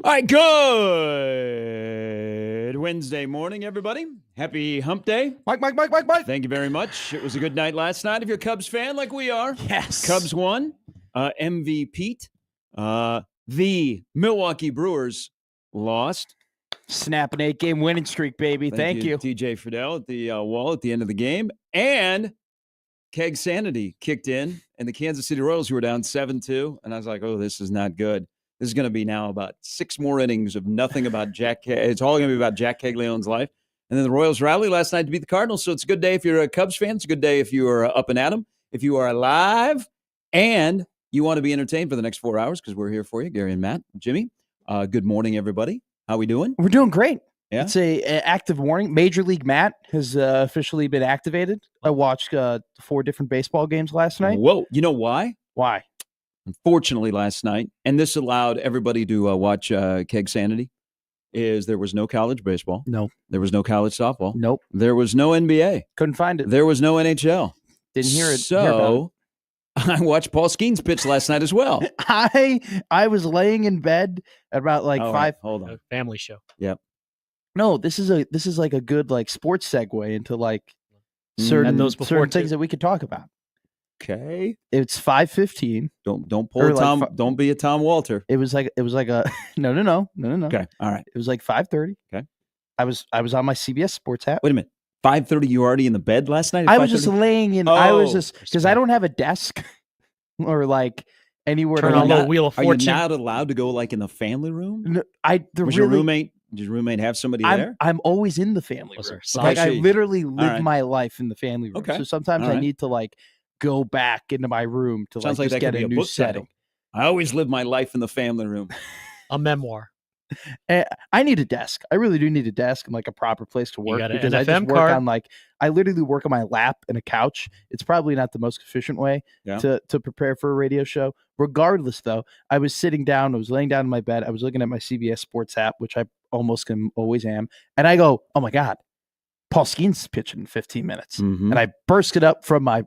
All right, good Wednesday morning, everybody. Happy Hump Day. Mike. Thank you very much. It was a good night last night if you're a Cubs fan like we are. Yes. Cubs won. MVP. The Milwaukee Brewers lost. Snap an 8-game winning streak, baby. Thank you. TJ Fidel at the wall at the end of the game. And Keg Sanity kicked in, and the Kansas City Royals, who were down 7-2. And I was like, oh, this is not good. This is going to be now about 6 more innings of nothing about Jack. It's all going to be about Jack Caglione's life. And then the Royals rallied last night to beat the Cardinals. So it's a good day if you're a Cubs fan. It's a good day if you are up and at 'em. If you are alive and you want to be entertained for the next 4 hours, because we're here for you, Gary and Matt, Jimmy. Good morning, everybody. How we doing? We're doing great. Yeah? It's a active warning. Major League Matt has officially been activated. I watched 4 different baseball games last night. Whoa. You know why? Why? Unfortunately, last night, and this allowed everybody to watch Keg Sanity, is there was no college baseball. No. There was no college softball. Nope. There was no NBA. Couldn't find it. There was no NHL. Didn't hear it. So I watched Paul Skenes pitch last night as well. I was laying in bed at about like 5. Hold on. A family show. Yep. No, this is like a good like sports segue into like certain things that we could talk about. Okay. It's 5:15. Don't pull a Tom. Don't be a Tom Walter. It was like a no. Okay. All right. It was like 5:30. Okay. I was on my CBS Sports app. Wait a minute. 5:30. You were already in the bed last night? I was just laying in. Oh, I was just because I don't have a desk or like anywhere Turn to on the Wheel of Are you Fortune. not allowed to go like in the family room? No, Your roommate? Did your roommate have somebody there? I'm always in the family Was room. there Like I see. literally live right. my life in the family room. Okay. So sometimes All I right. need to like go back into my room to Sounds like just that get could be a a new book setting. title. I always live my life in the family room. A memoir. I need a desk. I really do need a desk and like a proper place to work got an because I just NFM work card? on like I literally work on my lap and a couch. It's probably not the most efficient way Yeah. to prepare for a radio show. Regardless, though, I was sitting down. I was laying down in my bed. I was looking at my CBS Sports app, which I always am, and I go, "Oh my god, Paul Skenes is pitching in 15 minutes." Mhm. And I bursted up from my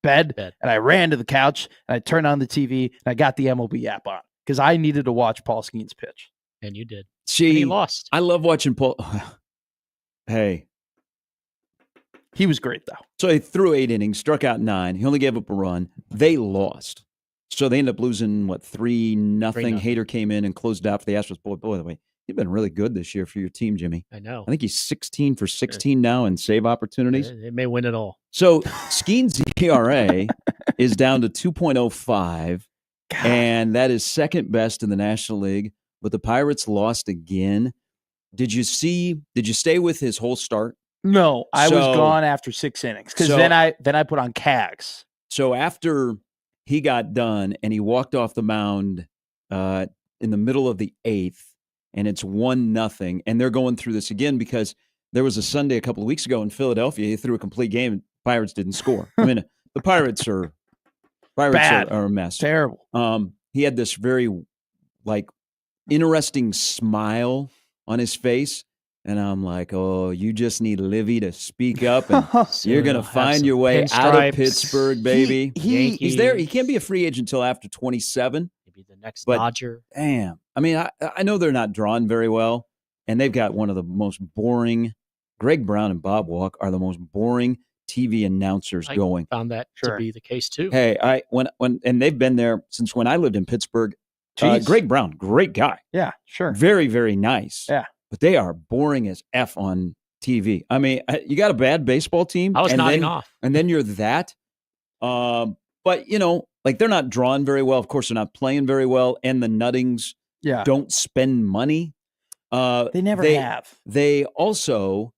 bed, and I ran to the couch and I turned on the TV and I got the MLB app on because I needed to watch Paul Skenes pitch. And you did. See, And he lost. I love watching Paul. Hey. He was great though. So he threw 8 innings, struck out 9. He only gave up a run. They lost. So they ended up losing, 3-0. 3-0. Hader came in and closed out for the Astros. Boy, by the way, you've been really good this year for your team, Jimmy. I know. I think he's 16 for 16 now in save opportunities. They may win it all. So Skenes' ERA is down to 2.05, God. and that is second best in the National League. But the Pirates lost again. Did you stay with his whole start? No, I was So- gone after 6 innings because So- then I put on Cags. So after he got done and he walked off the mound in the middle of the 8th, and it's 1-0, and they're going through this again because there was a Sunday a couple of weeks ago in Philadelphia. He threw a complete game, and Pirates didn't score. I mean, the Pirates are Bad. a mess. Terrible. He had this very interesting smile on his face, and I'm like, oh, you just need Livy to speak up, and you're gonna Have find some your way out pinstripes. of Pittsburgh, baby. He's there. He can't be a free agent until after 27. Maybe the next But- Dodger. Damn. I mean, I know they're not drawn very well, and they've got one of the most boring. Greg Brown and Bob Walk are the most boring TV announcers I going. found that Sure. to be the case too. Hey, when and they've been there since when I lived in Pittsburgh. Jeez. Greg Brown, great guy, Yeah, sure. very, very nice. Yeah. But they are boring as F on TV. I mean, you got a bad baseball team. I was and nodding then, off. And then you're that. But, they're not drawn very well. Of course, they're not playing very well. And the Nuttings Yeah. don't spend money. They never have. They also,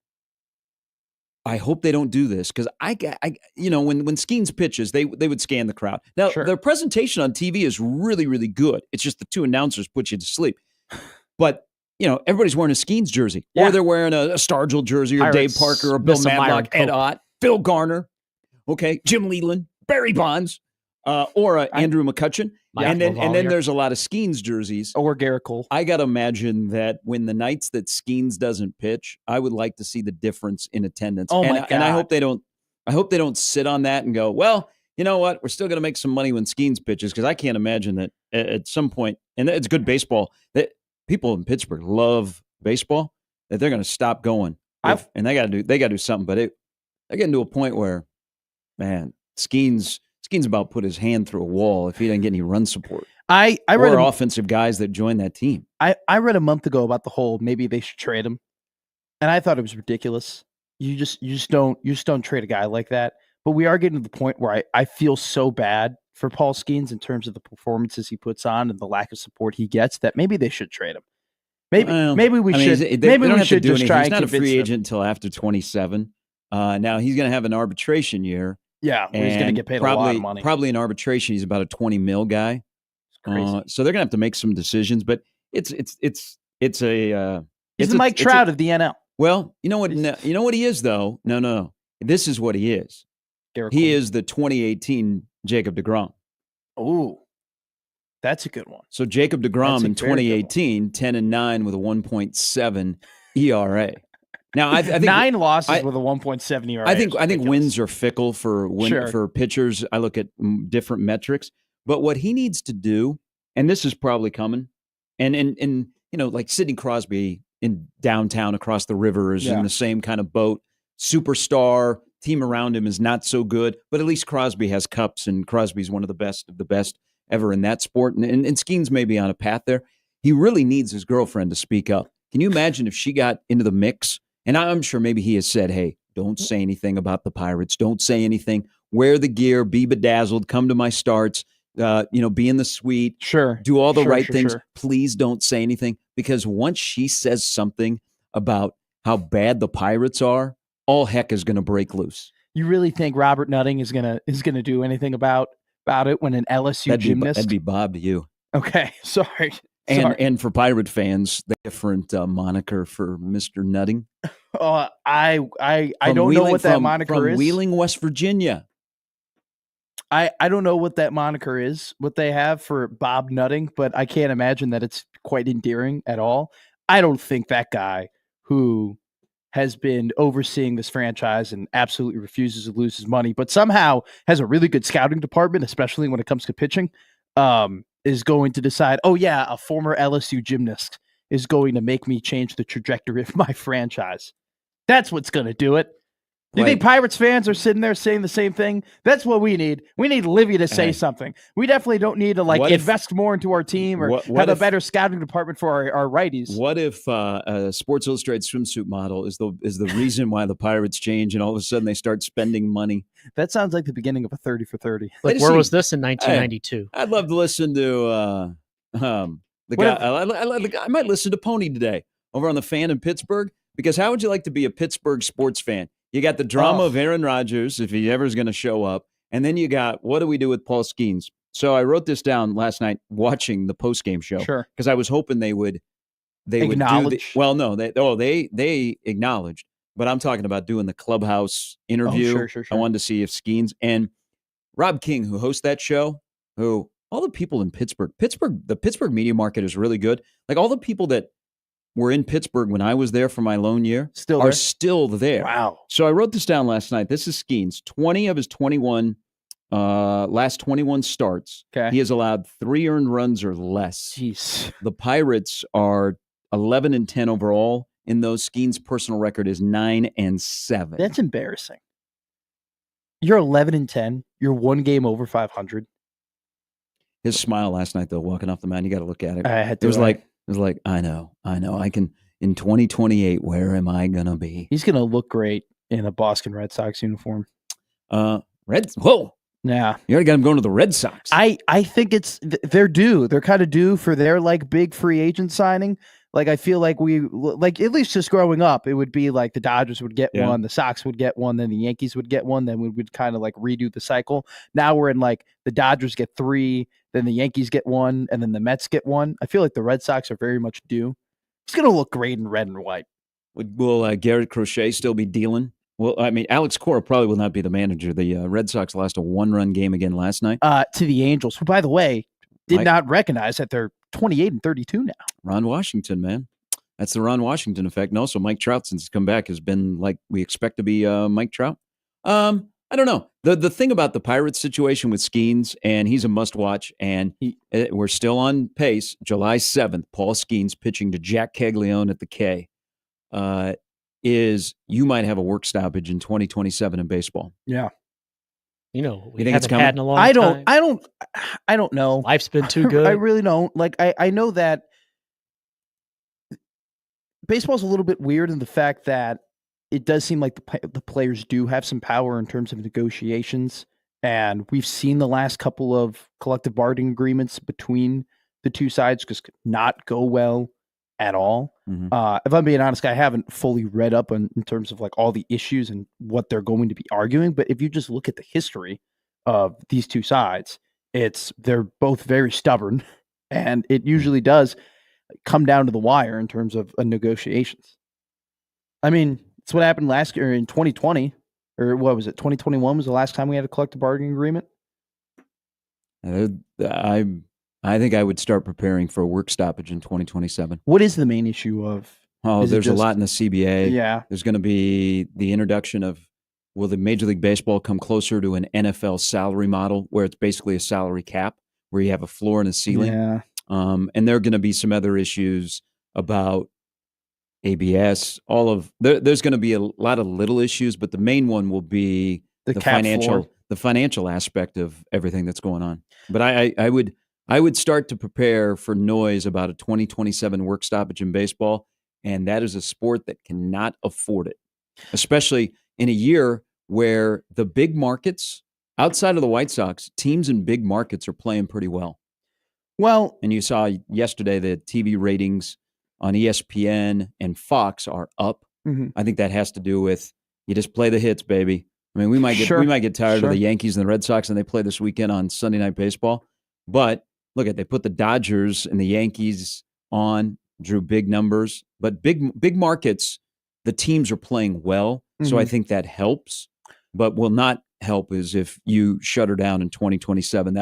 I hope they don't do this because when Skenes pitches, they would scan the crowd. Now, Sure. their presentation on TV is really, really good. It's just the 2 announcers put you to sleep. But, everybody's wearing a Skenes jersey, Yeah. or they're wearing a Stargell jersey, or Dave Pirates Parker, or Bill miss a Myron Matlock, Ed Cope. Ott, Phil Garner, Jim Leland, Barry Bonds, or Andrew McCutcheon. Mike And then Lavalier. there's a lot of Skenes jerseys. Or Garrett Cole. I got to imagine that when the nights that Skenes doesn't pitch, I would like to see the difference in attendance. Oh, and, my and I God. hope they don't sit on that and go, well, you know what? We're still going to make some money when Skenes pitches because I can't imagine that at some point, and it's good baseball, that people in Pittsburgh love baseball, that they're going to stop going. And they got to do something. But they're getting to a point where, man, Skenes about put his hand through a wall if he didn't get any run support. I read offensive guys that join that team. I read a month ago about the whole maybe they should trade him, and I thought it was ridiculous. You just don't trade a guy like that. But we are getting to the point where I feel so bad for Paul Skenes in terms of the performances he puts on and the lack of support he gets that maybe they should trade him. Maybe we should. Maybe we should just try. He's not a free them. agent until after 27. Now he's going to have an arbitration year. Yeah, he's going to get paid a lot of money. Probably in arbitration, he's about a $20 million guy. Crazy. So they're going to have to make some decisions. But it's he's the Mike Trout of the NL. Well, you know what? You know what he is though. No. This is what he is. He is the 2018 Jacob deGrom. Oh, that's a good one. So Jacob deGrom in 2018, 10-9 with a 1.7 ERA. Now I think 9 losses with a 1.7 ERA. I think wins are fickle for pitchers. I look at different metrics, but what he needs to do, and this is probably coming, and like Sidney Crosby in downtown across the river is in the same kind of boat. Superstar team around him is not so good, but at least Crosby has cups, and Crosby's one of the best ever in that sport. And Skenes may be on a path there. He really needs his girlfriend to speak up. Can you imagine if she got into the mix? And I'm sure maybe he has said, hey, don't say anything about the Pirates. Don't say anything. Wear the gear. Be bedazzled. Come to my starts. Be in the suite. Sure. Do all the right things. Sure. Please don't say anything. Because once she says something about how bad the Pirates are, all heck is going to break loose. You really think Robert Nutting is gonna do anything about it when an LSU gymnast? That'd be Bob to you. Okay. Sorry. And for Pirate fans, the different moniker for Mr. Nutting. I don't know what that moniker is. From Wheeling, West Virginia. I don't know what that moniker is, what they have for Bob Nutting, but I can't imagine that it's quite endearing at all. I don't think that guy who has been overseeing this franchise and absolutely refuses to lose his money, but somehow has a really good scouting department, especially when it comes to pitching, is going to decide, oh yeah, a former LSU gymnast is going to make me change the trajectory of my franchise. That's what's going to do it. Do you think Pirates fans are sitting there saying the same thing? That's what we need. We need Livy to say something. We definitely don't need to invest more into our team or have a better scouting department for our righties. What if a Sports Illustrated swimsuit model is the reason why the Pirates change and all of a sudden they start spending money? That sounds like the beginning of a 30 for 30. Where was this in 1992? I'd love to listen to the guy. I might listen to Pony today over on the Fan in Pittsburgh, because how would you like to be a Pittsburgh sports fan? You got the drama of Aaron Rodgers, if he ever is going to show up. And then you got, what do we do with Paul Skenes? So I wrote this down last night watching the postgame show. Sure. Because I was hoping they would acknowledge. They acknowledged. But I'm talking about doing the clubhouse interview. Sure. I wanted to see if Skenes and Rob King, who hosts that show, who all the people in Pittsburgh, the Pittsburgh media market is really good. Like all the people that were in Pittsburgh when I was there for my lone year are still there. Wow. So I wrote this down last night. This is Skenes. 20 of his 21 last 21 starts. Okay. He has allowed 3 earned runs or less. Jeez. The Pirates are 11-10 overall. In those, Skenes' personal record is 9-7. That's embarrassing. You're 11-10. You're 1 game over 500. His smile last night, though, walking off the mound, you got to look at it. It was like, I know. I can, in 2028, where am I going to be? He's going to look great in a Boston Red Sox uniform. Whoa. Yeah. You already got him going to the Red Sox. I think they're due. They're kind of due for their big free agent signing. I feel like at least just growing up, it would be like the Dodgers would get one, the Sox would get one, then the Yankees would get one, then we would kind of redo the cycle. Now we're in the Dodgers get 3, then the Yankees get 1, and then the Mets get 1. I feel like the Red Sox are very much due. It's going to look great in red and white. Will Garrett Crochet still be dealing? Well, I mean, Alex Cora probably will not be the manager. The Red Sox lost a 1-run game again last night. To the Angels, who, by the way, did not recognize that they're 28-32 now. Ron Washington, man. That's the Ron Washington effect. And also Mike Trout, since he's come back, has been like we expect to be Mike Trout. I don't know. The thing about the Pirates situation with Skenes, and he's a must-watch, and we're still on pace. July 7th, Paul Skenes pitching to Jack Caglione at the K. Is you might have a work stoppage in 2027 in baseball. Yeah. You know, we think it's haven't had in a long I time. don't know. Life's been too good. I really don't. Like, I know that baseball's a little bit weird in the fact that it does seem like the players do have some power in terms of negotiations. And we've seen the last couple of collective bargaining agreements between the two sides just not go well at all. If I'm being honest, I haven't fully read up in terms of like all the issues and what they're going to be arguing. But if you just look at the history of these two sides, they're both very stubborn, and it usually does come down to the wire in terms of negotiations. I mean, it's what happened last year in 2020, or what was it? 2021 was the last time we had a collective bargaining agreement. I think I would start preparing for a work stoppage in 2027. What is the main issue of? There's a lot in the CBA. Yeah. There's going to be the introduction of, will the Major League Baseball come closer to an NFL salary model where it's basically a salary cap where you have a floor and a ceiling? Yeah. And there are going to be some other issues about ABS. There's going to be a lot of little issues, but the main one will be the financial aspect of everything that's going on. But I would start to prepare for noise about a 2027 work stoppage in baseball, and that is a sport that cannot afford it, especially in a year where the big markets, outside of the White Sox, teams in big markets are playing pretty well. Well, and you saw yesterday the TV ratings on ESPN and Fox are up. I think that has to do with you just play the hits, baby. I mean, we might get tired of the Yankees and the Red Sox, and they play this weekend on Sunday Night Baseball, but they put the Dodgers and the Yankees on, drew big numbers, but big markets, the teams are playing well. So I think that helps, but will not help is if you shut her down in 2027.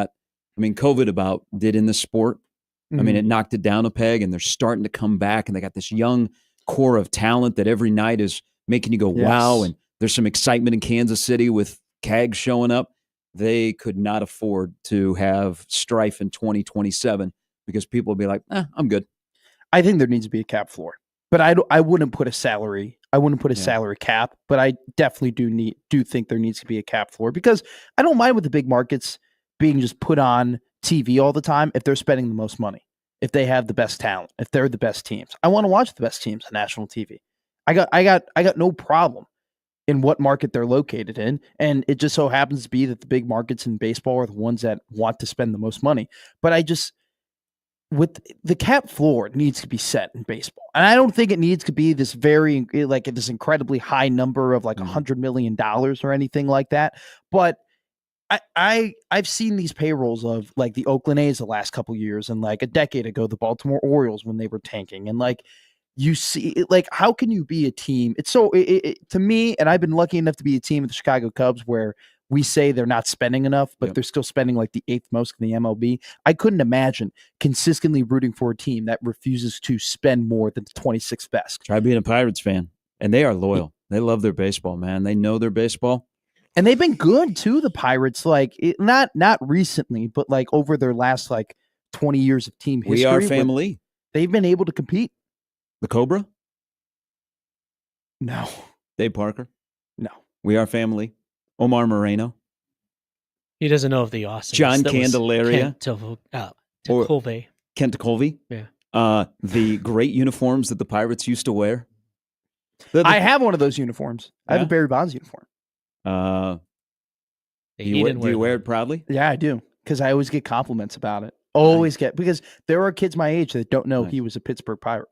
COVID did in the sport. I mean, it knocked it down a peg, and they're starting to come back, and they got this young core of talent that every night is making you go, wow. And there's some excitement in Kansas City with Cags showing up. They could not afford to have strife in 2027 because people will be like, I'm good. I think there needs to be a cap floor, but I wouldn't put a salary. I wouldn't put a salary cap, but I definitely do think there needs to be a cap floor because I don't mind with the big markets being just put on TV all the time if they're spending the most money, if they have the best talent, if they're the best teams. I want to watch the best teams on national TV. I got no problem in what market they're located in. And it just so happens to be that the big markets in baseball are the ones that want to spend the most money. But with the cap floor, it needs to be set in baseball. And I don't think it needs to be this this incredibly high number of like $100 million or anything like that. But I've seen these payrolls of like the Oakland A's the last couple years, and like a decade ago, the Baltimore Orioles when they were tanking, and like, you see, like, how can you be a team? It's so to me, and I've been lucky enough to be a team with the Chicago Cubs where we say they're not spending enough, but they're still spending like the 8th most in the MLB. I couldn't imagine consistently rooting for a team that refuses to spend more than the 26th best. Try being a Pirates fan, and they are loyal. They love their baseball, man. They know their baseball. And they've been good too, the Pirates, not recently, but like over their last like 20 years of team history. We are family. They've been able to compete. The Cobra? No. Dave Parker? No. We are family. Omar Moreno? He doesn't know of the awesome. John Candelaria? Kent Colvey? Yeah. The great uniforms that the Pirates used to wear. I have one of those uniforms. I have a Barry Bonds uniform. Do you wear it proudly? Yeah, I do. Because I always get compliments about it. Because there are kids my age that don't know he was a Pittsburgh Pirate.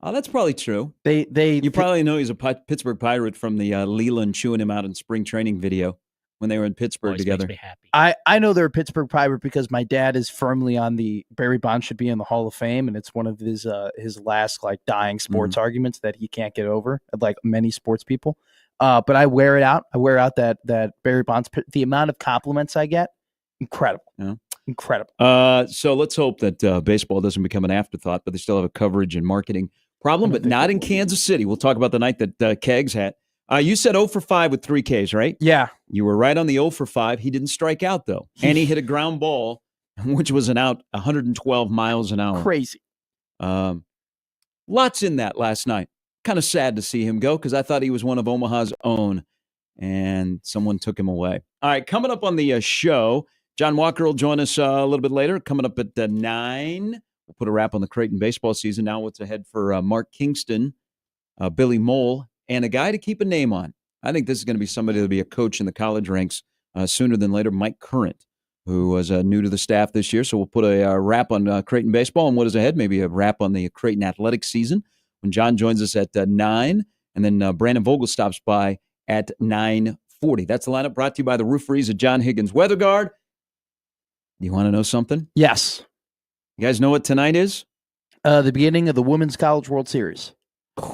Oh, that's probably true. You probably know he's a Pittsburgh Pirate from the Leland chewing him out in spring training video when they were in Pittsburgh together. Makes me happy. I know they're a Pittsburgh Pirate because my dad is firmly on the Barry Bonds should be in the Hall of Fame, and it's one of his last like dying sports arguments that he can't get over, like many sports people. But I wear it out. I wear out that Barry Bonds. The amount of compliments I get, incredible. Yeah. Incredible. So let's hope that baseball doesn't become an afterthought, but they still have a coverage and marketing problem, but not in Kansas City. We'll talk about the night that Kegs had. You said 0 for 5 with 3 Ks, right? Yeah. You were right on the 0 for 5. He didn't strike out, though. And he hit a ground ball, which was an out 112 miles an hour. Crazy. Lots in that last night. Kind of sad to see him go because I thought he was one of Omaha's own, and someone took him away. All right, coming up on the show, John Walker will join us a little bit later, coming up at 9. We'll put a wrap on the Creighton baseball season. Now what's ahead for Mark Kingston, Billy Mole, and a guy to keep a name on. I think this is going to be somebody that'll be a coach in the college ranks sooner than later, Mike Current, who was new to the staff this year. So we'll put a wrap on Creighton baseball and what is ahead, maybe a wrap on the Creighton athletics season when John joins us at 9, and then Brandon Vogel stops by at 9:40. That's the lineup brought to you by the Rooferys at John Higgins Weather Guard. Do you want to know something? Yes. You guys know what tonight is? The beginning of the Women's College World Series.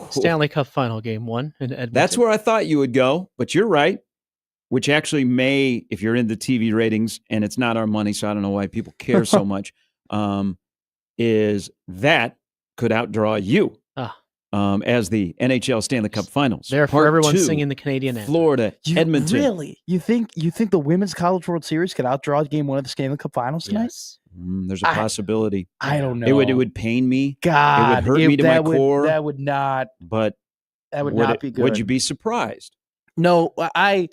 Stanley Cup Final Game 1 in Edmonton. That's where I thought you would go, but you're right, which actually may, if you're into TV ratings, and it's not our money, so I don't know why people care so much, is that could outdraw you as the NHL Stanley Cup Finals. Therefore, everyone's singing the Canadian anthem. Florida, Edmonton. Really? You think the Women's College World Series could outdraw Game 1 of the Stanley Cup Finals tonight? Yes. There's a possibility. I don't know. It would pain me. God, it would hurt me to my core. That would not. But that would not be good. Would you be surprised? No, I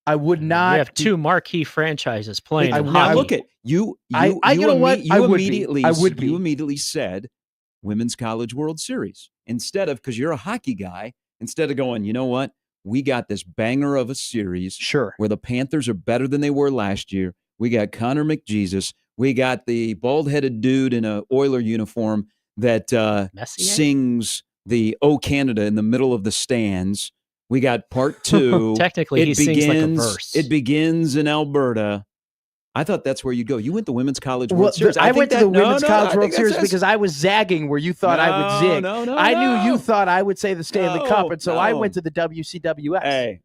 would not. We have 2 marquee franchises playing. Now look at you. You know what? I would immediately said Women's College World Series instead of, because you're a hockey guy. Instead of going, you know what? We got this banger of a series. Sure. Where the Panthers are better than they were last year. We got Connor McJesus. We got the bald-headed dude in an Oiler uniform that sings the "O Canada" in the middle of the stands. We got part 2. Technically, he sings like a verse. It begins in Alberta. I thought that's where you go. You went to Women's College World Series. I went to the Women's College World Series because I was zagging where you thought I would zig. I knew you thought I would say the Stanley Cup, and so I went to the WCWS. Hey,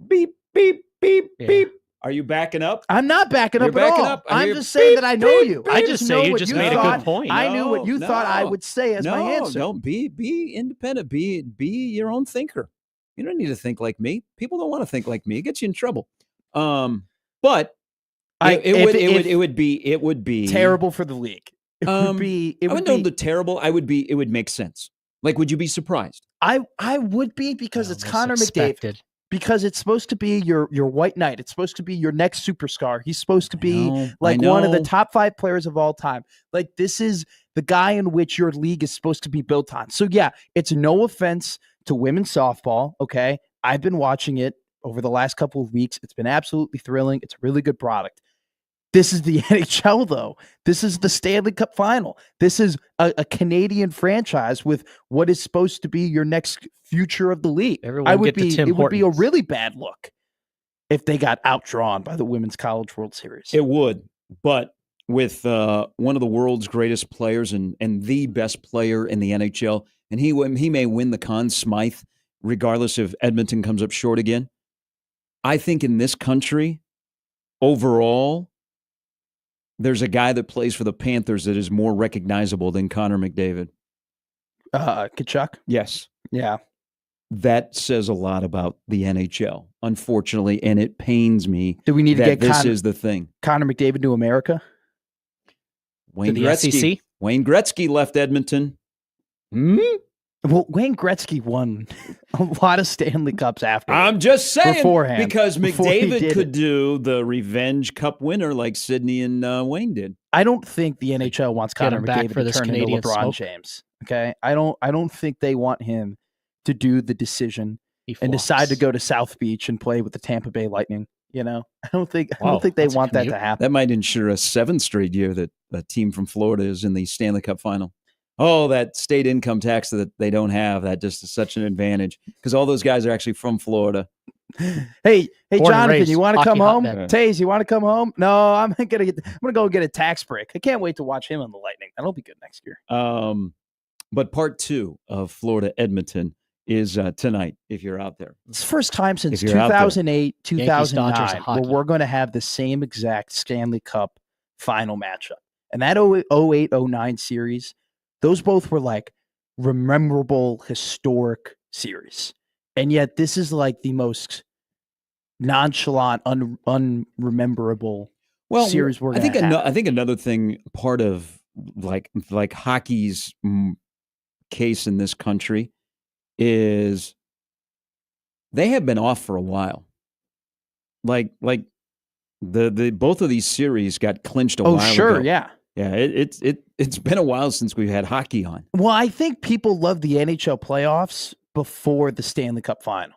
beep, beep, beep, beep. Are you backing up? I'm not backing up You're at backing all. up. I'm just saying that I know you. I just say you just made a good point. I knew what you thought I would say as my answer. No, be independent. Be your own thinker. You don't need to think like me. People don't want to think like me. It gets you in trouble. But it would be terrible for the league. It would make sense. Like, would you be surprised? I would be because it's Connor McDavid. Because it's supposed to be your white knight. It's supposed to be your next superstar. He's supposed to be one of the top 5 players of all time. Like, this is the guy in which your league is supposed to be built on. So yeah, it's no offense to women's softball. Okay. I've been watching it over the last couple of weeks. It's been absolutely thrilling. It's a really good product. This is the NHL, though. This is the Stanley Cup Final. This is a Canadian franchise with what is supposed to be your next future of the league. It would be a really bad look if they got outdrawn by the Women's College World Series. It would, but with one of the world's greatest players and the best player in the NHL, and he may win the Conn Smythe regardless if Edmonton comes up short again. I think in this country, overall, there's a guy that plays for the Panthers that is more recognizable than Connor McDavid. Tkachuk? Yes. Yeah. That says a lot about the NHL, unfortunately, and it pains me. Do we need to get this is the thing? Connor McDavid to America? Wayne Gretzky left Edmonton. Well, Wayne Gretzky won a lot of Stanley Cups after. I'm just saying, beforehand, because McDavid could do the Revenge Cup winner like Sidney and Wayne did. I don't think the NHL wants Connor McDavid to turn into LeBron James. Okay, I don't think they want him to do the decision and decide to go to South Beach and play with the Tampa Bay Lightning. You know, I don't think they want that to happen. That might ensure a 7th straight year that a team from Florida is in the Stanley Cup final. Oh, that state income tax that they don't have, that just is such an advantage because all those guys are actually from Florida. Hey, Jonathan, you want to come home? Taze, you want to come home? No, I'm gonna go get a tax break. I can't wait to watch him on the Lightning. That'll be good next year. But part 2 of Florida Edmonton is tonight. If you're out there, it's the first time since 2008, 2009 where we're going to have the same exact Stanley Cup final matchup, and that 08-09 series. Those both were like memorable, historic series. And yet this is like the most nonchalant, unrememberable series we're going to have. I think another thing, part of like hockey's case in this country is they have been off for a while. Like the both of these series got clinched a while ago. Oh, sure, yeah. Yeah, it's been a while since we've had hockey on. Well, I think people love the NHL playoffs before the Stanley Cup final.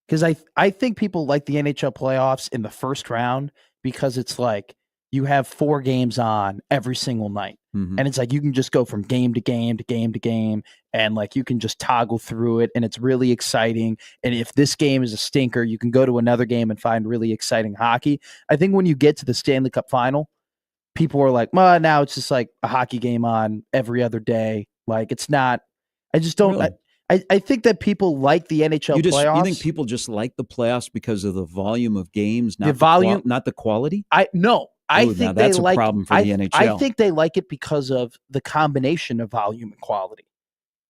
Because I think people like the NHL playoffs in the first round because it's like you have 4 games on every single night. Mm-hmm. And it's like you can just go from game to game to game to game, and like you can just toggle through it, and it's really exciting. And if this game is a stinker, you can go to another game and find really exciting hockey. I think when you get to the Stanley Cup final, people are like, well, now it's just like a hockey game on every other day. Like it's not, I just don't, really? I think that people like the NHL playoffs. You think people just like the playoffs because of the volume of games, not the volume, not the quality? I think that's they like a problem for the NHL. I think they like it because of the combination of volume and quality.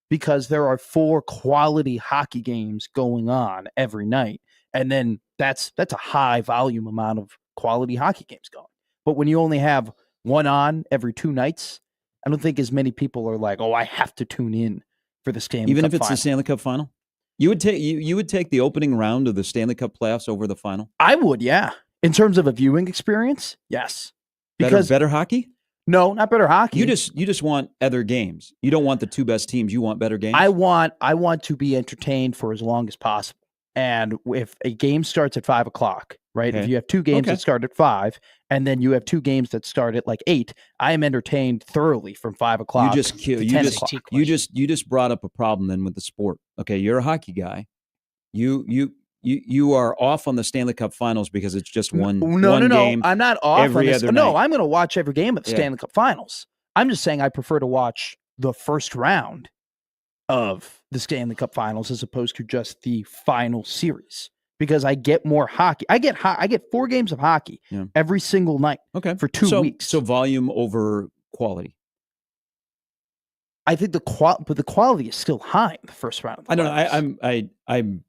Because there are 4 quality hockey games going on every night, and then that's a high volume amount of quality hockey games going. But when you only have one on every 2 nights, I don't think as many people are like, oh, I have to tune in for the Stanley Cup Even if it's final. the Stanley Cup final? You would take the opening round of the Stanley Cup playoffs over the final? I would, yeah. In terms of a viewing experience, yes. Because better hockey? No, not better hockey. You just want other games. You don't want the 2 best teams. You want better games? I want to be entertained for as long as possible. And if a game starts at 5 o'clock, right? Okay. If you have 2 games that start at 5, and then you have 2 games that start at like 8, I am entertained thoroughly from 5 o'clock. You just brought up a problem then with the sport. Okay, you're a hockey guy. You are off on the Stanley Cup Finals because it's just one game. I'm not off every on this. Other no, night. I'm going to watch every game of the Stanley Cup Finals. I'm just saying I prefer to watch the first round of the Stanley Cup Finals as opposed to just the final series because I get more hockey. I get 4 games of hockey every single night for 2 weeks. So volume over quality. I think the quality is still high in the first round. I don't know. I'm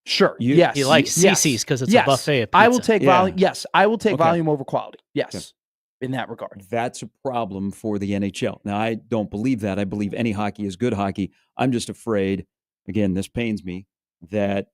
sure. He likes CC's because it's a buffet of pizza. I will take volume. Yes, I will take volume over quality. Yes, in that regard. That's a problem for the NHL. Now, I don't believe that. I believe any hockey is good hockey. I'm just afraid, again, this pains me, that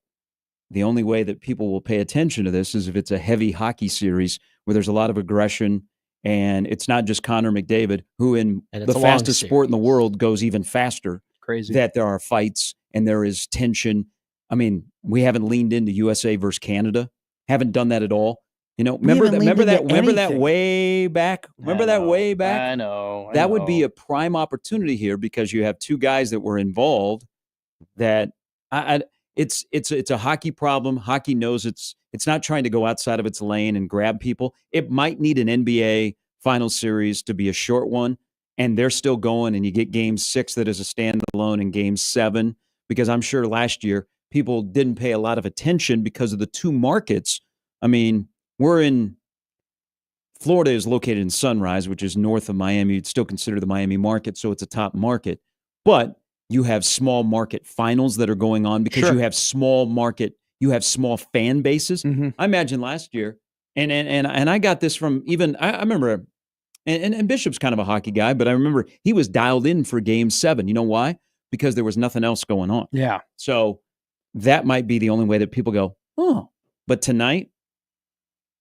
the only way that people will pay attention to this is if it's a heavy hockey series where there's a lot of aggression, and it's not just Connor McDavid, who in the fastest sport in the world goes even faster. Crazy. That there are fights and there is tension. I mean, we haven't leaned into USA versus Canada. Haven't done that at all. You know, remember that way back? Remember that way back? I know. That would be a prime opportunity here because you have 2 guys that were involved that it's a hockey problem. Hockey knows it's not trying to go outside of its lane and grab people. It might need an NBA final series to be a short one, and they're still going, and you get game 6 that is a standalone and game 7, because I'm sure last year people didn't pay a lot of attention because of the 2 markets. I mean, Florida is located in Sunrise, which is north of Miami. You'd still consider the Miami market, so it's a top market. But you have small market finals that are going on because you have small fan bases. Mm-hmm. I imagine last year, and I got this from even, I remember, and Bishop's kind of a hockey guy, but I remember he was dialed in for game 7. You know why? Because there was nothing else going on. Yeah. So that might be the only way that people go, oh, but tonight,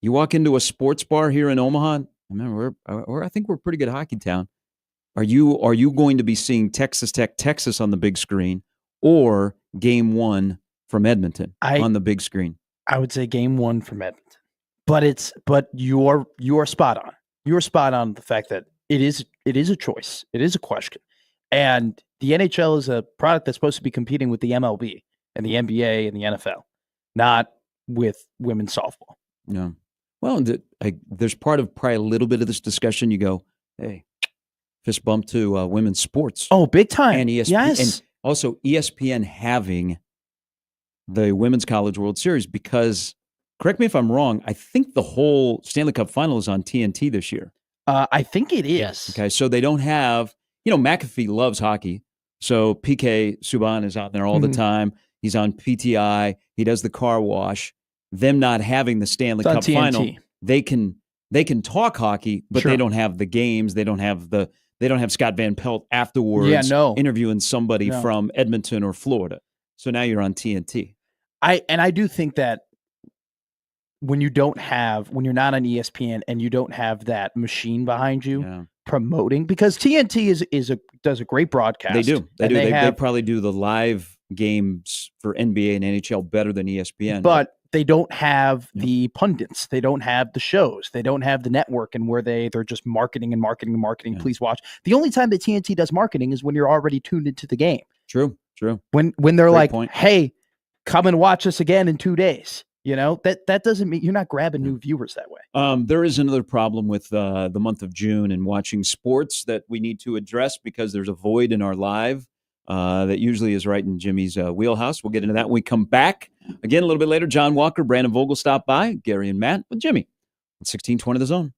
you walk into a sports bar here in Omaha. I think we're a pretty good hockey town. Are you going to be seeing Texas Tech, Texas on the big screen, or game 1 from Edmonton on the big screen? I would say game 1 from Edmonton, but you are spot on. You are spot on the fact that it is a choice. It is a question, and the NHL is a product that's supposed to be competing with the MLB and the NBA and the NFL, not with women's softball. No. Well, there's probably a little bit of this discussion. You go, hey, fist bump to women's sports. Oh, big time. And ESPN, yes. And also ESPN having the Women's College World Series because, correct me if I'm wrong, I think the whole Stanley Cup Final is on TNT this year. I think it is. Yes. Okay, so they don't have, McAfee loves hockey. So PK Subban is out there all the time. He's on PTI. He does the car wash. Them not having the Stanley It's on Cup final, TNT. they can talk hockey, but Sure. they don't have the games. They don't have Scott Van Pelt afterwards Yeah, no. interviewing somebody No. from Edmonton or Florida. So now you're on TNT. I do think that when you're not on ESPN and you don't have that machine behind you promoting, because TNT does a great broadcast. They do. They probably do the live games for NBA and NHL better than ESPN. But they don't have the pundits. They don't have the shows. They don't have the network, and where they're just marketing and marketing and marketing. Yeah. Please watch. The only time that TNT does marketing is when you're already tuned into the game. True. When they're like, hey, come and watch us again in 2 days. That doesn't mean you're not grabbing new viewers that way. There is another problem with the month of June and watching sports that we need to address, because there's a void in our live that usually is right in Jimmy's wheelhouse. We'll get into that when we come back. Again, a little bit later, John Walker, Brandon Vogel stop by, Gary and Matt with Jimmy on 1620 The Zone.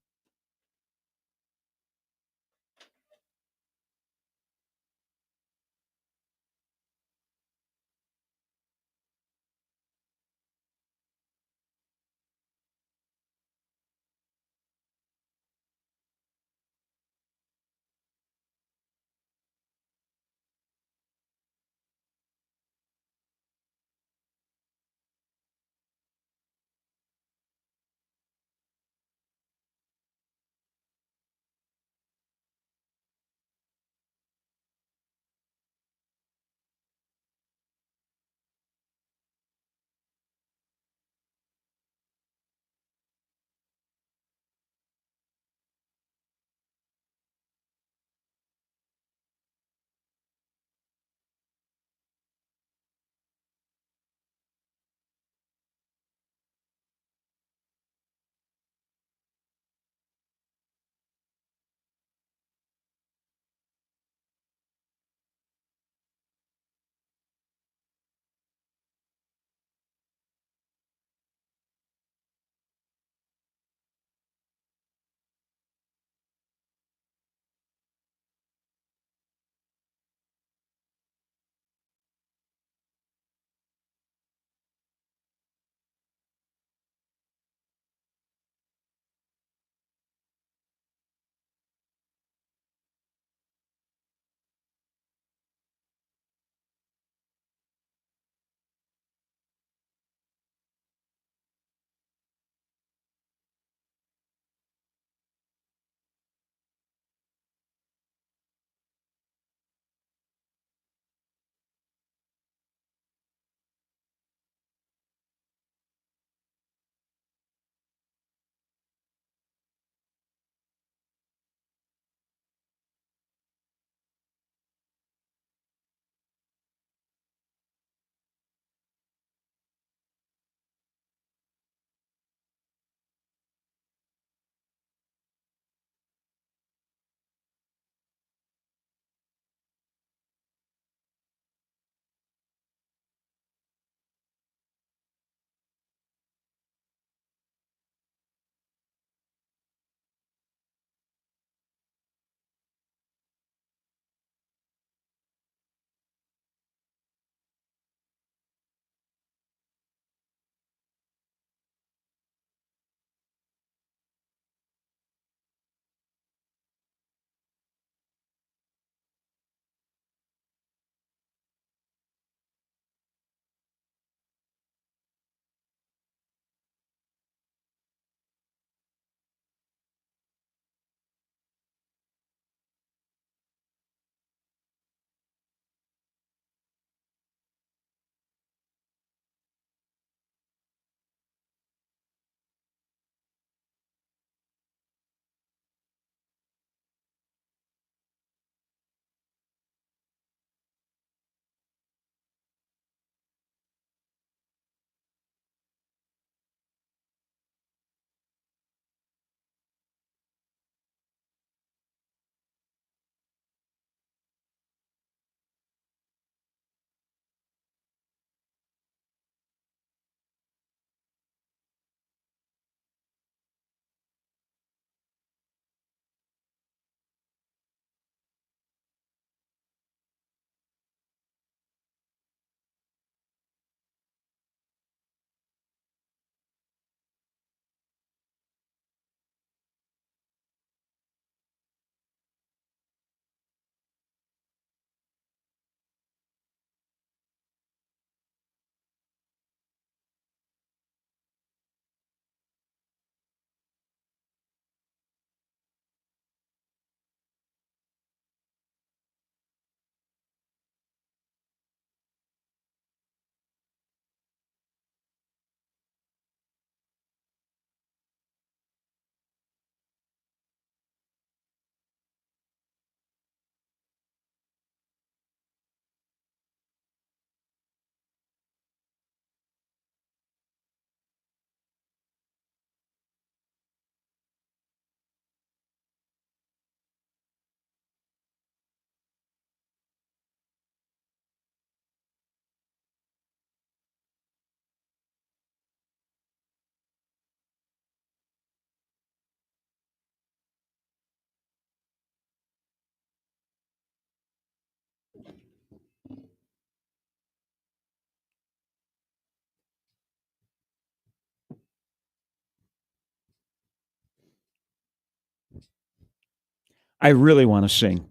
I really want to sing.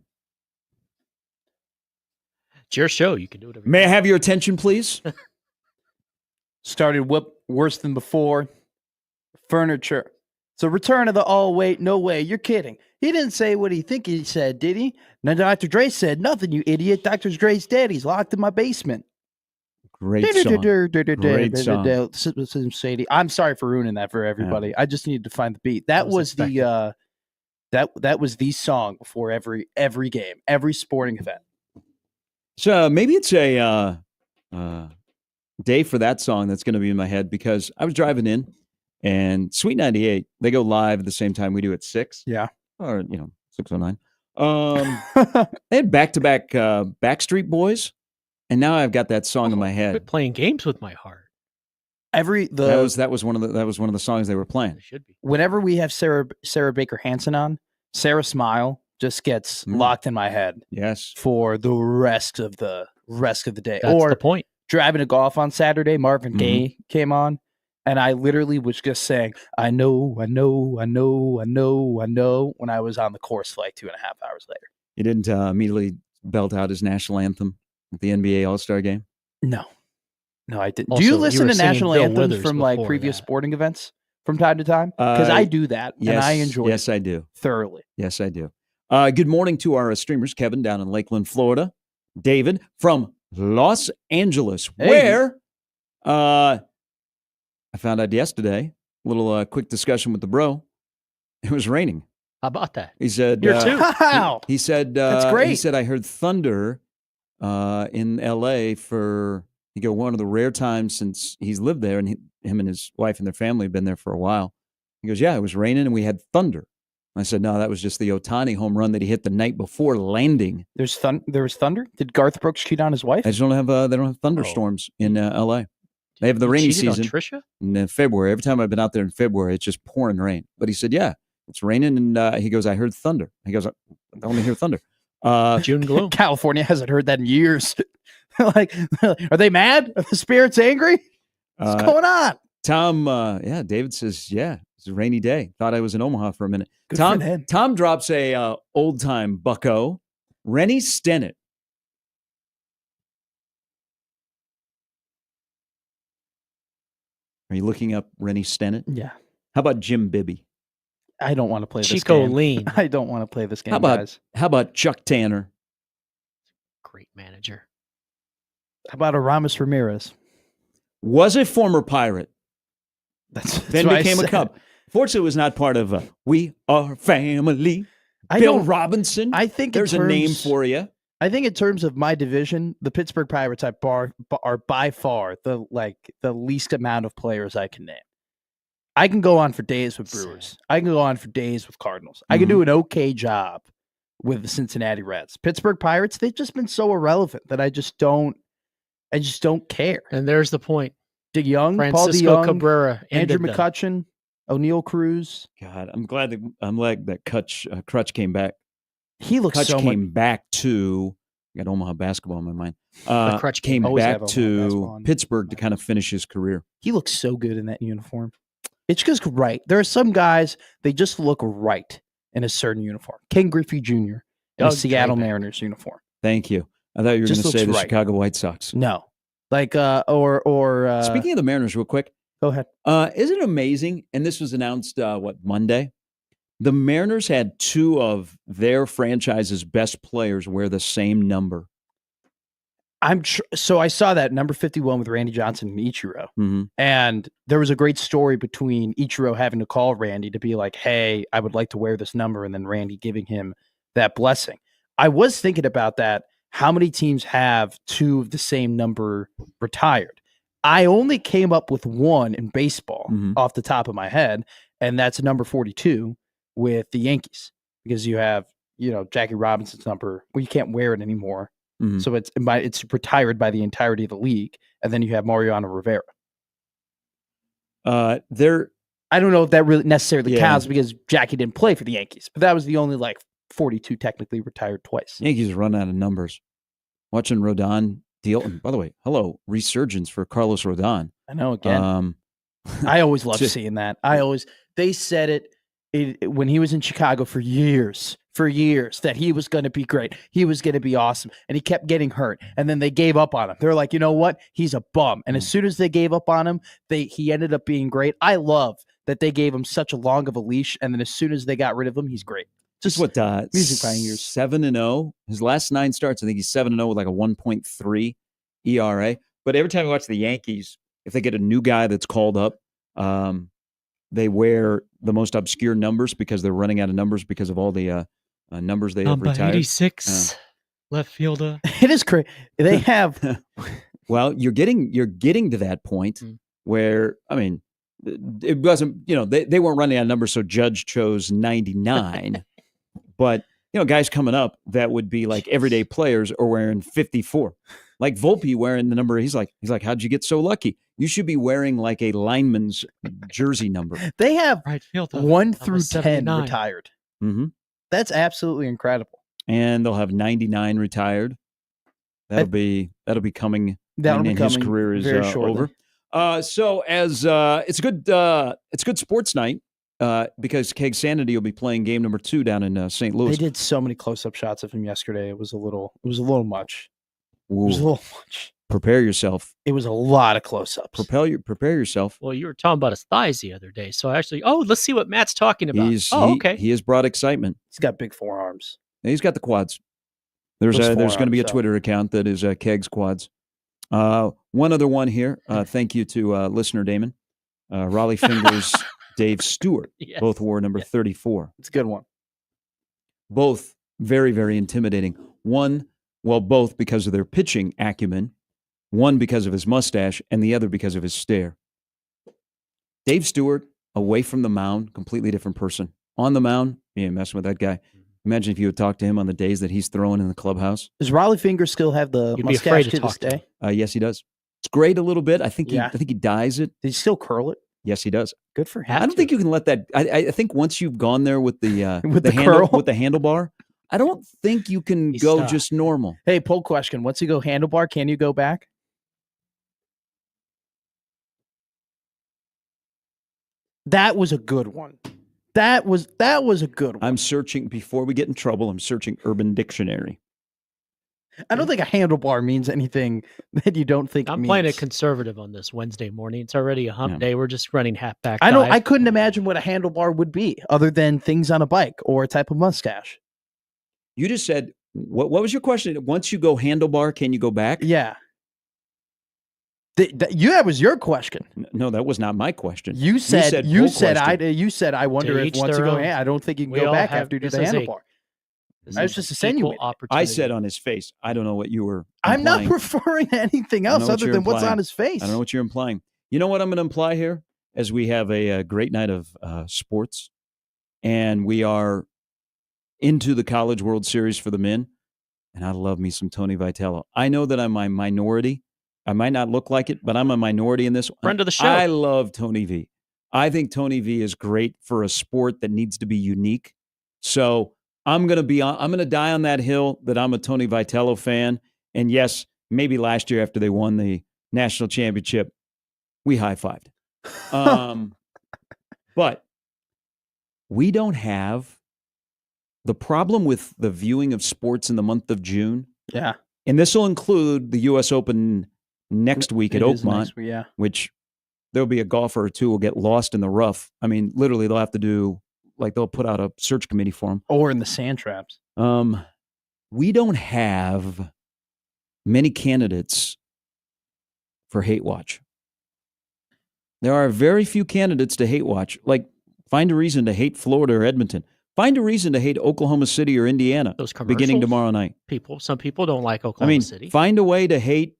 It's your show. You can do whatever. May I have your attention, please? Started worse than before. Furniture. So return of the oh wait, no way, you're kidding. He didn't say what he think he said, did he? Now Dr. Dre said nothing, you idiot. Dr. Dre's dead. He's locked in my basement. Great song. Great song. Sadie. I'm sorry for ruining that for everybody. I just needed to find the beat. That was the that was the song before every game, every sporting event. So maybe it's a day for that song that's going to be in my head because I was driving in and Sweet 98, they go live at the same time we do at 6. Yeah. Or, 6:09. They had back-to-back Backstreet Boys, and now I've got that song in my head. Quit playing games with my heart. That was one of the songs they were playing. It should be. Whenever we have Sarah Baker Hansen on, Sarah Smile just gets locked in my head. Yes. For the rest of the day. That's the point. Driving to golf on Saturday, Marvin Gaye came on, and I literally was just saying, I know, when I was on the course for like 2.5 hours later. You didn't immediately belt out his national anthem at the NBA All-Star game? No, I didn't. Also, do you listen to national Bill anthems Withers from like previous sporting events from time to time? Because I do that, and I enjoy it. Yes, I do. Thoroughly. Yes, I do. Good morning to our streamers, Kevin down in Lakeland, Florida, David from Los Angeles, where I found out yesterday, a little quick discussion with the bro. It was raining. How about that? He said, Here too. Wow. He said, that's great. He said, I heard thunder in L.A. for, one of the rare times since he's lived there, and him and his wife and their family have been there for a while. He goes, yeah, it was raining and we had thunder. I said, no, that was just the Ohtani home run that he hit the night before landing. There was thunder? Did Garth Brooks cheat on his wife? I just don't have, they don't have thunderstorms in L.A. They have the rainy season in February. Every time I've been out there in February, it's just pouring rain. But he said, yeah, it's raining. And he goes, I heard thunder. He goes, I only hear thunder. June gloom. California hasn't heard that in years. Like, are they mad? Are the spirits angry? What's going on? Tom, David says, yeah, it's a rainy day. Thought I was in Omaha for a minute. Good for them. Tom drops a old-time bucko, Rennie Stennett. Are you looking up Rennie Stennett? Yeah. How about Jim Bibby? I don't want to play this Chico game. Lean. I don't want to play this game, How about Chuck Tanner? Great manager. How about Aramis Ramirez? Was a former Pirate. Then became a Cub. Fortunately, it was not part of We Are Family. Bill Robinson. I think there's a name for you. I think in terms of my division, the Pittsburgh Pirates are by far the least amount of players I can name. I can go on for days with Brewers. I can go on for days with Cardinals. I can do an okay job with the Cincinnati Reds. Pittsburgh Pirates, they've just been so irrelevant that I just don't care. And there's the point. DeYoung, Francisco Paul DeYoung, Cabrera, Andrew McCutchen, O'Neal Cruz. God, I'm glad that Crutch came back. He looks Crutch came back to. I got Omaha basketball in my mind. Crutch came back to Pittsburgh to kind of finish his career. He looks so good in that uniform. It's just right. There are some guys, they just look right in a certain uniform. Ken Griffey Jr. in a Seattle Mariners uniform. Thank you. I thought you were going to say the Chicago White Sox. No. Like, or speaking of the Mariners real quick. Go ahead. Isn't it amazing? And this was announced, Monday? The Mariners had two of their franchise's best players wear the same number. So I saw that number 51 with Randy Johnson and Ichiro. And there was a great story between Ichiro having to call Randy to be like, hey, I would like to wear this number. And then Randy giving him that blessing. I was thinking about that. How many teams have two of the same number retired? I only came up with one in baseball off the top of my head. And that's number 42 with the Yankees, because you have, Jackie Robinson's number. Well, you can't wear it anymore. So it's retired by the entirety of the league. And then you have Mariano Rivera. I don't know if that really necessarily counts because Jackie didn't play for the Yankees, but that was the only 42 technically retired twice. Yankees run out of numbers. Watching Rodon deal. And by the way, hello, resurgence for Carlos Rodon. I know, again. I always love seeing that. They said it when he was in Chicago for years, that he was going to be great. He was going to be awesome. And he kept getting hurt. And then they gave up on him. They're like, you know what? He's a bum. And as soon as they gave up on him, he ended up being great. I love that they gave him such a long of a leash. And then as soon as they got rid of him, he's great. Just what music buying years. 7-0. His last 9 starts, I think he's 7-0 with like a 1.3 ERA. But every time you watch the Yankees, if they get a new guy that's called up, they wear the most obscure numbers because they're running out of numbers because of all the numbers they have retired. 86, left fielder. It is crazy. They have. Well, you're getting to that point where, I mean, it wasn't, they weren't running out of numbers, so Judge chose 99. But, guys coming up that would be like everyday players are wearing 54. Like Volpe wearing the number, he's like, how'd you get so lucky? You should be wearing like a lineman's jersey number. They have right fielder, 1 through 10 79. retired. Mm-hmm. That's absolutely incredible. And they'll have 99 retired. That'll be coming when his career is over. So as it's a good sports night because Keg Sanity will be playing game number 2 down in St. Louis. They did so many close-up shots of him yesterday. It was a little much. Ooh. It was a little much. Prepare yourself. It was a lot of close-ups. Prepare yourself. Well, you were talking about his thighs the other day. So actually, let's see what Matt's talking about. Okay. He has brought excitement. He's got big forearms. He's got the quads. There's going to be a Twitter account that is Kegs Quads. One other one here. Thank you to listener Damon. Raleigh Fingers, Dave Stewart. Yes. Both wore number 34. It's a good one. Both very, very intimidating. Both because of their pitching acumen. One because of his mustache, and the other because of his stare. Dave Stewart, away from the mound, completely different person. On the mound, you ain't messing with that guy. Imagine if you would talk to him on the days that he's throwing in the clubhouse. Does Raleigh Fingers still have the You'd be mustache afraid to to this talk to day? Yes, he does. It's grayed a little bit. I think he dyes it. Did he still curl it? Yes, he does. Good for him. I don't think you can let that. I think once you've gone there with the With the curl? with the handlebar, I don't think you can go just normal. Hey, poll question. Once you go handlebar, can you go back? That was a good one. That was a good one. I'm searching, before we get in trouble, I'm searching Urban Dictionary. I don't think a handlebar means anything that you don't think I'm means. playing it conservative on this Wednesday morning. It's already a hump day. We're just running half back. I couldn't imagine what a handlebar would be other than things on a bike or a type of mustache. You just said, what was your question? Once you go handlebar, can you go back? Yeah. That was your question. No, that was not my question. You said I wonder if once you go, I don't think you can go back after you do the handlebar. I was just insinuating. I said on his face. I don't know what you were implying. I'm not referring to anything else other than what's on his face. I don't know what you're implying. You know what I'm going to imply here? As we have a great night of sports, and we are into the College World Series for the men, and I love me some Tony Vitello. I know that I'm a minority. I might not look like it, but I'm a minority in this. Friend of the show. I love Tony V. I think Tony V is great for a sport that needs to be unique. So I'm going to die on that hill that I'm a Tony Vitello fan. And yes, maybe last year after they won the national championship, we high-fived. But we don't have the problem with the viewing of sports in the month of June. Yeah. And this will include the U.S. Open next week at Oakmont, which there'll be a golfer or two who will get lost in the rough. I mean, literally, they'll have to do, they'll put out a search committee for them. Or in the sand traps. We don't have many candidates for hate watch. There are very few candidates to hate watch. Find a reason to hate Florida or Edmonton. Find a reason to hate Oklahoma City or Indiana. Those commercials, beginning tomorrow night. Some people don't like Oklahoma City. Find a way to hate.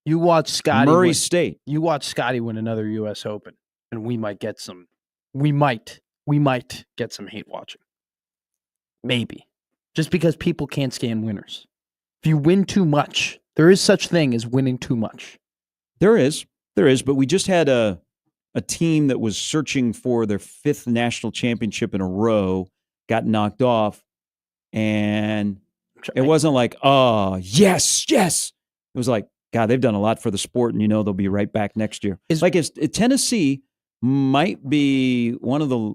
You watch Scotty Murray State. You watch Scotty win another U.S. Open, and we might get some. We might get some hate watching. Maybe, just because people can't stand winners. If you win too much, there is such thing as winning too much. There is, but we just had a team that was searching for their 5th national championship in a row, got knocked off, and it wasn't like, oh, yes. It was like, God, they've done a lot for the sport, and they'll be right back next year. Tennessee might be one of the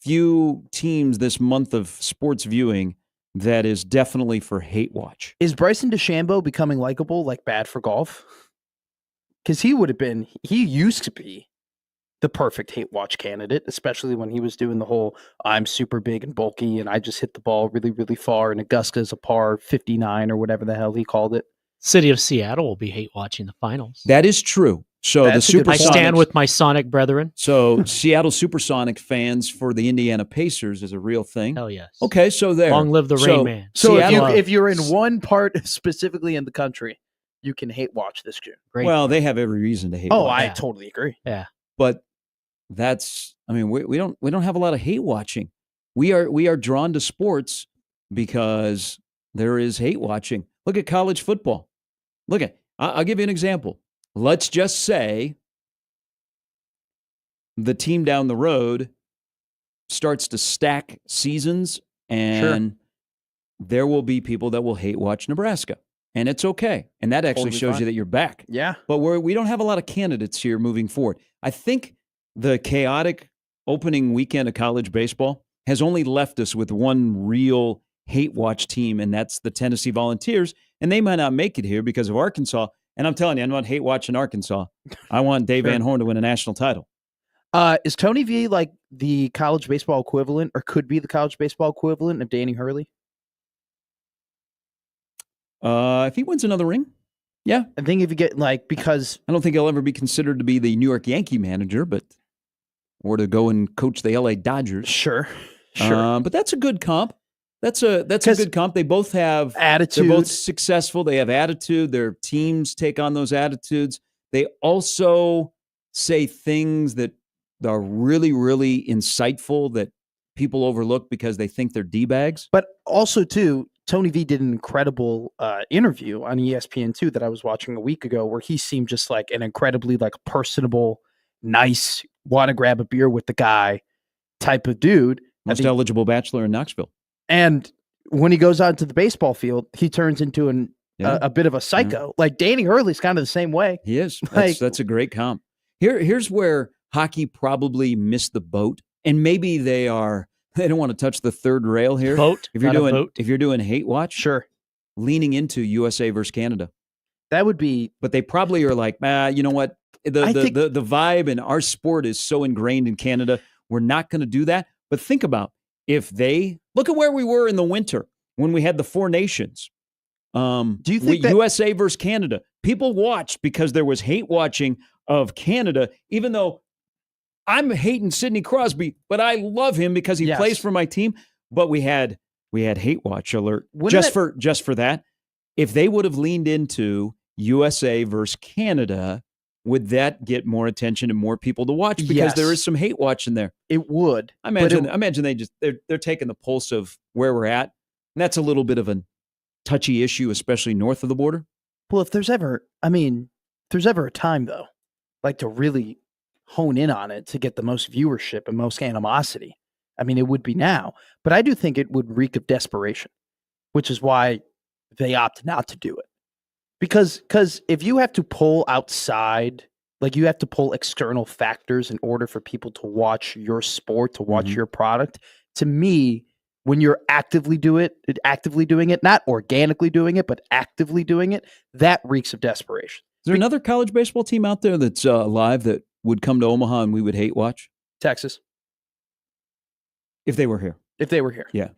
few teams this month of sports viewing that is definitely for hate watch. Is Bryson DeChambeau becoming likable, like bad for golf? Because he used to be the perfect hate watch candidate, especially when he was doing the whole I'm super big and bulky and I just hit the ball really, really far and Augusta's a par 59 or whatever the hell he called it. City of Seattle will be hate watching the finals. That is true. So That's the I Supersonics, stand with my Sonic brethren. So Seattle Supersonic fans for the Indiana Pacers is a real thing. Hell yes. Okay, so there. Long live the Rain Man. So Seattle, if you're in one part specifically in the country, you can hate watch this June. Great. well, they have every reason to hate Oh, watch. I Yeah. totally agree. Yeah. But that's, I mean, we don't have a lot of hate watching. We are drawn to sports because there is hate watching. Look at college football. I'll give you an example. Let's just say the team down the road starts to stack seasons, and there will be people that will hate watch Nebraska, and it's okay. And that actually Totally shows fine. you that you're back. Yeah. But we don't have a lot of candidates here moving forward. I think the chaotic opening weekend of college baseball has only left us with one real hate watch team, and that's the Tennessee Volunteers. And they might not make it here because of Arkansas. And I'm telling you, I'm not hate watching Arkansas. I want Dave Van Horn to win a national title. Is Tony V like the college baseball equivalent, or could be the college baseball equivalent of Danny Hurley? If he wins another ring, yeah. I think if you get because I don't think he'll ever be considered to be the New York Yankee manager, or to go and coach the LA Dodgers. Sure. But that's a good comp. That's a good comp. They both have Attitude. They're both successful. They have attitude. Their teams take on those attitudes. They also say things that are really, really insightful that people overlook because they think they're D-bags. But also, too, Tony V did an incredible interview on ESPN2 that I was watching a week ago where he seemed just like an incredibly personable, nice, want to grab a beer with the guy type of dude. Most eligible bachelor in Knoxville. And when he goes out to the baseball field, he turns into a bit of a psycho. Yeah. Like Danny Hurley's kind of the same way. He is. That's a great comp. Here's where hockey probably missed the boat, and maybe they don't want to touch the third rail here. If you're doing hate watch, sure, leaning into USA versus Canada, that would be. But they probably are like, you know what? The vibe in our sport is so ingrained in Canada. We're not going to do that. But think about if they look at where we were in the winter when we had the Four Nations. Do you think USA versus Canada? People watched because there was hate watching of Canada, even though I'm hating Sidney Crosby, but I love him because he plays for my team. But we had hate watch alert just for that. If they would have leaned into USA versus Canada, would that get more attention and more people to watch? Because there is some hate watch in there. It would. I imagine they're taking the pulse of where we're at, and that's a little bit of a touchy issue, especially north of the border. Well, if there's ever a time though, to really hone in on it to get the most viewership and most animosity, I mean, it would be now. But I do think it would reek of desperation, which is why they opt not to do it. Because if you have to pull outside, you have to pull external factors in order for people to watch your sport, to watch your product, to me, when you're actively doing it, not organically doing it, but actively doing it, that reeks of desperation. Is there another college baseball team out there that's live that would come to Omaha and we would hate watch? Texas. If they were here. Yeah.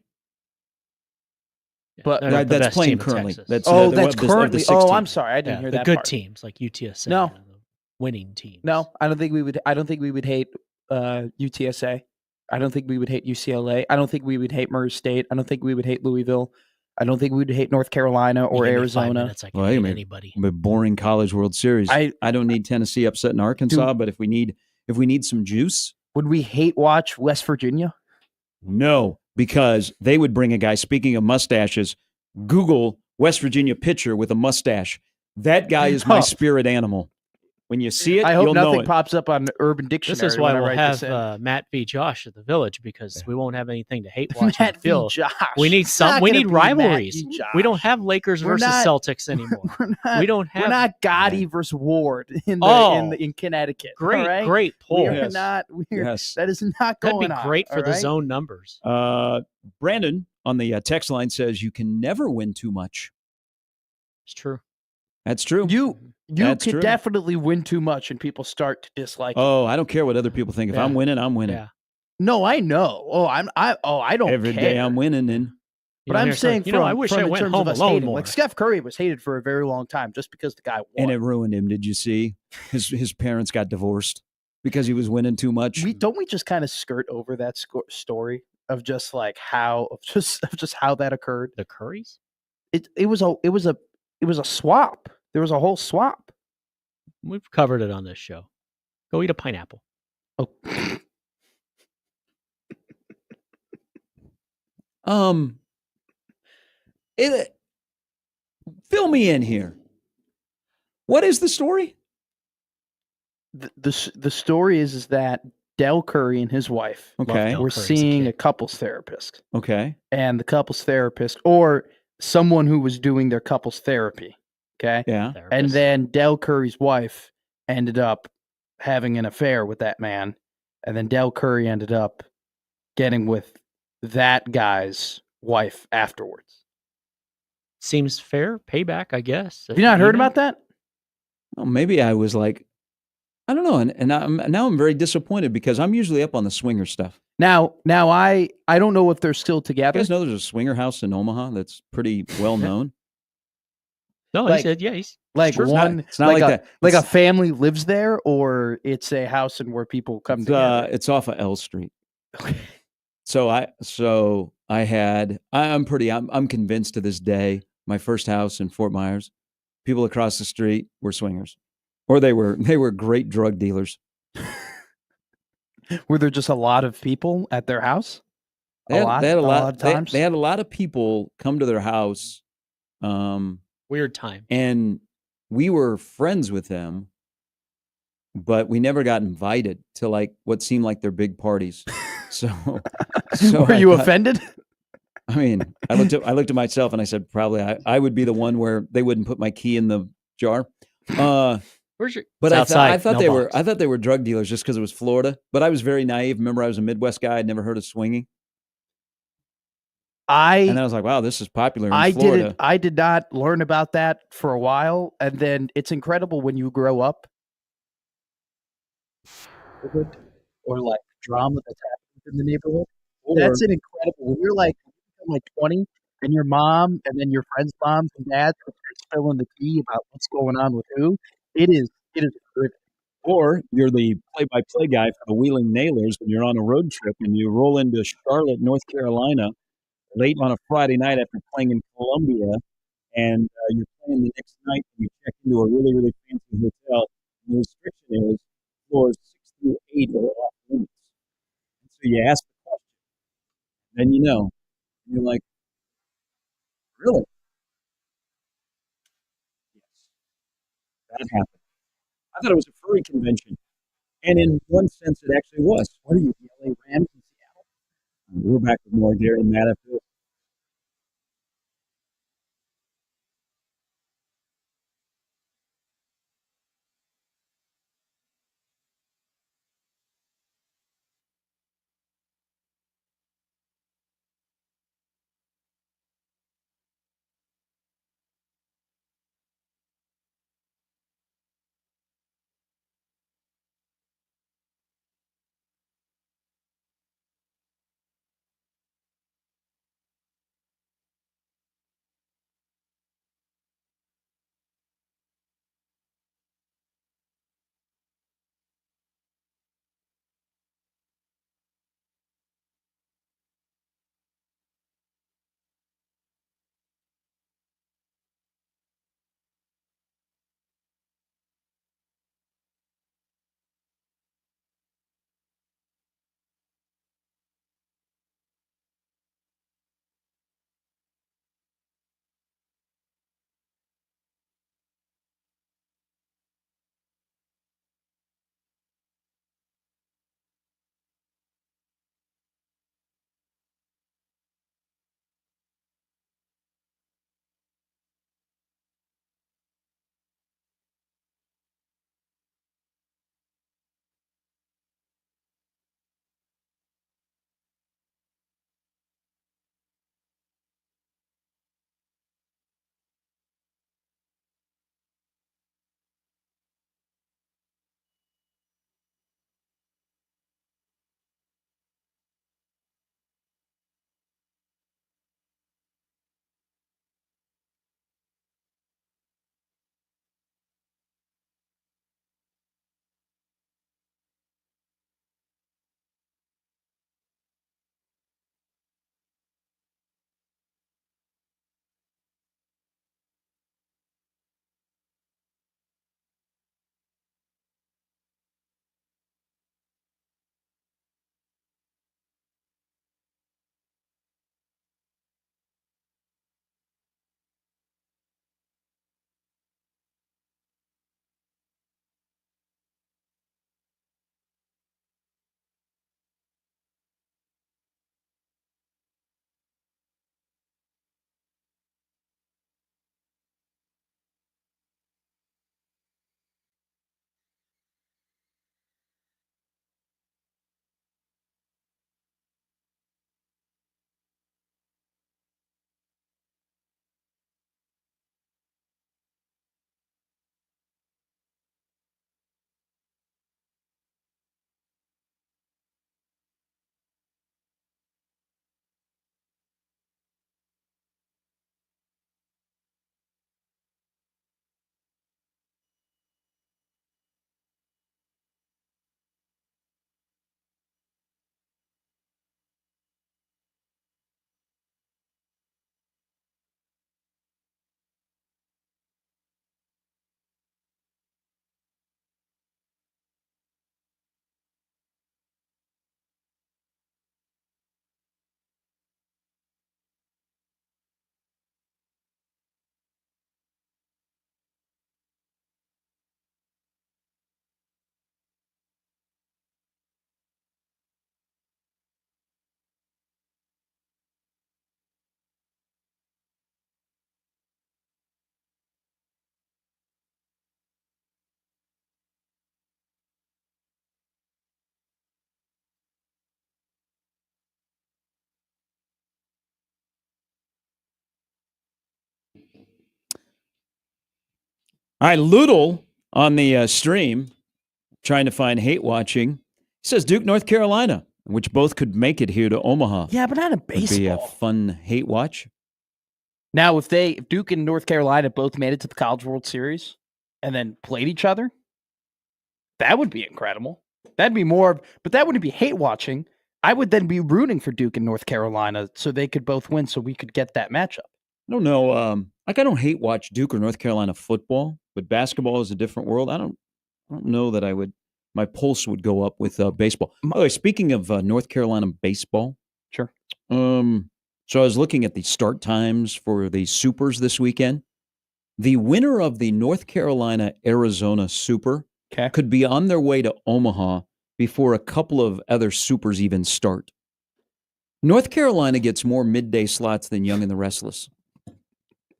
But that's playing currently. That's currently. I'm sorry, I didn't hear that. The good part. teams like UTSA. No, winning teams. No, I don't think we would hate UTSA. I don't think we would hate UCLA. I don't think we would hate Murray State. I don't think we would hate Louisville. I don't think we would hate North Carolina or Arizona. Anybody. A boring College World Series. I don't need Tennessee upsetting Arkansas, but if we need some juice, would we hate watch West Virginia? No, because they would bring a guy. Speaking of mustaches, Google West Virginia pitcher with a mustache. That guy is my spirit animal. When you see it, I hope you'll know nothing it. pops up on Urban Dictionary. This is why when I we'll write have this in. Matt v. Josh at the Village, because we won't have anything to hate watch on Matt the v. field. Josh. We need It's not we gonna need be Matt rivalries. v. Josh. We don't have Lakers We're versus not- Celtics anymore. We don't have. We're not Gotti Yeah. versus Ward in Connecticut. Great, all right? great poll. We're Yes. not. Yes. That is not That'd going be on. great for all the right? zone numbers. Brandon on the text line says you can never win too much. It's true. That's true. You That's could true. definitely win too much, and people start to dislike you. Oh, I don't care what other people think. If Yeah. I'm winning, I'm winning. Yeah. No, I know. I don't Every care. day I'm winning. And But I'm saying, I wish I in went terms home of us alone hating, more. like Steph Curry was hated for a very long time just because the guy won. and it ruined him. Did you see? His parents got divorced because he was winning too much. Don't we just kind of skirt over that story of just like how how that occurred? The Currys? It was a swap. There was a whole swap. We've covered it on this show. Go eat a pineapple. Oh. Fill me in here. What is the story? The story is that Del Curry and his wife Okay. were Curry's a seeing kid. a couples therapist, Okay. and the couples therapist or someone who was doing their couples therapy, okay, Yeah. and Therapist. then Del Curry's wife ended up having an affair with that man, and then Del Curry ended up getting with that guy's wife afterwards. Seems fair. Payback, I guess. Have you not heard about that? Well, maybe I was like, I don't know, and now I'm very disappointed because I'm usually up on the swinger stuff. Now I don't know if they're still You together. guys know there's a swinger house in Omaha that's pretty well known. No, Like- he said, yeah, he's Like Sure, one, it's not like that. Like a It's- family lives there, or it's a house and where people come together. It's off of L Street. Okay. I'm convinced to this day, my first house in Fort Myers, people across the street were swingers, or they were great drug dealers. Were there just a lot of people at their house? They had a lot of times. They had a lot of people come to their house, weird time. and we were friends with them, but we never got invited to like what seemed like their big parties. So Were you offended? I mean, I looked at myself and I said, probably I would be the one where they wouldn't put my key in the jar. Where's your? But It's I thought mailbox. they were drug dealers just because it was Florida. But I was very naive. Remember, I was a Midwest guy. I'd never heard of swinging, and then I was like, wow, this is popular in Florida. I did not learn about that for a while, and then it's incredible when you grow up, or like drama that's happening in the neighborhood. That's an incredible. When you're like 20, and your mom, and then your friends' moms and dads are spilling the tea about what's going on with who. It is good. Or you're the play-by-play guy for the Wheeling Nailers when you're on a road trip and you roll into Charlotte, North Carolina, late on a Friday night after playing in Columbia, and you're playing the next night and you check into a really, really fancy hotel. And the restriction is floors 6 through 8 are off limits. And so you ask the question, then you know. And you're like, really? Yes, that happened. I thought it was a furry convention. And in one sense, it actually was. What are you, the LA Rams in Seattle? We're back with more Gary and Matt after this. All right, Loodle on the stream trying to find hate watching. He says Duke, North Carolina, which both could make it here to Omaha. Yeah, but not in baseball. Would be a fun hate watch. Now, if Duke and North Carolina both made it to the College World Series and then played each other, that would be incredible. That'd be more, but that wouldn't be hate watching. I would then be rooting for Duke and North Carolina so they could both win so we could get that matchup. I don't know. I don't hate watch Duke or North Carolina football, but basketball is a different world. I don't know that I would. My pulse would go up with baseball. By the way, speaking of North Carolina baseball, sure. So I was looking at the start times for the Supers this weekend. The winner of the North Carolina-Arizona Super could be on their way to Omaha before a couple of other Supers even start. North Carolina gets more midday slots than Young and the Restless.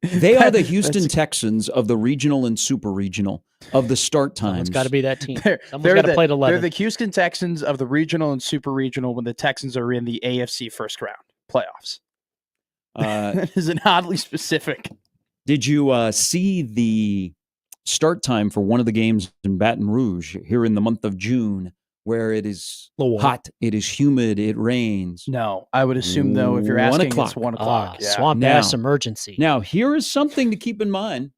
They are the Houston Texans of the regional and super regional of the start times. Someone's got to be that team. Someone's got to play at 11. They're the Houston Texans of the regional and super regional when the Texans are in the AFC first round playoffs. That is an oddly specific. Did you see the start time for one of the games in Baton Rouge here in the month of June, where it is hot, it is humid, it rains? No, I would assume, though, if you're asking, it's 1 o'clock. Swamp ass emergency. Now, here is something to keep in mind,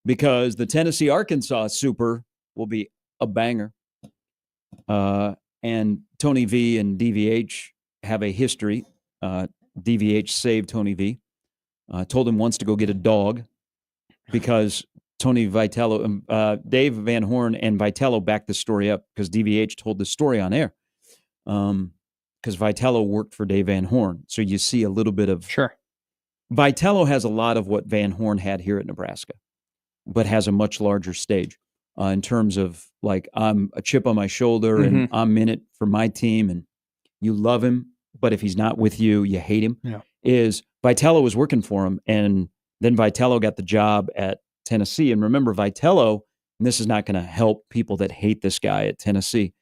because the Tennessee-Arkansas Super will be a banger. And Tony V and DVH have a history. DVH saved Tony V. Told him once to go get a dog because Tony Vitello, Dave Van Horn and Vitello backed the story up because DVH told the story on air. Because Vitello worked for Dave Van Horn. So you see a little bit of... Sure. Vitello has a lot of what Van Horn had here at Nebraska, but has a much larger stage in terms of, like, I'm a chip on my shoulder and I'm in it for my team and you love him, but if he's not with you, you hate him. Yeah. Is Vitello was working for him, and then Vitello got the job at Tennessee. And remember, Vitello, and this is not going to help people that hate this guy at Tennessee,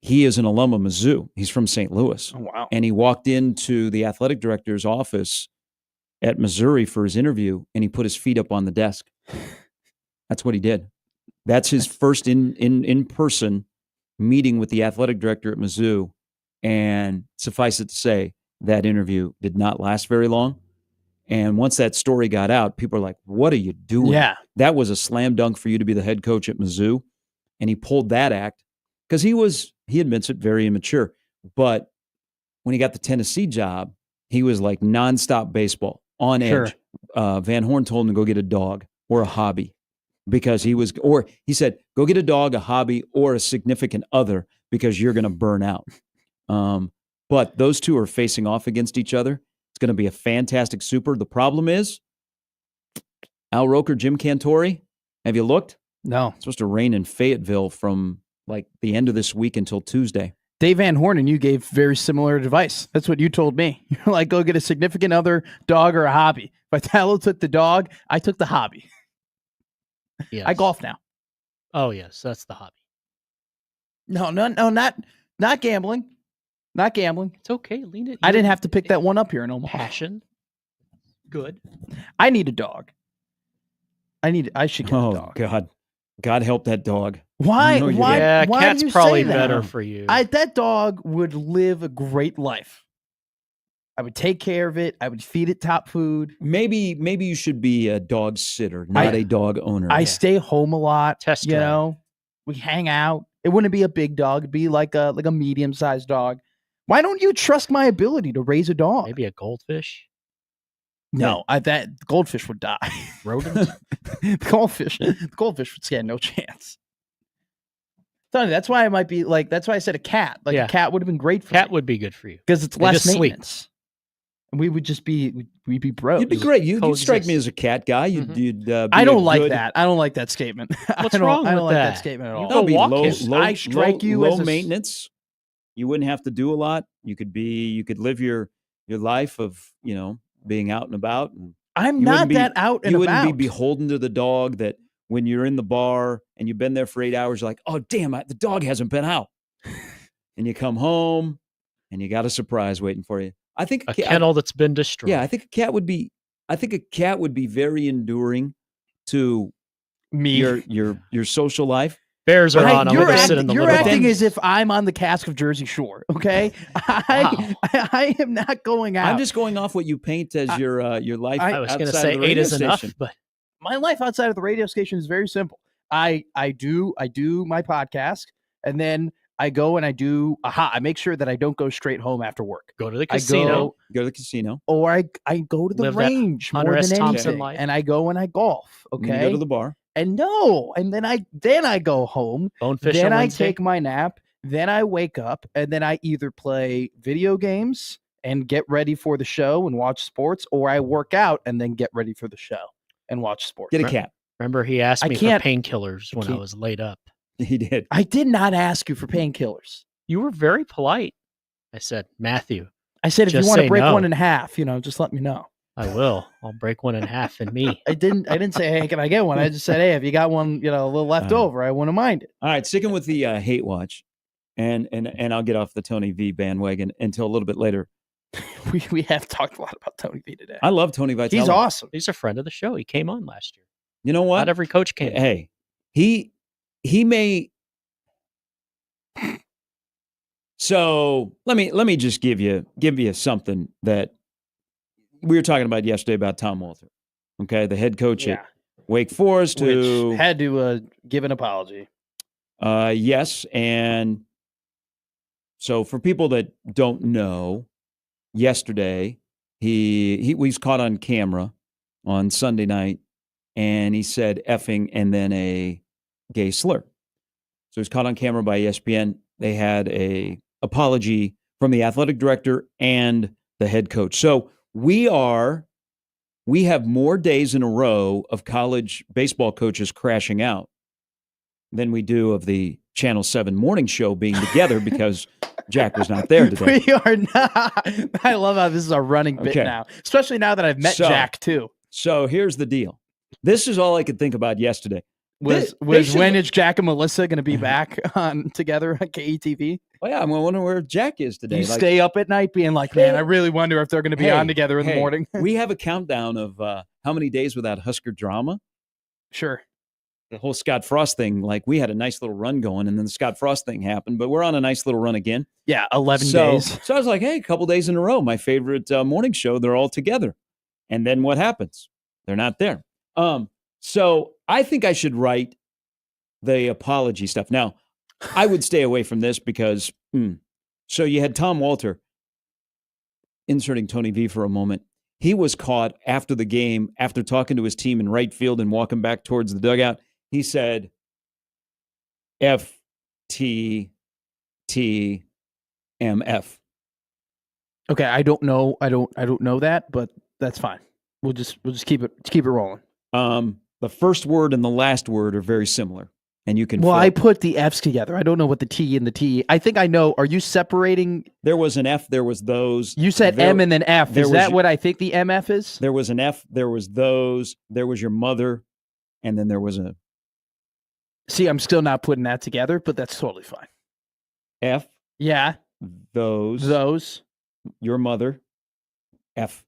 he is an alum of Mizzou. He's from St. Louis. Oh, wow. And he walked into the athletic director's office at Missouri for his interview, and he put his feet up on the desk. That's what he did. That's his first in-person meeting with the athletic director at Mizzou. And suffice it to say, that interview did not last very long. And once that story got out, people are like, what are you doing? Yeah. That was a slam dunk for you to be the head coach at Mizzou. And he pulled that act because he admits it, very immature. But when he got the Tennessee job, he was like nonstop baseball, on edge. Van Horn told him to go get a dog or a hobby because he said, go get a dog, a hobby, or a significant other because you're going to burn out. But those two are facing off against each other. It's going to be a fantastic Super. The problem is, Al Roker, Jim Cantori, have you looked? No. It's supposed to rain in Fayetteville from like the end of this week until Tuesday. Dave Van Horn and you gave very similar advice. That's what you told me. You're like, go get a significant other, dog, or a hobby. Vitello took the dog. I took the hobby. Yes. I golf now. Oh, yes. That's the hobby. No, not gambling. Not gambling. It's okay. Lean it. I didn't have to pick that one up here in Omaha. Passion. Good. I need a dog. I should get a dog. Oh, God help that dog. Why? Yeah, why cat's do you probably say that? better for you. That dog would live a great life. I would take care of it. I would feed it top food. Maybe you should be a dog sitter, not a dog owner. I stay home a lot. Test you drive. know, we hang out. It wouldn't be a big dog. It'd be like a medium-sized dog. Why don't you trust my ability to raise a dog? Maybe a goldfish. No, that goldfish would die. Rodent. the goldfish would stand no chance. Tony, that's why I might be like. That's why I said a cat. Like a cat would have been great for me. Cat would be good for you because it's less just maintenance. And we would just be we'd be bros. You'd be great. You'd strike me as a cat guy. You'd be I don't like that. I don't like that statement. What's wrong with that? I don't like that statement at all. That'd be I strike you low as maintenance. You wouldn't have to do a lot. You could live your life of, being out and about. And I'm not that out and about. You wouldn't be beholden to the dog that when you're in the bar and you've been there for 8 hours, you're like, oh, damn, the dog hasn't been out. And you come home and you got a surprise waiting for you. I think a kennel that's been destroyed. Yeah, I think a cat would be very enduring to Me. your social life. Bears are on. I'm You're going to sit in the you're living acting room. as if I'm on the cask of Jersey Shore. Okay, I am not going out. I'm just going off what you paint as your life. I was going to outside say of the 8 radio is enough, station. but my life outside of the radio station is very simple. I do my podcast, and then I go and I do. I make sure that I don't go straight home after work. go to the casino. Go to the casino. Or I go to the Live that range Hunter more S. than Thompson anything, life. and I go and I golf. And then Okay, you go to the bar. and then I go home. Bonefish Then on I Wednesday. take my nap. Then I wake up, and then I either play video games and get ready for the show and watch sports, or I work out and then get ready for the show and watch sports. Get a cat. Remember, he asked I me for can't- painkillers when I can't- was laid up. He did. I did not ask you for painkillers. You were very polite. I said, Matthew, I said if Just you want to say break no. one in half, just let me know. I will. I'll break one in half and me. I didn't say, hey, can I get one? I just said, hey, if you got one, a little left over, I wouldn't mind it. All right, sticking with the hate watch, and I'll get off the Tony V bandwagon until a little bit later. We have talked a lot about Tony V today. I love Tony Vitello. He's awesome. He's a friend of the show. He came on last year. You know what? Not every coach came. Hey, he may. So let me just give you something that we were talking about yesterday about Tom Walter. Okay, the head coach at Wake Forest, who Which had to give an apology. yes, and so for people that don't know, yesterday he was caught on camera on Sunday night, and he said effing and then a gay slur. So he was caught on camera by ESPN. They had a apology from the athletic director and the head coach. So we have more days in a row of college baseball coaches crashing out than we do of the Channel 7 morning show being together because Jack was not there today. We are not. I love how this is a running bit Okay. now, especially now that I've met So- Jack too. So here's the deal. This is all I could think about yesterday. Was they should- when is Jack and Melissa going to be back on together on KETV? Oh yeah, I'm wondering where Jack is Do today. you Like, stay up at night being like, man, I really wonder if they're going to be hey, on together in the hey, morning? we have a countdown of how many days without Husker drama. Sure. The whole Scott Frost thing, like we had a nice little run going, and then the Scott Frost thing happened, but we're on a nice little run again. Yeah, 11 So days. I was like, hey, a couple days in a row, my favorite morning show, they're all together. And then what happens? They're not there. So I think I should write the apology stuff. Now, I would stay away from this because, so you had Tom Walter inserting Tony V for a moment. He was caught after the game, after talking to his team in right field and walking back towards the dugout. He said, FTTMF. Okay, I don't know. I don't know that, but that's fine. We'll just keep it rolling. The first word and the last word are very similar, and you can. Well, fill. I put the F's together. I don't know what the T and the T. I think I know. Are you separating? There was an F. There was those. You said there, M and then F. there Is was that y- what I think the MF is? There was an F. There was those. There was your mother, and then there was a See, I'm still not putting that together, but that's totally fine. F. Yeah, Those. Your mother. F.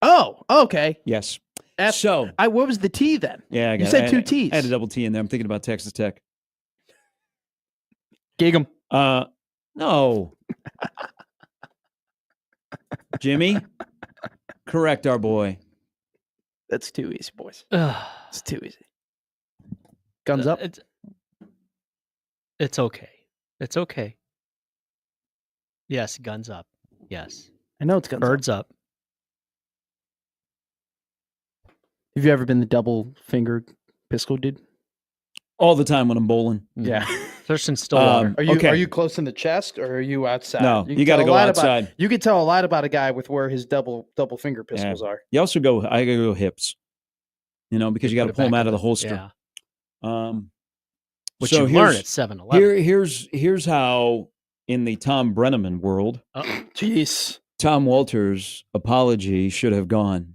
Oh, okay. Yes. F. So What was the T then? yeah, I You got said I had- two Ts. I had a double T in there. I'm thinking about Texas Tech. Gig 'em. No. Jimmy, correct our boy. That's too easy, boys. Ugh. It's too easy. Guns up. It's okay. It's okay. Yes, guns up. Yes. I know it's guns up. Birds up. Have you ever been the double fingered pistol dude? All the time when I'm bowling. Yeah. Thurston Stillwater. Okay. Are you close in the chest or are you outside? No, can you got to tell a go lot about- outside. you can tell a lot about a guy with where his double finger pistols are. You also go. I gotta go hips. Because you got to Put it pull them back out of in the holster. Yeah. Which So you learn here's- at 7-Eleven. Here's how in the Tom Brenneman world, Uh-oh. Jeez. Tom Walter's apology should have gone.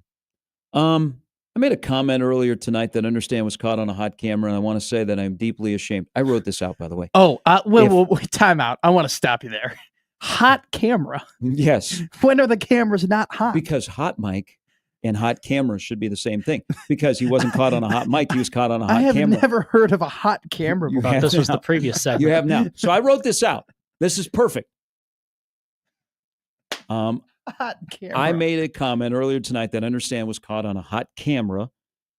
I made a comment earlier tonight that I understand was caught on a hot camera, and I want to say that I'm deeply ashamed. I wrote this out, by the way. Oh, wait, time out. I want to stop you there. Hot camera. Yes, When are the cameras not hot? because hot mic and hot cameras should be the same thing because he wasn't caught on a hot mic. He was caught on a hot I have camera. never heard of a hot camera You before. have This was now. the previous segment. You have now. So I wrote this out. This is perfect. Hot camera. I made a comment earlier tonight that I understand was caught on a hot camera,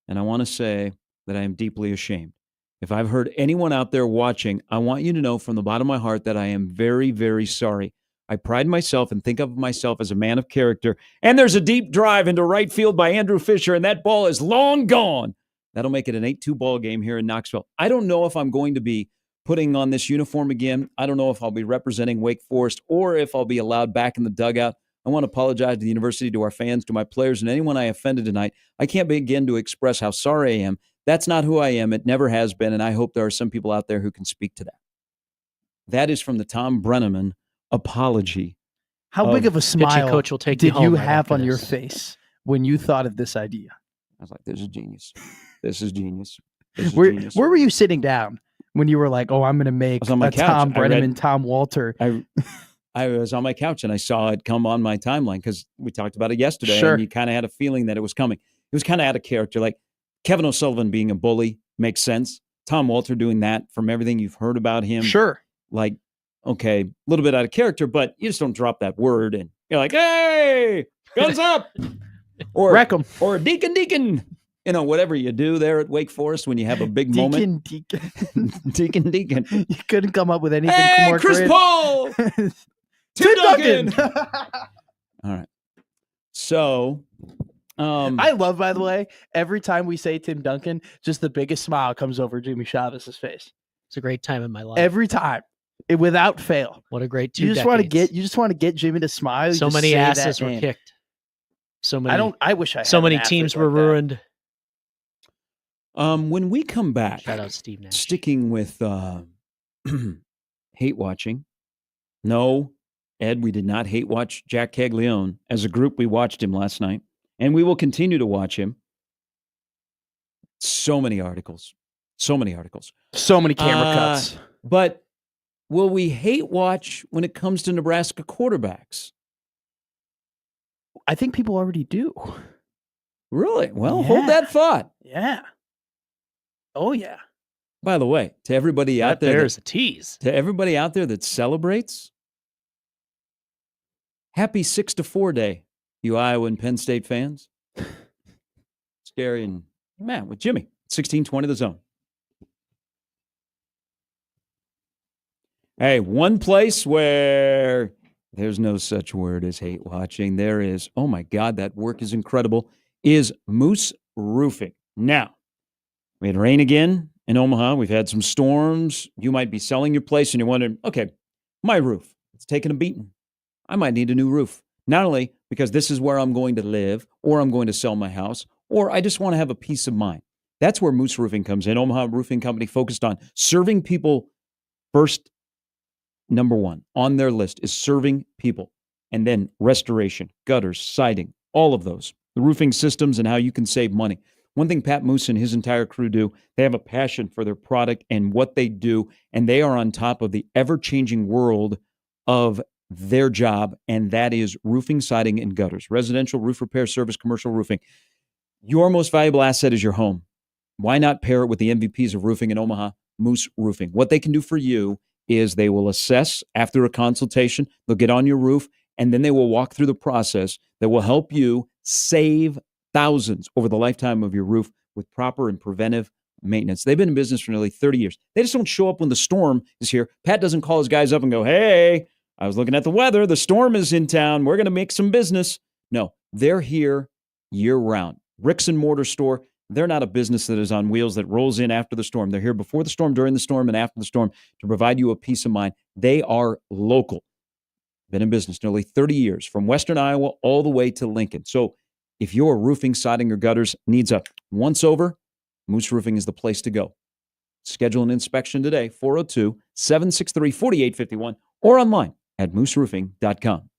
and I want to say that I am deeply ashamed. If I've heard anyone out there watching, I want you to know from the bottom of my heart that I am very, very sorry. I pride myself and think of myself as a man of character, and there's a deep drive into right field by Andrew Fisher, and that ball is long gone. That'll make it an 8-2 ball game here in Knoxville. I don't know if I'm going to be putting on this uniform again. I don't know if I'll be representing Wake Forest or if I'll be allowed back in the dugout. I want to apologize to the university, to our fans, to my players, and anyone I offended tonight. I can't begin to express how sorry I am. That's not who I am. It never has been, and I hope there are some people out there who can speak to that. That is from the Tom Brenneman apology. How big of a smile coach will take did you home you right have after on your this. face when you thought of this idea? I was like, this is genius. This is genius. This is Where genius. were you sitting down when you were like, "Oh, I'm going to make was on my a couch. Tom I read- Brenneman, Tom Walter"? I was on my couch and I saw it come on my timeline because we talked about it yesterday. Sure. And you kind of had a feeling that it was coming. It was kind of out of character. Like Kevin O'Sullivan being a bully makes sense. Tom Walter doing that from everything you've heard about him. Sure. Like, okay, a little bit out of character, but you just don't drop that word and you're like, hey, guns up. Or Wreck 'em. Or deacon. You know, whatever you do there at Wake Forest when you have a big moment. Deacon. Deacon. You couldn't come up with anything Hey, more Chris creative. Paul. Tim Duncan. Duncan. All right. So, I love, by the way, every time we say Tim Duncan, just the biggest smile comes over Jimmy Chavez's face. It's a great time in my life. Every time, without fail. What a great 2 You just want to decades. get Jimmy to smile. You So just many say that asses were name. kicked. So many. I wish I. Had so an many athlete teams like were that. ruined. when we come back, Shout out Steve Nash. sticking with hate watching. No, Ed, we did not hate watch Jack Caglione. As a group, we watched him last night, and we will continue to watch him. So many articles. So many camera cuts. But will we hate watch when it comes to Nebraska quarterbacks? I think people already do. Really? Well, Yeah. hold that thought. Yeah. Oh yeah. By the way, to everybody out there, There's a tease. to everybody out there that celebrates, happy 6-4 day, you Iowa and Penn State fans. Scary and man with Jimmy, 1620 the zone. Hey, one place where there's no such word as hate watching. There is, oh my God, that work is incredible, is Moose Roofing. Now, we had rain again in Omaha. We've had some storms. You might be selling your place and you're wondering, okay, my roof, it's taking a beating. I might need a new roof. Not only because this is where I'm going to live or I'm going to sell my house or I just want to have a peace of mind. That's where Moose Roofing comes in. Omaha Roofing Company focused on serving people first. Number one on their list is serving people and then restoration, gutters, siding, all of those, the roofing systems and how you can save money. One thing Pat Moose and his entire crew do, they have a passion for their product and what they do, and they are on top of the ever-changing world of their job, and that is roofing, siding, and gutters, residential roof repair service, commercial roofing. Your most valuable asset is your home. Why not pair it with the MVPs of roofing in Omaha, Moose Roofing? What they can do for you is they will assess after a consultation, they'll get on your roof, and then they will walk through the process that will help you save thousands over the lifetime of your roof with proper and preventive maintenance. They've been in business for nearly 30 years. They just don't show up when the storm is here. Pat doesn't call his guys up and go, hey, I was looking at the weather. The storm is in town. We're going to make some business. No, they're here year round. Bricks and mortar store. They're not a business that is on wheels that rolls in after the storm. They're here before the storm, during the storm, and after the storm to provide you a peace of mind. They are local. Been in business nearly 30 years, from Western Iowa all the way to Lincoln. So if your roofing, siding, or gutters needs a once-over, Moose Roofing is the place to go. Schedule an inspection today, 402-763-4851, or online at mooseroofing.com.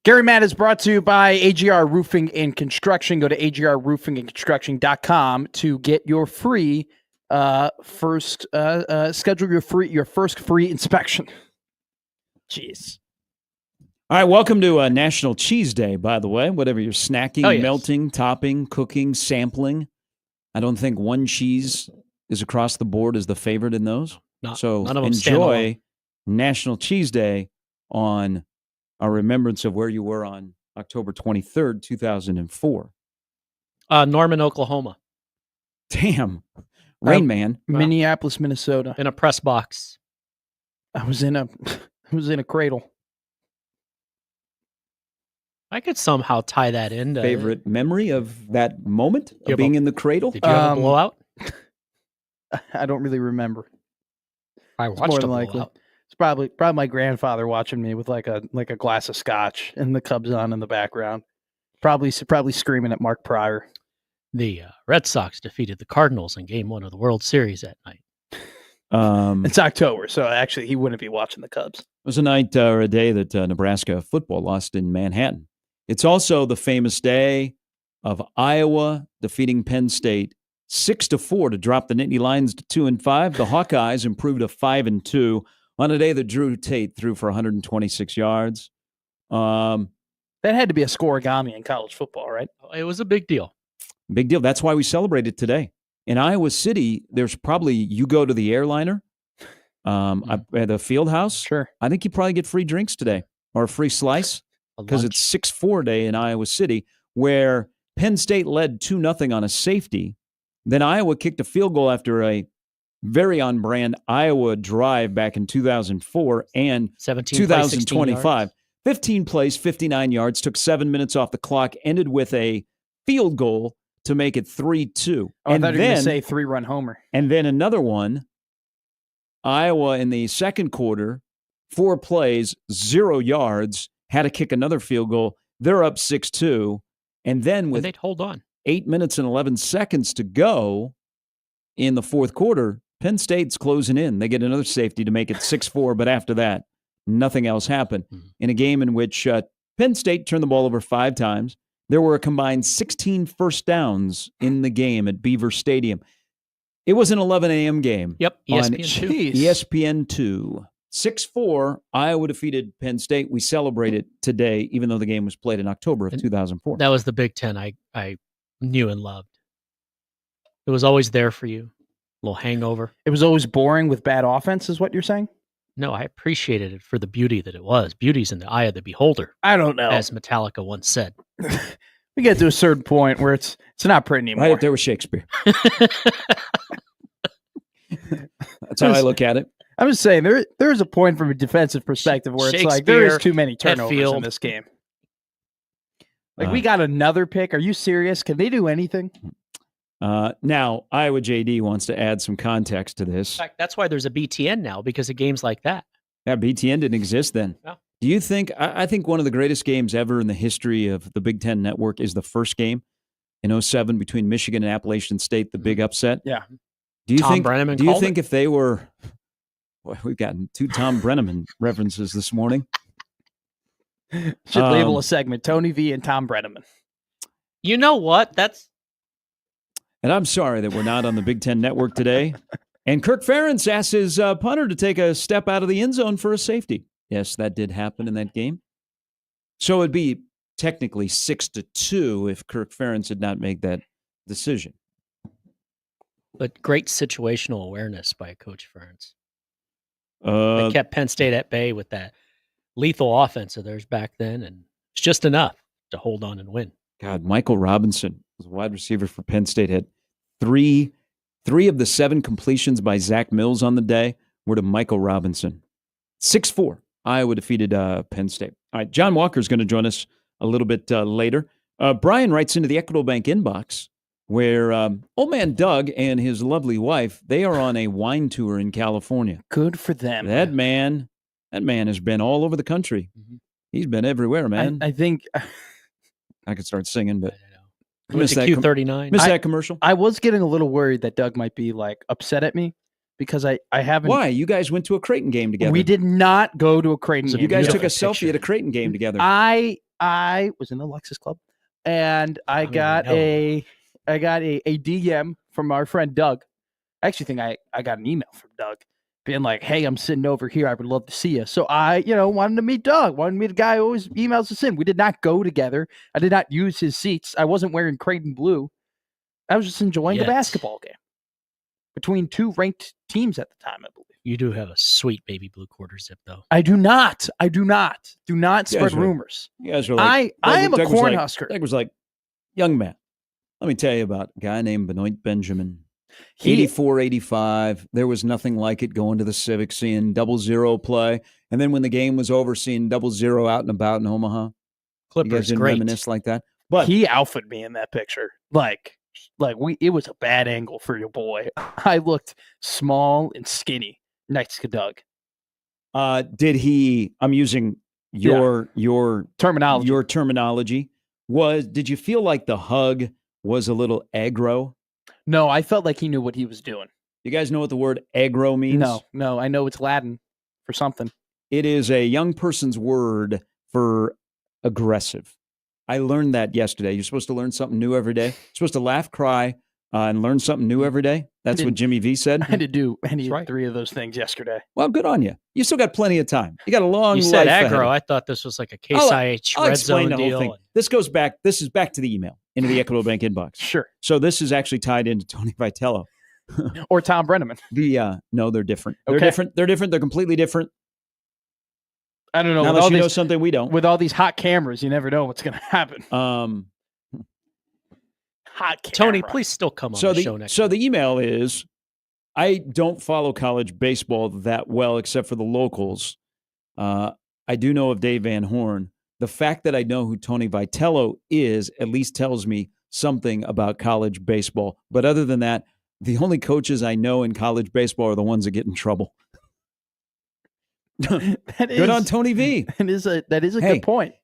Gary Matt is brought to you by AGR Roofing and Construction. Go to agrroofingandconstruction.com to get your free schedule your first free inspection. Jeez. All right, welcome to National Cheese Day, by the way. Whatever you're snacking, melting, topping, cooking, sampling. I don't think one cheese is across the board as the favorite in those. So none of them enjoy National Cheese Day on our remembrance of where you were on October 23rd, 2004. Norman, Oklahoma. Damn. Rain Man. Minneapolis, Minnesota. In a press box. I was in a cradle. I could somehow tie that in. Favorite memory of that moment of being in the cradle? Did you have a blowout? I don't really remember. I watched a blowout. Likely. It's probably my grandfather watching me with like a glass of scotch and the Cubs on in the background. Probably screaming at Mark Pryor. The Red Sox defeated the Cardinals in Game 1 of the World Series that night. It's October, so actually he wouldn't be watching the Cubs. It was a night or a day that Nebraska football lost in Manhattan. It's also the famous day of Iowa defeating Penn State 6-4 to drop the Nittany Lions to 2-5. The Hawkeyes improved to 5-2 on a day that Drew Tate threw for 126 yards. That had to be a scoregami in college football, right? It was a big deal. Big deal. That's why we celebrate it today. In Iowa City, there's probably, you go to the airliner, at the field house. Sure. I think you probably get free drinks today or a free slice because it's 6-4 day in Iowa City, where Penn State led 2-0 on a safety. Then Iowa kicked a field goal after a very on-brand Iowa drive back in 2004 and 2025. 15 plays, 59 yards, took 7 minutes off the clock, ended with a field goal to make it 3-2. I thought you were going to say 3-run homer. And then another one, Iowa in the second quarter, 4 plays, 0 yards, had to kick another field goal. They're up 6-2. And then with they'd hold on. 8 minutes and 11 seconds to go in the fourth quarter, Penn State's closing in. They get another safety to make it 6-4, but after that, nothing else happened. In a game in which Penn State turned the ball over 5 times, there were a combined 16 first downs in the game at Beaver Stadium. It was an 11 a.m. game. Yep, ESPN2. ESPN2. 6-4, Iowa defeated Penn State. We celebrate it today, even though the game was played in October of 2004. That was the Big Ten I knew and loved. It was always there for you. A little hangover. It was always boring with bad offense, is what you're saying? No, I appreciated it for the beauty that it was. Beauty's in the eye of the beholder. I don't know. As Metallica once said. We get to a certain point where it's not pretty anymore. Right up there with Shakespeare. That's how I look at it. I'm just saying, there's a point from a defensive perspective where it's like, there is too many turnovers in this game. Like, we got another pick. Are you serious? Can they do anything? Now, Iowa JD wants to add some context to this. In fact, that's why there's a BTN now, because of games like that. Yeah, BTN didn't exist then. No. Do you think, I think one of the greatest games ever in the history of the Big Ten Network is the first game in 2007 between Michigan and Appalachian State, the big upset? Yeah. Do you Tom think, Brenneman do you called think it? if they were, boy, we've gotten 2 Tom Brenneman references this morning. Should label a segment, Tony V and Tom Brenneman. You know what? And I'm sorry that we're not on the Big Ten Network today. And Kirk Ferentz asked his punter to take a step out of the end zone for a safety. Yes, that did happen in that game. So it'd be technically 6-2 if Kirk Ferentz did not make that decision. But great situational awareness by Coach Ferentz. They They kept Penn State at bay with that lethal offense of theirs back then, and it's just enough to hold on and win. God, Michael Robinson was a wide receiver for Penn State. Had three of the 7 completions by Zach Mills on the day were to Michael Robinson. 6-4, Iowa defeated Penn State. All right, John Walker is going to join us a little bit later. Brian writes into the Equitable Bank inbox where old man Doug and his lovely wife, they are on a wine tour in California. Good for them. That man has been all over the country. Mm-hmm. He's been everywhere, man. I think I could start singing, but I went to Q39. Miss that commercial? I was getting a little worried that Doug might be like upset at me because I haven't. Why? You guys went to a Creighton game together. We did not go to a Creighton game. You guys took a Beautiful selfie picture. at a Creighton game together. I I was in the Lexus Club, and I mean, we got know. a DM from our friend Doug. I actually think I got an email from Doug being like, "Hey, I'm sitting over here. I would love to see you." So I, wanted to meet Doug. Wanted to meet a guy who always emails us in. We did not go together. I did not use his seats. I wasn't wearing Creighton blue. I was just enjoying a Yet. basketball game between two ranked teams at the time, I believe. You do have a sweet baby blue quarter zip, though. I do not. Do not spread are- rumors. You guys are like, I am a Doug was like- Cornhusker. Doug was like, young man, let me tell you about a guy named Benoit Benjamin. He- 84, 85. There was nothing like it going to the Civic, seeing 0-0 play. And then when the game was over, seeing 0-0 out and about in Omaha. You guys Clippers, didn't great. reminisce like that. But He alphaed me in that picture. It was a bad angle for your boy. I looked small and skinny next to Doug. did he, I'm using your Terminology. your terminology, did you feel like the hug was a little aggro? No, I felt like he knew what he was doing. You guys know what the word aggro means? No, I know it's Latin for something. It is a young person's word for aggressive. I learned that yesterday. You're supposed to learn something new every day. You're supposed to laugh, cry, and learn something new every day. That's what Jimmy V said. I had to do any That's right. 3 of those things yesterday. Well, good on you. You still got plenty of time. You got a long You life said ahead. aggro. I thought this was like a Case I'll- IH I'll red explain zone the whole deal. thing. This is back to the email into the Equitable Bank inbox. Sure. So this is actually tied into Tony Vitello. Or Tom Brenneman. No, they're different. They're Okay. different. They're different. They're completely different. I don't know. Now With all, that you know these, something we don't. with all these hot cameras, you never know what's going to happen. Hot camera. Tony, please still come on the show next So time. the email is, I don't follow college baseball that well except for the locals. I do know of Dave Van Horn. The fact that I know who Tony Vitello is at least tells me something about college baseball. But other than that, the only coaches I know in college baseball are the ones that get in trouble. Good on Tony V. That is a Hey, good point.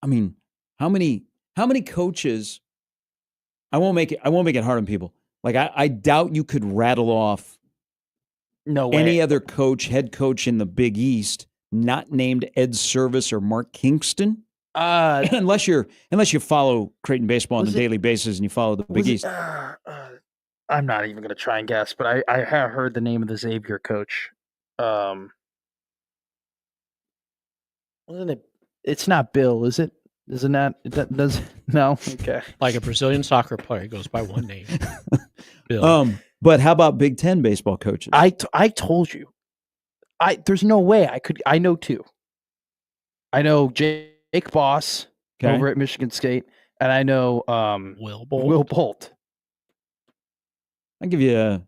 How many coaches? I won't make it hard on people. Like I doubt you could rattle off No way. any other coach, head coach in the Big East, not named Ed Service or Mark Kingston, unless you follow Creighton baseball on a daily basis and you follow the Big East. I'm not even going to try and guess, but I have heard the name of the Xavier coach. Wasn't it? It's not Bill, is it? Isn't that? Does no? Okay. Like a Brazilian soccer player, he goes by one name. Bill. But how about Big Ten baseball coaches? I told you. There's no way I could. I know 2. I know Jake Boss over at Michigan State, and I know Will Bolt. Will Bolt. I'll give you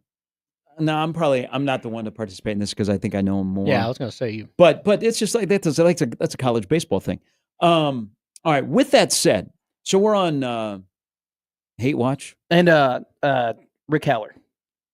I'm not the one to participate in this because I think I know him more. Yeah, I was going to say you. But it's just like that's a college baseball thing. All right. With that said, so we're on Hate Watch And Rick Heller.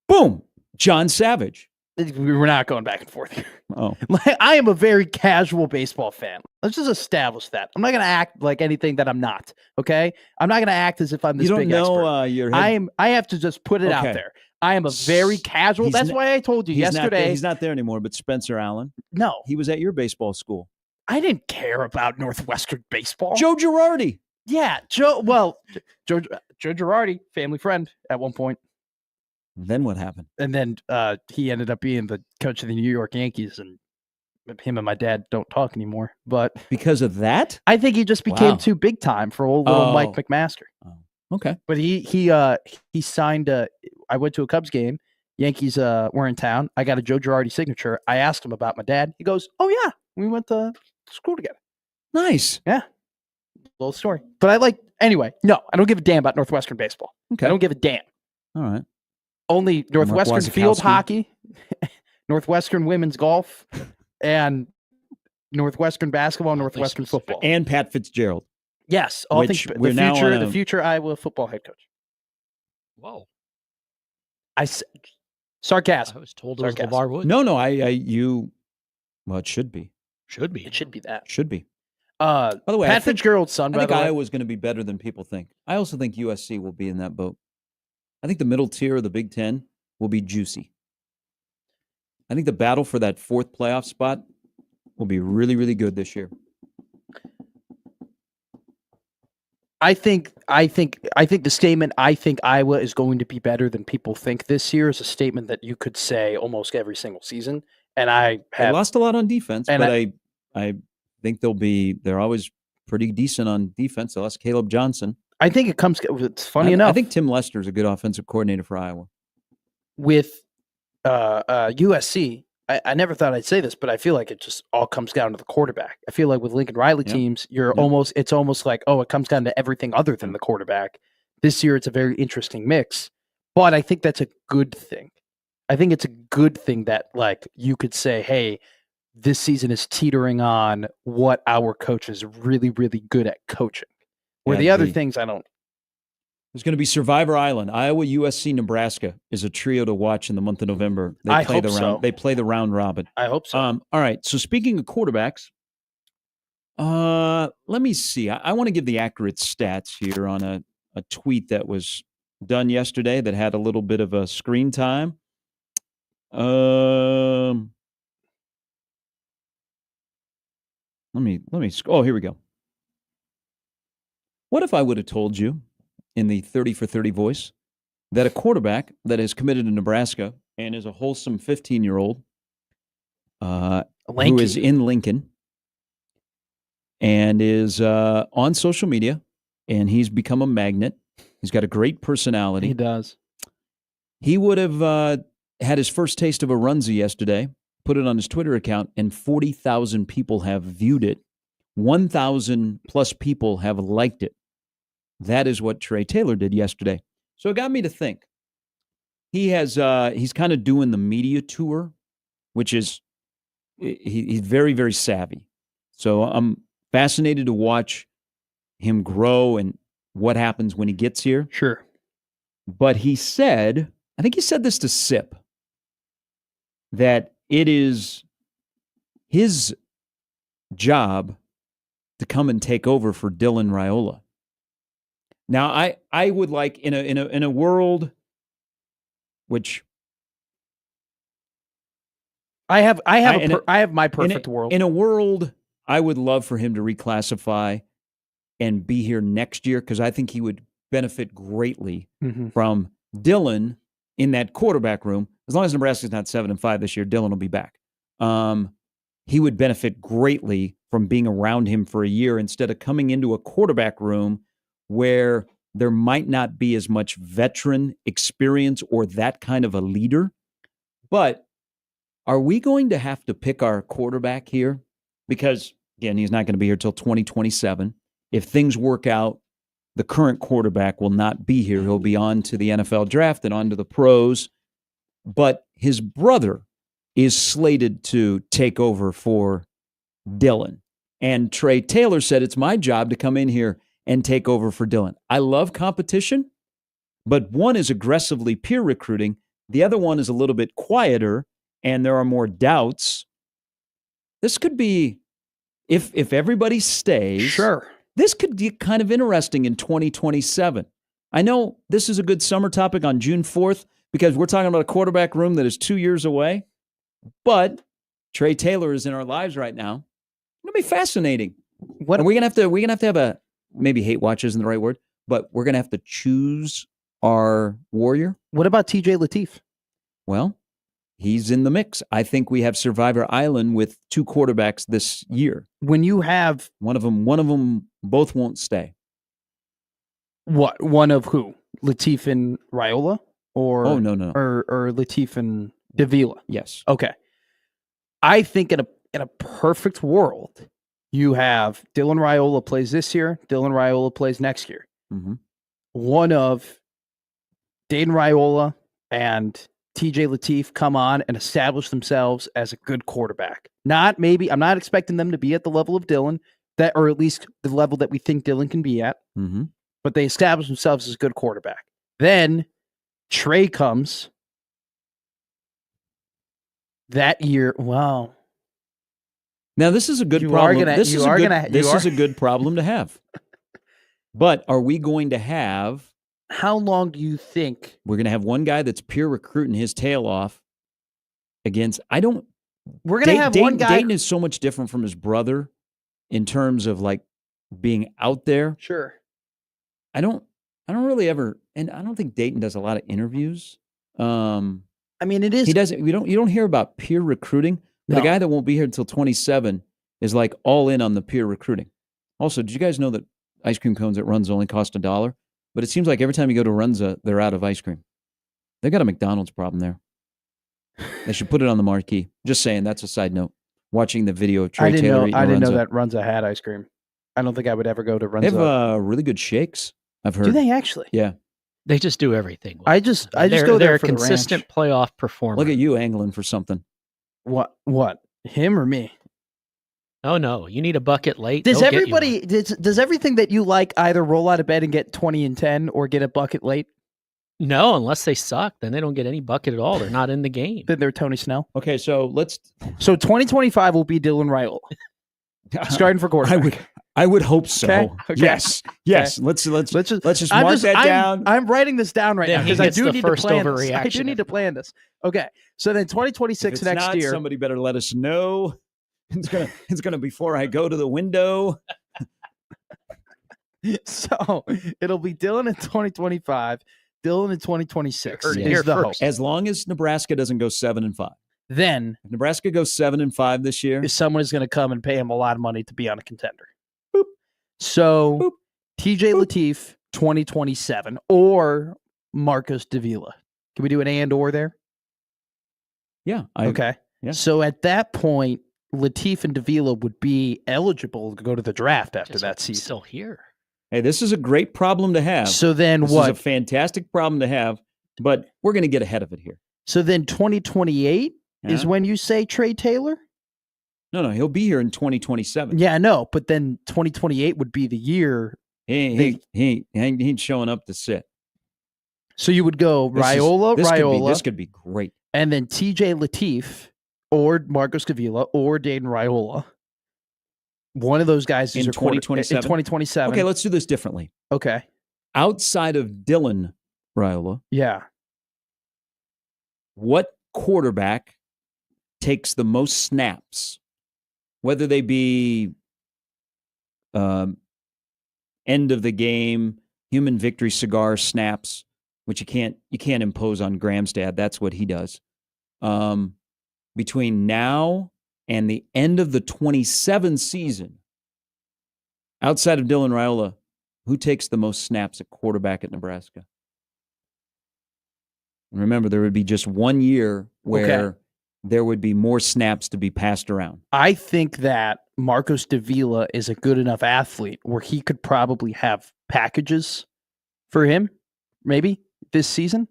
Boom, John Savage. We're not going back and forth here. Oh, I am a very casual baseball fan. Let's just establish that. I'm not going to act like anything that I'm not. Okay, I'm not going to act as if I'm this you don't big know expert. your head. I have to just put it out Okay. there. I am a very casual. He's That's n- why I told you He's yesterday. he's not there anymore. But Spencer Allen, No, he was at your baseball school. I didn't care about Northwestern baseball. Joe Girardi. Yeah, Joe. Well, Joe Girardi, family friend at one point, Then what happened? and then he ended up being the coach of the New York Yankees, and him and my dad don't talk anymore. But Because of that? I think he just became Wow. too big time for old little Mike Oh. McMaster. Okay. But he signed. I went to a Cubs game. Yankees were in town. I got a Joe Girardi signature. I asked him about my dad. He goes, "Oh yeah, we went to school together." Nice. Little story. But anyway. No, I don't give a damn about Northwestern baseball. Okay. I don't give a damn. All right. Only Northwestern field Wasikowski. hockey, Northwestern women's golf, and Northwestern basketball, Northwestern specific. football. And Pat Fitzgerald. Yes, all Which things. we're now on The a- future Iowa football head coach. Whoa. Sarcasm. I was told it was Sarcasm. LeVar Woods. No, well, it should be. Should be. It should be that. Should be. By the way, I Pat think- Fitzgerald's son. I By think the way, Iowa's going to be better than people think. I also think USC will be in that boat. I think the middle tier of the Big Ten will be juicy. I think the battle for that 4th playoff spot will be really, really good this year. I think the statement "I think Iowa is going to be better than people think this year" is a statement that you could say almost every single season. And They lost a lot on defense, and but I think they're always pretty decent on defense. They lost Caleb Johnson. I think it comes. It's funny enough. I think Tim Lester is a good offensive coordinator for Iowa. With USC, I never thought I'd say this, but I feel like it just all comes down to the quarterback. I feel like with Lincoln Riley teams, it's almost like, it comes down to everything other than the quarterback. This year, it's a very interesting mix, but I think that's a good thing. I think it's a good thing that, like, you could say, hey, this season is teetering on what our coach is really, really good at coaching. Where the other things, I don't. There's going to be Survivor Island. Iowa, USC, Nebraska is a trio to watch in the month of November. I hope so. They play the round robin. I hope so. All right. So speaking of quarterbacks, let me see. I want to give the accurate stats here on a tweet that was done yesterday that had a little bit of a screen time. Let me. Oh, here we go. What if I would have told you in the 30 for 30 voice that a quarterback that is committed to Nebraska and is a wholesome 15-year-old who is in Lincoln and is on social media, and he's become a magnet. He's got a great personality. He does. He would have had his first taste of a runzie yesterday, put it on his Twitter account, and 40,000 people have viewed it. 1,000 plus people have liked it. That is what Trey Taylor did yesterday. So it got me to think. He's kind of doing the media tour, which is he's very, very savvy. So I'm fascinated to watch him grow and what happens when he gets here. Sure. But he said, I think he said this to Sip, that it is his job to come and take over for Dylan Raiola. Now, I would like in a world which I have my perfect world. In a world, I would love for him to reclassify and be here next year, because I think he would benefit greatly from Dylan in that quarterback room. As long as Nebraska's not 7-5 this year, Dylan will be back. He would benefit greatly from being around him for a year instead of coming into a quarterback room where there might not be as much veteran experience or that kind of a leader. But are we going to have to pick our quarterback here? Because, again, he's not going to be here till 2027. If things work out, the current quarterback will not be here. He'll be on to the NFL draft and on to the pros. But his brother is slated to take over for Dylan. And Trey Taylor said, it's my job to come in here and take over for Dylan. I love competition, but one is aggressively peer recruiting. The other one is a little bit quieter, and there are more doubts. This could be, if everybody stays, sure, this could be kind of interesting in 2027. I know this is a good summer topic on June 4th because we're talking about a quarterback room that is 2 years away, but Trey Taylor is in our lives right now. It'll be fascinating. What are we gonna have to have a, maybe hate watch isn't the right word, but we're gonna have to choose our warrior. What about TJ Lateef? Well, he's in the mix. I think we have Survivor Island with two quarterbacks this year. When you have one of them, both won't stay. What? One of who? Lateef and Raiola, or no, or Lateef and Davila? Yes. Okay. I think in a perfect world, you have Dylan Raiola plays this year, Dylan Raiola plays next year. Mm-hmm. One of Dayton Raiola and TJ Lateef come on and establish themselves as a good quarterback. I'm not expecting them to be at the level of Dylan, or at least the level that we think Dylan can be at. Mm-hmm. But they establish themselves as a good quarterback. Then Trey comes that year. Wow. Now this is a good problem. This is a good problem to have. But are we going to have? How long do you think we're going to have one guy that's peer recruiting his tail off against? We're going to have one guy. Dayton is so much different from his brother in terms of like being out there. Sure. I don't really ever, and I don't think Dayton does a lot of interviews. I mean, it is. He doesn't. You don't hear about peer recruiting. But No. the guy that won't be here until 27 is like all in on the peer recruiting. Also, did you guys know that ice cream cones at Runza only cost $1? But it seems like every time you go to Runza, they're out of ice cream. They got a McDonald's problem there. They should put it on the marquee. Just saying. That's a side note. Watching the video of Trey Taylor eating I didn't know Runza. that Runza had ice cream. I don't think I would ever go to Runza. They have really good shakes. I've heard. Do they actually? Yeah. They just do everything. I just go they're there a for the consistent ranch. playoff performer. Look at you angling for something. What? Him or me? Oh no, you need a bucket late. Does they'll get you everybody does everything that you like either roll out of bed and get 20 and 10 or get a bucket late? one. No, unless they suck, then they don't get any bucket at all. They're not in the game. Then they're Tony Snell. Okay, so let's. So 2025 will be Dylan Raiola starting for quarterback. I would hope so. Okay. Yes. Let's just mark that down. I'm writing this down right Then now he because I gets do the need to first plan this. I overreaction do need to every plan this. Okay. So then 2026 If it's next not, year. somebody better let us know. It's gonna before I go to the window. So it'll be Dylan in 2025, Dylan in 2026 Heard it is here the hope. first. As long as Nebraska doesn't go 7-5. Then If Nebraska goes 7-5 this year, someone is going to come and pay him a lot of money to be on a contender. Boop. So Boop. TJ Lateef 2027 or Marcos Davila. Can we do an and or there? yeah. Okay. yeah. So at that point, Lateef and Davila would be eligible to go to the draft after Just that hope he's season. still here. Hey, this is a great problem to have. So then This what? is a fantastic problem to have, but we're going to get ahead of it here. So then 2028 is Yeah? when you say Trey Taylor? No, he'll be here in 2027. Yeah, I know. But then 2028 would be the year. He ain't showing up to sit. So you would go This Raiola, could be great. and then TJ Lateef or Marcos Davila or Dayton Raiola. One of those guys is In your quarter- 2027? In 2027. Okay, let's do this differently. Okay. Outside of Dylan Raiola, Yeah. what quarterback takes the most snaps, whether they be end of the game, human victory cigar snaps, which you can't impose on Graham's dad. That's what he does. Between now and the end of the 27 season, outside of Dylan Raiola, who takes the most snaps at quarterback at Nebraska? And remember, there would be just 1 year where there would be more snaps to be passed around. I think that Marcos Davila is a good enough athlete where he could probably have packages for him, maybe this season.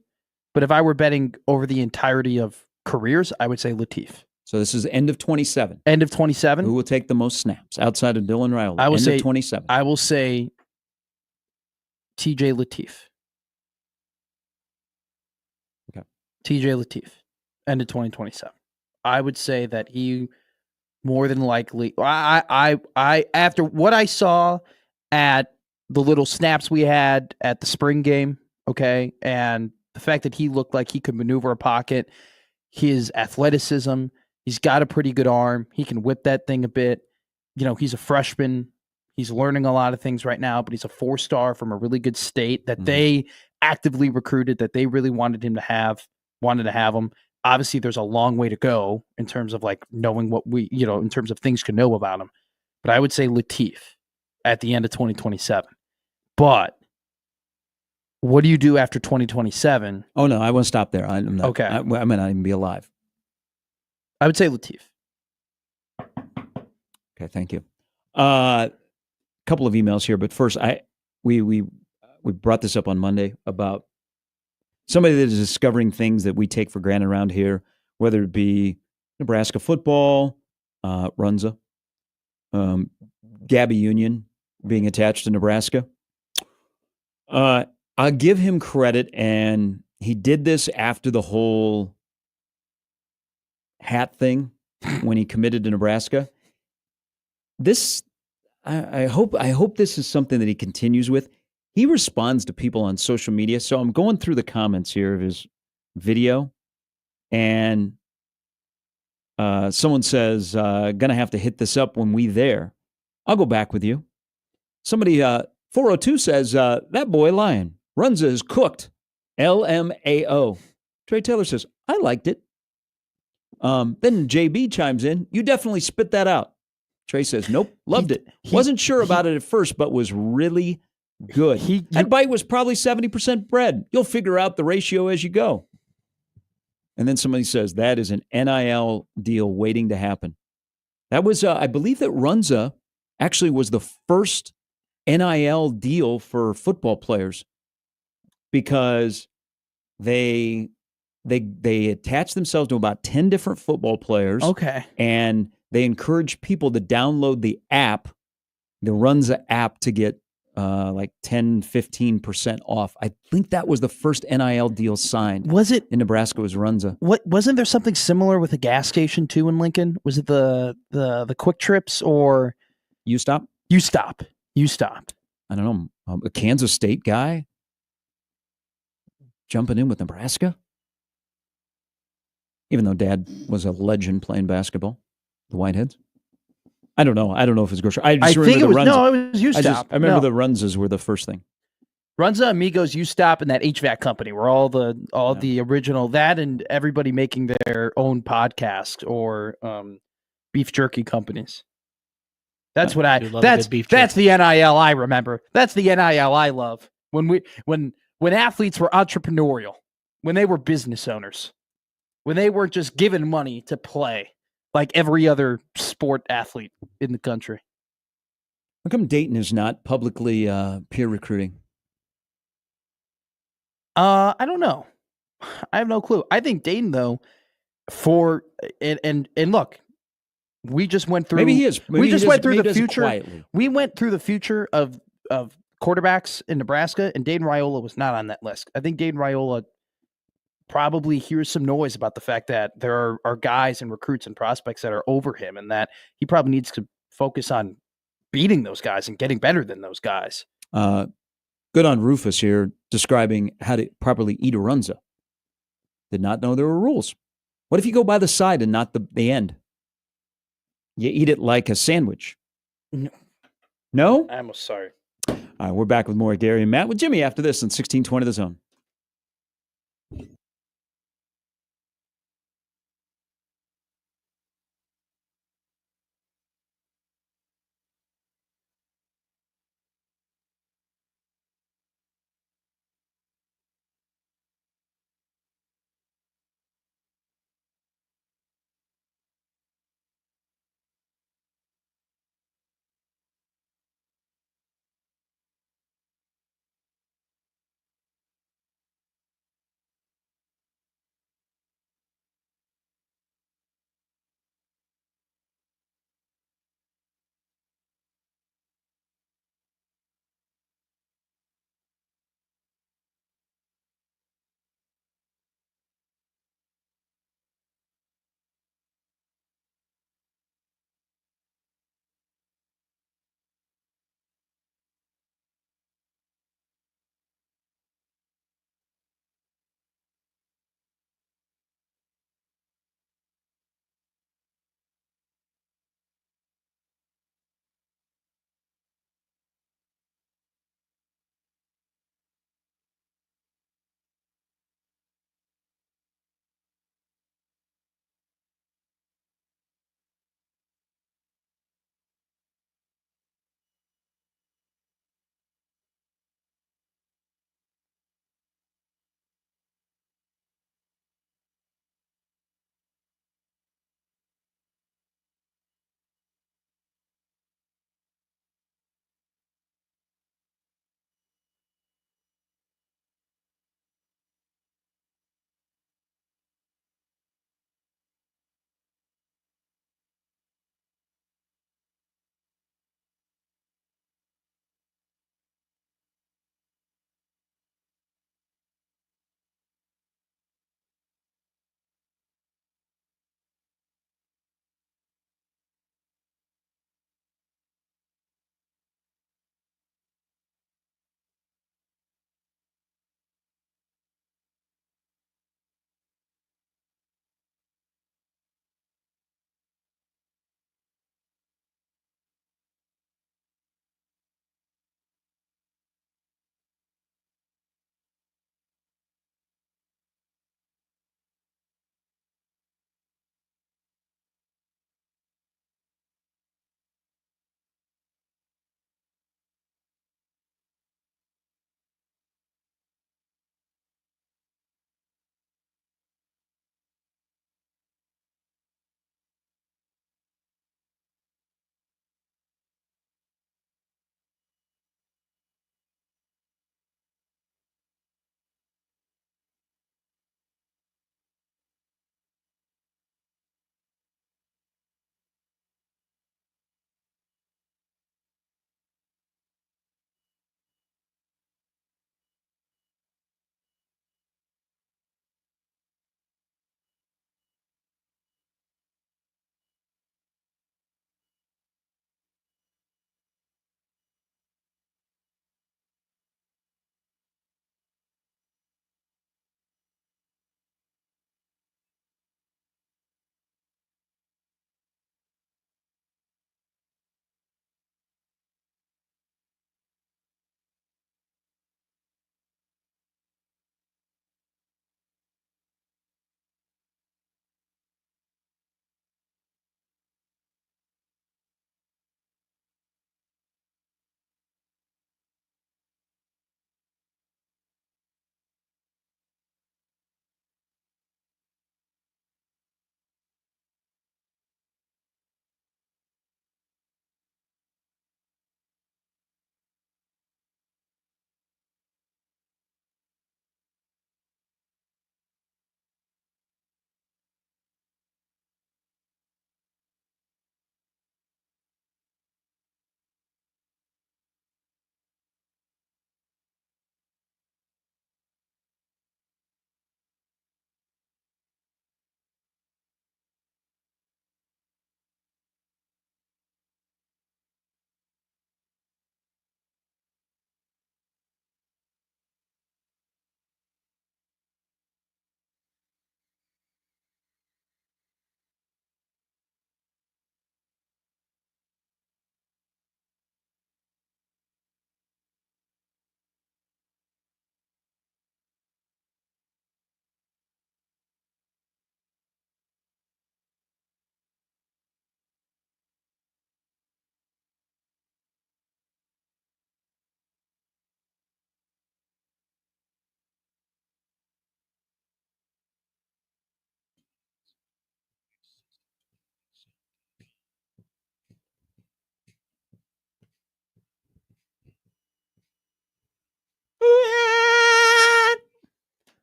But if I were betting over the entirety of careers, I would say Lateef. So this is end of 27. End of 27. Who will take the most snaps outside of Dylan Raiola? I will end say- of 27. I will say TJ Lateef. Okay. TJ Lateef. End of 2027. I would say that he more than likely I after what I saw at the little snaps we had at the spring game, okay, and the fact that he looked like he could maneuver a pocket, his athleticism, he's got a pretty good arm, he can whip that thing a bit. You know, he's a freshman. He's learning a lot of things right now, but he's a 4-star from a really good state that they actively recruited, that they really wanted to have him. Obviously, there's a long way to go in terms of like knowing what in terms of things to know about him. But I would say Lateef at the end of 2027. But what do you do after 2027? Oh, no, I won't stop there. I'm not, Okay. I may not even be alive. I would say Lateef. Okay, thank you. Couple of emails here, but first, we brought this up on Monday about somebody that is discovering things that we take for granted around here, whether it be Nebraska football, Runza, Gabby Union being attached to Nebraska. I'll give him credit, and he did this after the whole hat thing when he committed to Nebraska. This, I hope this is something that he continues with. He responds to people on social media. So I'm going through the comments here of his video, and someone says, gonna have to hit this up when we there. I'll go back with you. Somebody 402 says, that boy lying. Runza is cooked. LMAO. Trey Taylor says, I liked it. Then JB chimes in, you definitely spit that out. Trey says, nope, loved it. Wasn't sure about it at first, but was really good. That bite was probably 70% bread. You'll figure out the ratio as you go. And then somebody says, that is an NIL deal waiting to happen. That was, I believe that Runza actually was the first NIL deal for football players because they attach themselves to about 10 different football players. Okay. And they encourage people to download the app, the Runza app, to get like 10, 15% off. I think that was the first NIL deal signed. Was it in Nebraska? Was Runza. Wasn't there something similar with a gas station too in Lincoln? Was it the Quick Trips or You Stop? You Stop. I don't know. A Kansas State guy jumping in with Nebraska? Even though Dad was a legend playing basketball, the Whiteheads. I don't know. I don't know if it's grocery. I just remember the Runza. No, it was You Stop. I remember the Runzas were the first thing. Runza, Amigos, You Stop, and that HVAC company were all the original. That and everybody making their own podcast or beef jerky companies. That's what that's the NIL I remember. That's the NIL I love. When athletes were entrepreneurial, when they were business owners, when they weren't just given money to play like every other sport athlete in the country. How come Dayton is not publicly peer recruiting? I don't know. I have no clue. I think Dayton though, and look, we just went through. Maybe he is. We just went through the future. Quietly. We went through the future of quarterbacks in Nebraska, and Dayton Raiola was not on that list. I think Dayton Raiola probably hears some noise about the fact that there are guys and recruits and prospects that are over him, and that he probably needs to focus on beating those guys and getting better than those guys. Good on Rufus here describing how to properly eat a Runza. Did not know there were rules. What if you go by the side and not the end? You eat it like a sandwich. No? I'm sorry. All right, we're back with more Gary and Matt with Jimmy after this on 1620 The Zone.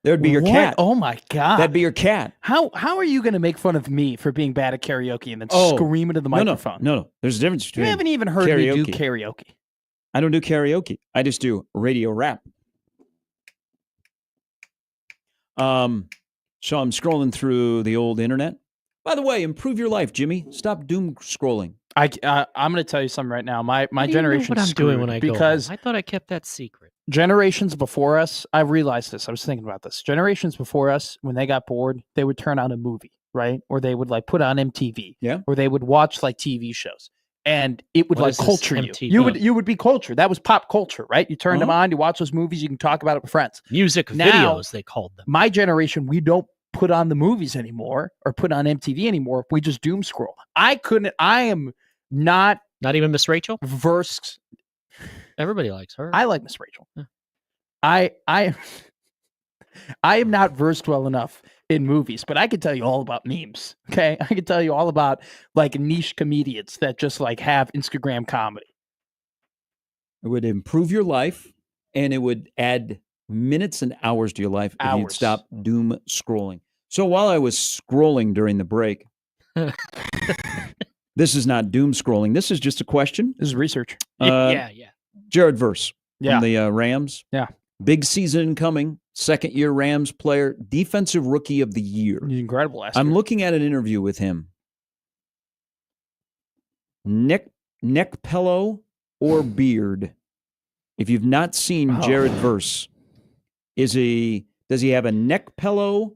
There'd be your What? cat. Oh my god. That'd be your cat. How are you going to make fun of me for being bad at karaoke and then scream into the microphone? No. There's a difference between You haven't even heard me do karaoke. I don't do karaoke. I just do radio rap. So I'm scrolling through the old internet. By the way, improve your life, Jimmy. Stop doom scrolling. I'm going to tell you something right now. My generation. What I'm doing when I go because home? I thought I kept that secret. Generations before us, I realized this. I was thinking about this. Generations before us, when they got bored, they would turn on a movie, right? Or they would like put on MTV. Yeah. Or they would watch like TV shows. And it would What like is this culture MTV? you would be cultured. That was pop culture, right? You turned them on, you watch those movies, you can talk about it with friends. Music Now, videos, they called them. My generation, we don't put on the movies anymore or put on MTV anymore. We just doom scroll. I am not even Miss Rachel. versed. Everybody likes her. I like Miss Rachel. Yeah. I am not versed well enough in movies, but I can tell you all about memes. Okay, I can tell you all about like niche comedians that just like have Instagram comedy. It would improve your life, and it would add minutes and hours to your life if you'd stop doom scrolling. So while I was scrolling during the break, this is not doom scrolling. This is just a question. This is research. Yeah. Jared Verse Yeah. from the Rams. Yeah. Big season coming. Second-year Rams player. Defensive Rookie of the Year. He's incredible last year. I'm looking at an interview with him. Neck pillow or beard? If you've not seen Jared Verse, does he have a neck pillow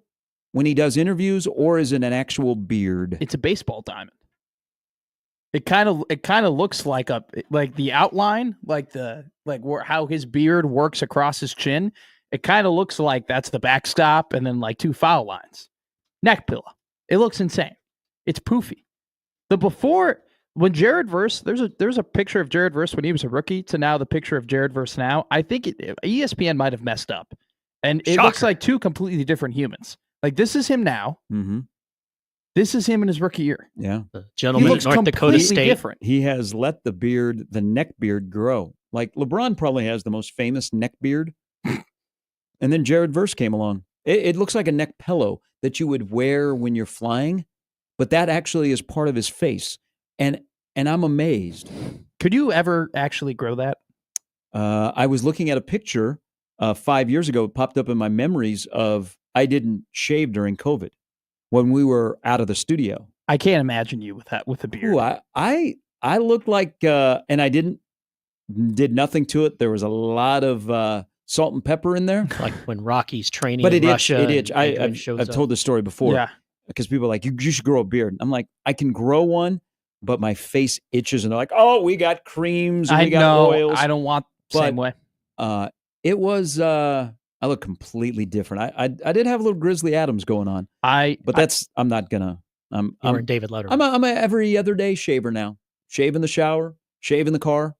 when he does interviews, or is it an actual beard? It's a baseball diamond. It kind of looks like the outline, how his beard works across his chin. It kind of looks like that's the backstop and then like two foul lines. Neck pillow. It looks insane. It's poofy. The before when Jared Verse, there's a picture of Jared Verse when he was a rookie to now the picture of Jared Verse now. I think ESPN might have messed up, and it looks like two completely different humans. Like this is him now. Mm-hmm. This is him in his rookie year. Yeah, the gentleman at North Dakota State. Different. He has let the neck beard grow. Like LeBron probably has the most famous neck beard. And then Jared Verse came along. It looks like a neck pillow that you would wear when you're flying, but that actually is part of his face. And I'm amazed. Could you ever actually grow that? I was looking at a picture 5 years ago. It popped up in my memories of I didn't shave during COVID when we were out of the studio. I can't imagine you with a beard. Ooh, I looked like, and I did nothing to it. There was a lot of salt and pepper in there. Like when Rocky's training But in it Russia. itched. I've told this story before. Yeah. Because people are like, you should grow a beard. I'm like, I can grow one, but my face itches. And they're like, oh, we got creams and we got oils. I don't want the same way. It was, I look completely different. I did have a little Grizzly Adams going on. I'm not going to. I'm David Letterman. I'm a every other day shaver now. Shave in the shower, shave in the car.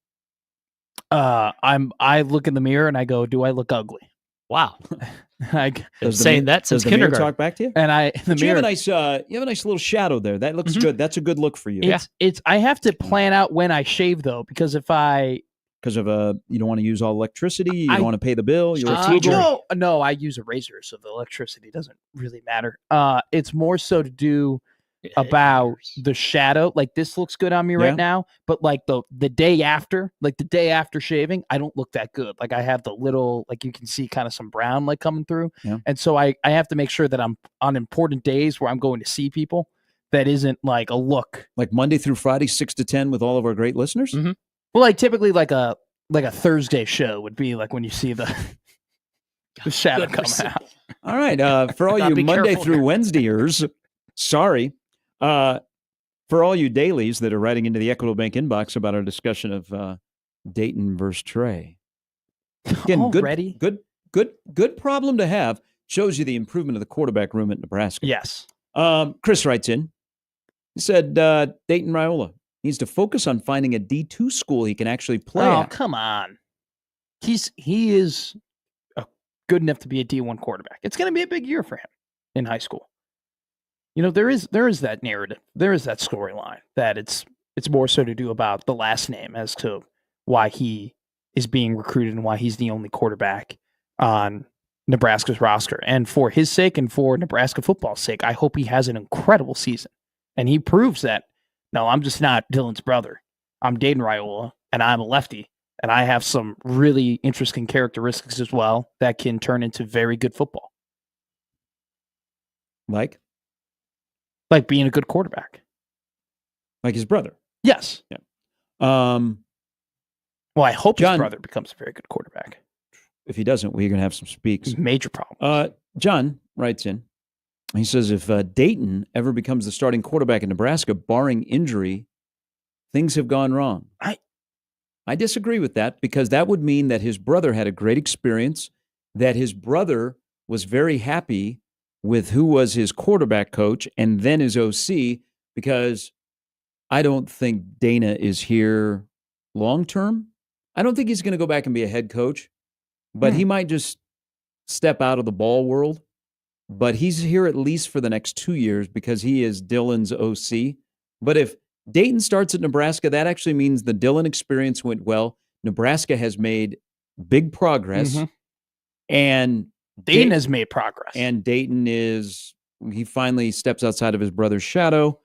I look in the mirror and I go, do I look ugly? Wow. Saying that since does the kindergarten. mirror talk back to you? And you have a nice little shadow there. That looks good. That's a good look for you. It's I have to plan out when I shave though, because if because of you don't want to use all electricity, you don't want to pay the bill. You're a teacher. No, I use a razor, so the electricity doesn't really matter. It's more so to do about the shadow. Like this looks good on me right now, but like the day after shaving, I don't look that good. Like I have the little, like you can see kind of some brown like coming through. Yeah. And so I have to make sure that I'm on important days where I'm going to see people that isn't like a look. Like Monday through Friday, 6 to 10 with all of our great listeners? Mm-hmm. Well, like typically like a Thursday show would be like when you see the shadow coming out. All right. For all you Monday through Wednesdayers, sorry. For all you dailies that are writing into the Equitable Bank inbox about our discussion of Dayton versus Trey. Again, good problem to have. Shows you the improvement of the quarterback room at Nebraska. Yes. Chris writes in. He said Dayton Raiola needs to focus on finding a D2 school he can actually play at. Come on. He is good enough to be a D1 quarterback. It's going to be a big year for him in high school. You know, there is that narrative. There is that storyline that it's more so to do about the last name as to why he is being recruited and why he's the only quarterback on Nebraska's roster. And for his sake and for Nebraska football's sake, I hope he has an incredible season. And he proves that, no, I'm just not Dylan's brother. I'm Dayton Raiola, and I'm a lefty. And I have some really interesting characteristics as well that can turn into very good football. Like being a good quarterback. Like his brother. Yes. Yeah. Well, I hope John, his brother becomes a very good quarterback. If he doesn't, we're going to have some speaks. Major problem. John writes in. He says, if Dayton ever becomes the starting quarterback in Nebraska, barring injury, things have gone wrong. I disagree with that, because that would mean that his brother had a great experience, that his brother was very happy with who was his quarterback coach and then his OC, because I don't think Dana is here long term. I don't think he's going to go back and be a head coach, but he might just step out of the ball world. But he's here at least for the next 2 years because he is Dylan's OC. But if Dayton starts at Nebraska, that actually means the Dylan experience went well. Nebraska has made big progress. And Dayton has made progress. And Dayton he finally steps outside of his brother's shadow.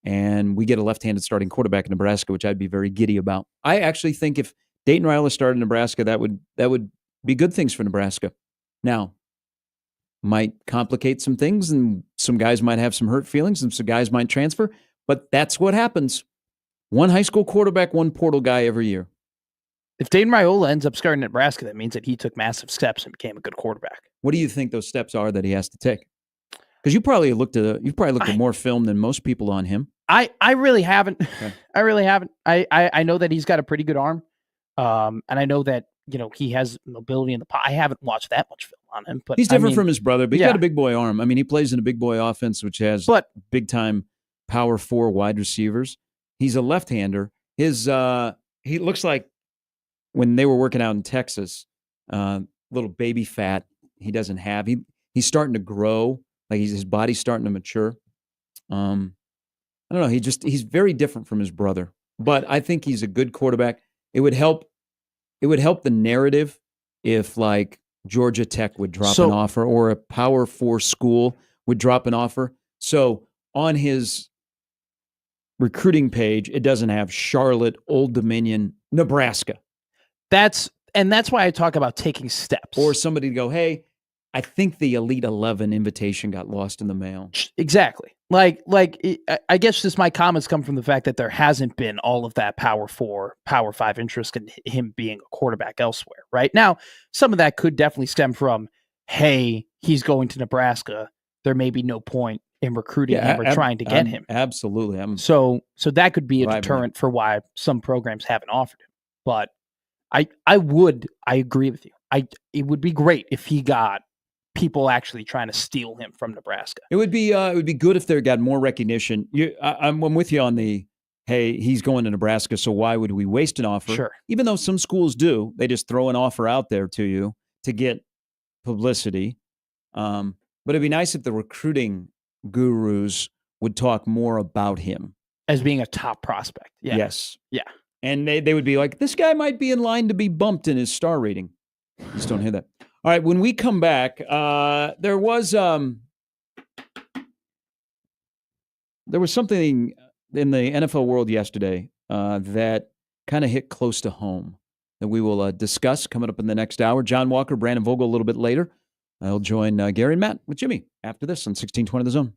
And we get a left-handed starting quarterback in Nebraska, which I'd be very giddy about. I actually think if Dayton Raiola started in Nebraska, that would be good things for Nebraska. Now, might complicate some things, and some guys might have some hurt feelings, and some guys might transfer, but that's what happens. One high school quarterback, one portal guy every year. If Dayton Raiola ends up starting in Nebraska, that means that he took massive steps and became a good quarterback. What do you think those steps are that he has to take? Because you've probably looked at more film than most people on him. I really haven't. Okay. I really haven't. I know that he's got a pretty good arm, and I know that he has mobility in the pot. I haven't watched that much film on him, but he's different from his brother. But he's got a big boy arm. I mean, he plays in a big boy offense, which has big time power 4 wide receivers. He's a left-hander. He looks like when they were working out in Texas, little baby fat. He doesn't have. He's starting to grow. Like his body's starting to mature. I don't know. He's very different from his brother, but I think he's a good quarterback. It would help the narrative if like Georgia Tech would drop an offer, or a Power 4 school would drop an offer. So on his recruiting page, it doesn't have Charlotte, Old Dominion, Nebraska. That's why I talk about taking steps. Or somebody to go, hey, I think the Elite 11 invitation got lost in the mail. Exactly. I guess just my comments come from the fact that there hasn't been all of that Power 4, Power 5 interest in him being a quarterback elsewhere. Right now, some of that could definitely stem from, hey, he's going to Nebraska. There may be no point in recruiting him or trying to get him. Absolutely. So that could be a deterrent for why some programs haven't offered him. But I agree with you. It would be great if he got people actually trying to steal him from Nebraska. It would be good if there got more recognition. I'm with you on the, hey, he's going to Nebraska, so why would we waste an offer? Sure. Even though some schools do, they just throw an offer out there to you to get publicity. But it'd be nice if the recruiting gurus would talk more about him as being a top prospect. Yeah. Yes. Yeah. And they would be like, this guy might be in line to be bumped in his star rating. You just don't hear that. All right, when we come back, there was something in the NFL world yesterday that kind of hit close to home that we will discuss coming up in the next hour. John Walker, Brandon Vogel a little bit later. I'll join Gary and Matt with Jimmy after this on 1620 The Zone.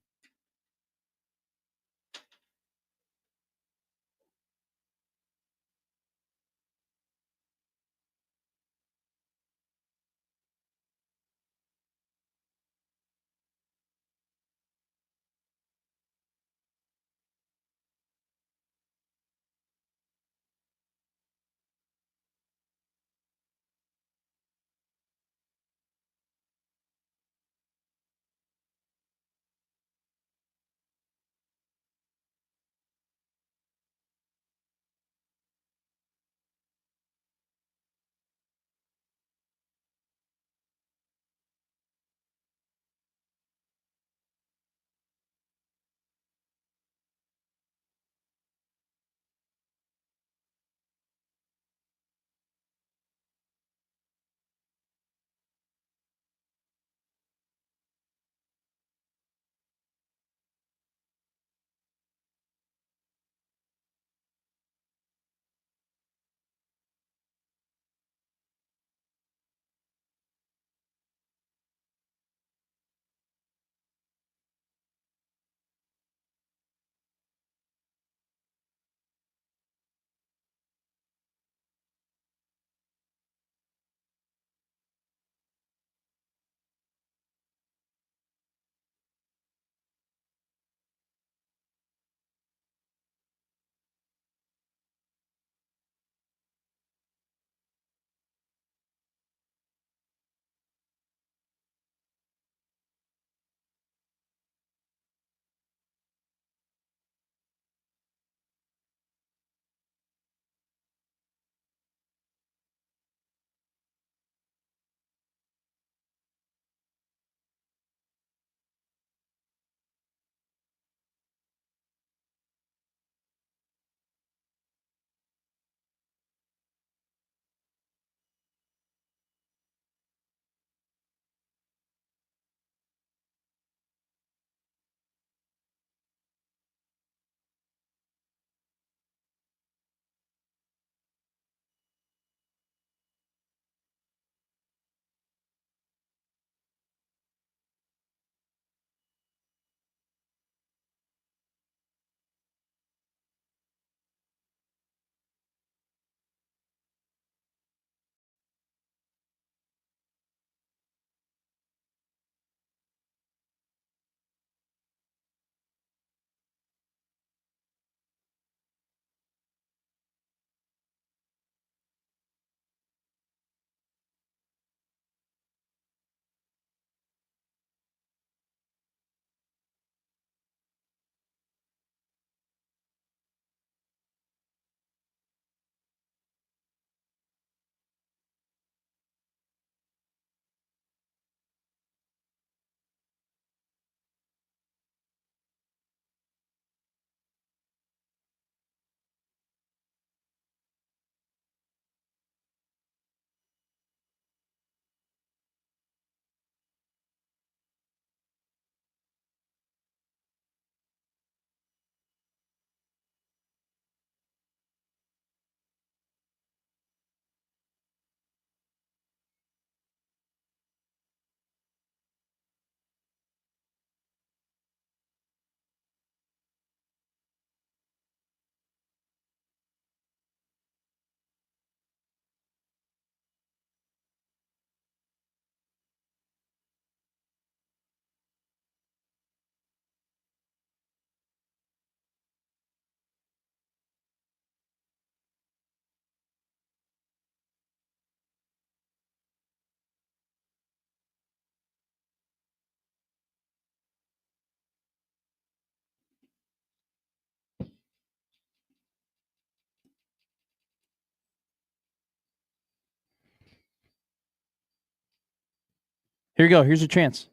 Here you go. Here's your chance.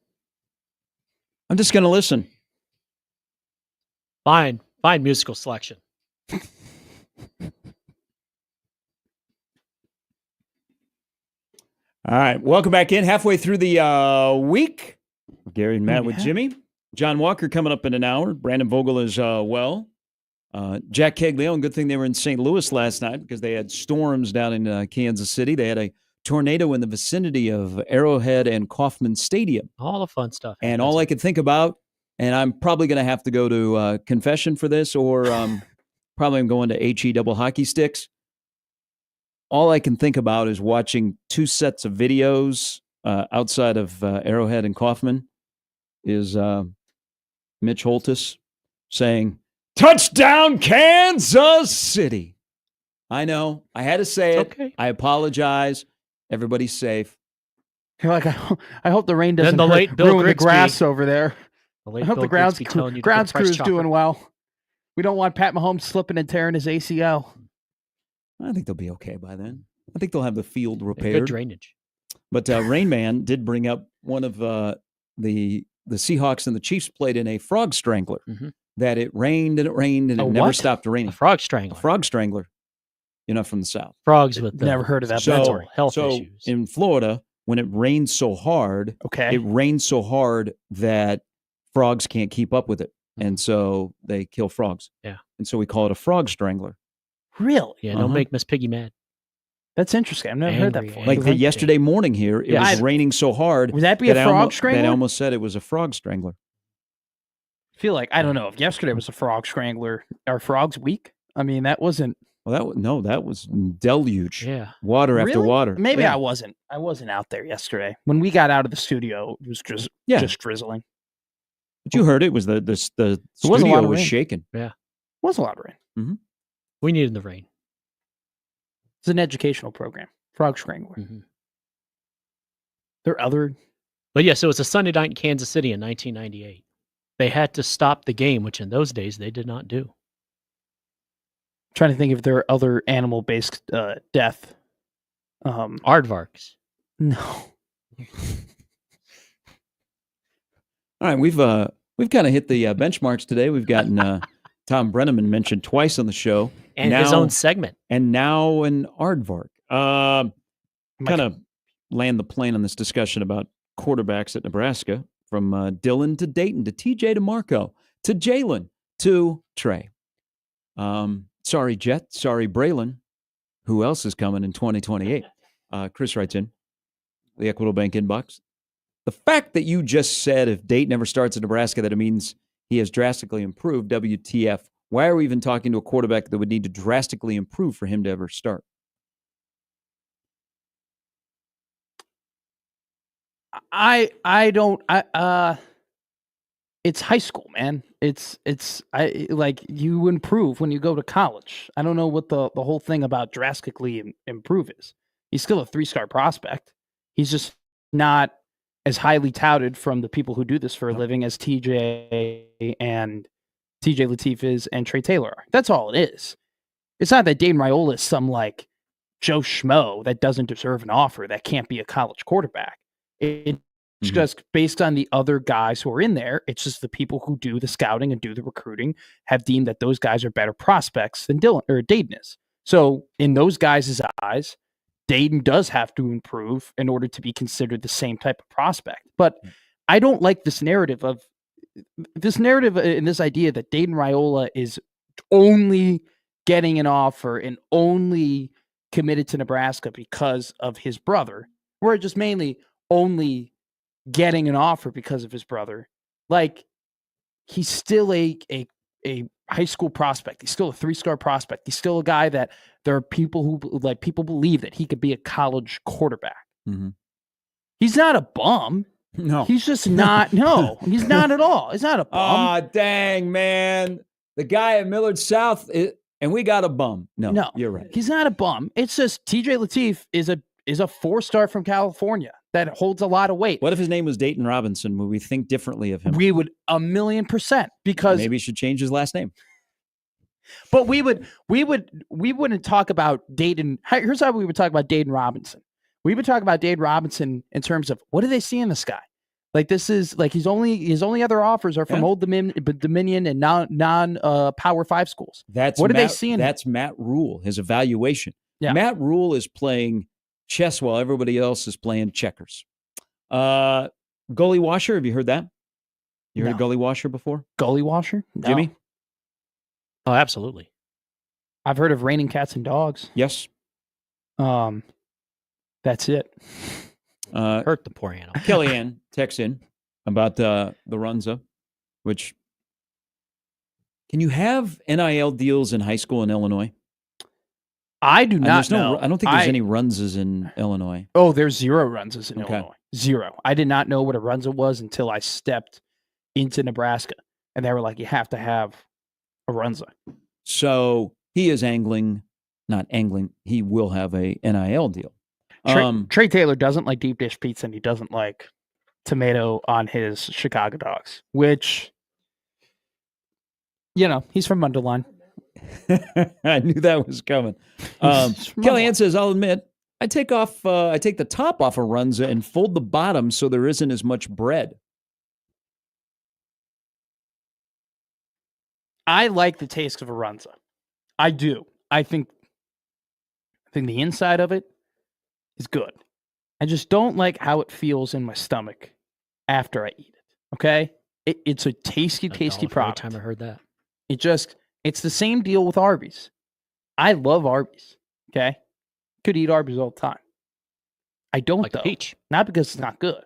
I'm just going to listen. Fine musical selection. All right. Welcome back in. Halfway through the week. Gary and Matt with Jimmy. John Walker coming up in an hour. Brandon Vogel as well. Jack Caglione, good thing they were in St. Louis last night because they had storms down in Kansas City. They had a tornado in the vicinity of Arrowhead and Kauffman Stadium. All the fun stuff. And all I could think about, and I'm probably going to have to go to confession for this, or probably I'm going to HE double hockey sticks. All I can think about is watching two sets of videos outside of Arrowhead and Kauffman is Mitch Holtis saying, "Touchdown, Kansas City." I know. I had to say it. Okay. I apologize. Everybody's safe. You're like, I hope the rain doesn't the late Bill ruin the Grigsby. grass over there. I I hope the grounds crew's doing well. We don't want Pat Mahomes slipping and tearing his ACL. I think they'll be okay by then. I think they'll have the field repaired. Good drainage. But Rain Man did bring up one of the Seahawks and the Chiefs played in a frog strangler. Mm-hmm. That it rained and it never what? stopped raining. A frog strangler. A frog strangler. You're not from the South. Frogs with Never heard of that. mental health so issues. In Florida, when it rains so hard, Okay. it rains so hard that frogs can't keep up with it. And so they kill frogs. Yeah. And so we call it a frog strangler. Really? Yeah, don't make Miss Piggy mad. That's interesting. I've never heard that before. Like yesterday morning here, it was raining so hard. Would that be a frog strangler? That I almost said it was a frog strangler. I feel like, I don't know, if yesterday was a frog strangler, are frogs weak? I mean, that wasn't. Well, that was deluge. Yeah. Water after water. Maybe I wasn't out there yesterday. When we got out of the studio, it was just drizzling. But you heard it was the studio was shaking. Yeah. It was a lot of rain. Mm-hmm. We needed the rain. It's an educational program. Frog strangler. Mm-hmm. There are other. But yeah, so it's a Sunday night in Kansas City in 1998. They had to stop the game, which in those days they did not do. I'm trying to think if there are other animal-based death. Aardvarks. No. All right, we've kind of hit the benchmarks today. We've gotten Tom Brenneman mentioned twice on the show. And his own segment. And now an aardvark. Kind of land the plane on this discussion about quarterbacks at Nebraska, from Dylan to Dayton to TJ to Marco to Jalen to Trey. Sorry, Jet. Sorry, Braylon. Who else is coming in 2028? Chris writes in the Equitable Bank inbox. The fact that you just said if Dayton ever starts at Nebraska, that it means he has drastically improved. WTF? Why are we even talking to a quarterback that would need to drastically improve for him to ever start? It's high school, man. You improve when you go to college. I don't know what the whole thing about drastically improve is. He's still a 3-star prospect. He's just not as highly touted from the people who do this for a living as TJ Lateef is and Trey Taylor are. That's all it is. It's not that Dayton Raiola is some like Joe Schmo that doesn't deserve an offer, that can't be a college quarterback. It's just based on the other guys who are in there. It's just the people who do the scouting and do the recruiting have deemed that those guys are better prospects than Dayton is. So in those guys' eyes, Dayton does have to improve in order to be considered the same type of prospect. But I don't like this narrative and this idea that Dayton Raiola is only getting an offer and only committed to Nebraska because of his brother, or just mainly only getting an offer because of his brother. Like, he's still a high school prospect. He's still a 3-star prospect. He's still a guy that there are people who people believe that he could be a college quarterback. Mm-hmm. He's not a bum. No, he's just not. No, he's not at all. He's not a bum. Ah, dang, man. The guy at Millard South, and we got a bum. No, you're right. He's not a bum. It's just TJ Lateef is a 4-star from California that holds a lot of weight. What if his name was Dayton Robinson? Would we think differently of him? We would 1,000,000%, because maybe he should change his last name. But we wouldn't talk about Dayton. Here's how we would talk about Dayton Robinson. We've been talking about Dade Robinson in terms of what do they see in this guy? Like this is like his only other offers are from Old Dominion and non Power 5 schools. That's what do they see in him? That's Matt Rule, his evaluation. Yeah. Matt Rule is playing chess while everybody else is playing checkers. Goalie washer, have you heard that? You heard of goalie washer before? Goalie washer? No. Jimmy? Oh, absolutely. I've heard of raining cats and dogs. Yes. That's it. Hurt the poor animal. Kellyanne texts in about the Runza, which can you have NIL deals in high school in Illinois? I do not know. I don't think there's any Runzas in Illinois. Oh, there's 0 Runzas in Illinois. 0. I did not know what a Runza was until I stepped into Nebraska, and they were like, "You have to have a Runza." So he is not angling. He will have a NIL deal. Trey Taylor doesn't like deep dish pizza, and he doesn't like tomato on his Chicago dogs, which, he's from Mundelein. I knew that was coming. Kellyanne says, I'll admit, I take the top off a Runza and fold the bottom so there isn't as much bread. I like the taste of a Runza. I do. I think the inside of it is good. I just don't like how it feels in my stomach after I eat it. Okay? It's a tasty product. Time I heard that. It's the same deal with Arby's. I love Arby's. Okay? Could eat Arby's all the time. I don't, though. Peach. Not because it's not good.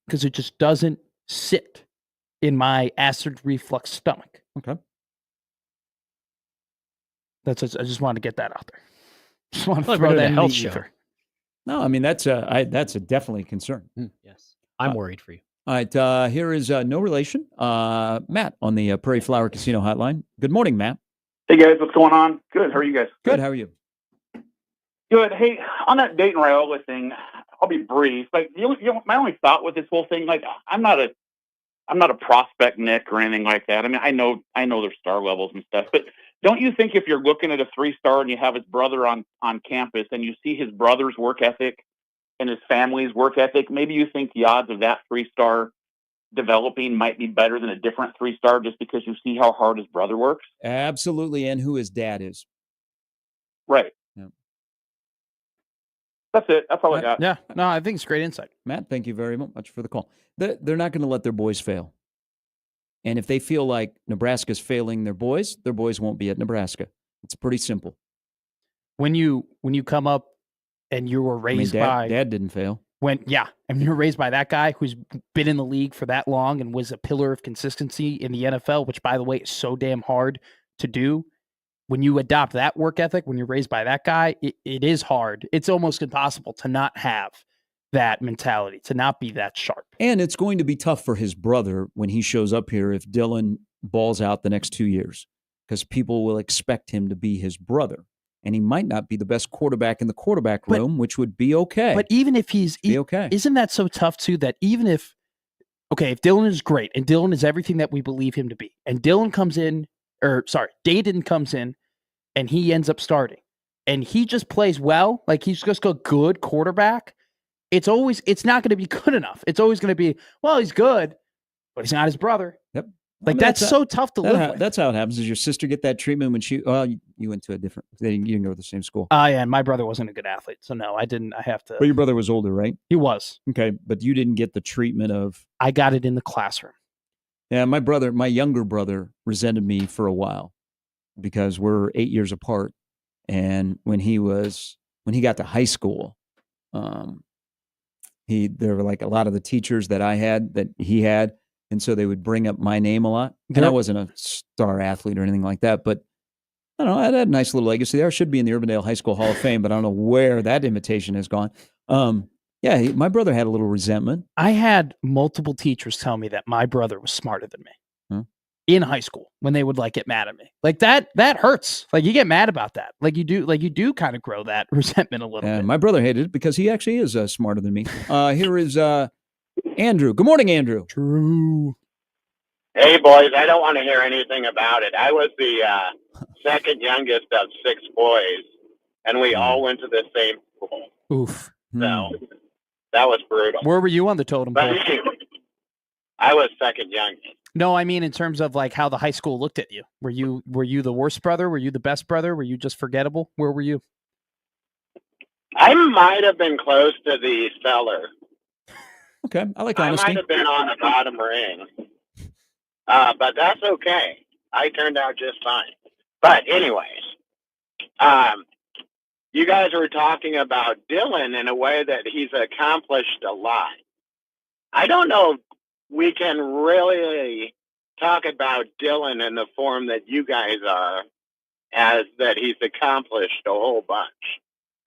Because it just doesn't sit in my acid reflux stomach. Okay. I just wanted to get that out there. Just want to throw that in the ether. No, I mean, that's a definitely a concern. Yes. I'm worried for you. All right. Here is no relation. Matt on the Prairie Flower Casino hotline. Good morning, Matt. Hey, guys. What's going on? Good. How are you guys? Good. How are you? Good. Hey, on that Dayton Raiola thing, I'll be brief. Like, my only thought with this whole thing, like, I'm not a prospect, Nick, or anything like that. I mean, I know their star levels and stuff, but don't you think if you're looking at a 3-star and you have his brother on campus and you see his brother's work ethic and his family's work ethic, maybe you think the odds of that 3-star developing might be better than a different 3-star just because you see how hard his brother works? Absolutely, and who his dad is. Right. Yeah. That's it. That's all I got. Yeah. No, I think it's great insight. Matt, thank you very much for the call. They're not going to let their boys fail. And if they feel like Nebraska's failing their boys won't be at Nebraska. It's pretty simple. When you come up and you were raised by Dad didn't fail. And you're raised by that guy who's been in the league for that long and was a pillar of consistency in the NFL, which, by the way, is so damn hard to do. When you adopt that work ethic, when you're raised by that guy, it is hard. It's almost impossible to not have that mentality, to not be that sharp. And it's going to be tough for his brother when he shows up here if Dylan balls out the next 2 years, because people will expect him to be his brother. And he might not be the best quarterback in the quarterback room, which would be okay. But even if he's okay, isn't that so tough too? That even if Dylan is great and Dylan is everything that we believe him to be, and Dayton comes in, and he ends up starting, and he just plays well, like he's just a good quarterback. It's not going to be good enough. It's always going to be, well, he's good, but he's not his brother. Yep. Like, that's so tough to live with. That's how it happens. Does your sister get that treatment when you went to a different, you didn't go to the same school? Yeah, and my brother wasn't a good athlete, so no, I didn't. I have to. But your brother was older, right? He was. Okay, but you didn't get the treatment of. I got it in the classroom. Yeah, my younger brother resented me for a while because we're 8 years apart, and when he got to high school, there were like a lot of the teachers that he had. And so they would bring up my name a lot. And I wasn't a star athlete or anything like that. But I don't know. I had a nice little legacy there. I should be in the Urbandale High School Hall of Fame, but I don't know where that invitation has gone. My brother had a little resentment. I had multiple teachers tell me that my brother was smarter than me in high school when they would get mad at me. Like that hurts. Like you get mad about that. Like you do kind of grow that resentment a little bit. My brother hated it because he actually is smarter than me. Here is Andrew. Good morning, Andrew. True. Hey, boys, I don't want to hear anything about it. I was the second youngest of 6 boys, and we all went to the same school. Oof. So that was brutal. Where were you on the totem But pole? anyway, I was second youngest. No, I mean in terms of like how the high school looked at you. Were you the worst brother? Were you the best brother? Were you just forgettable? Where were you? I might have been close to the cellar. Okay, I like I honesty. might have been on the bottom ring. But that's okay. I turned out just fine. But anyways, you guys were talking about Dylan in a way that he's accomplished a lot. I don't know if we can really talk about Dylan in the form that you guys are, as that he's accomplished a whole bunch.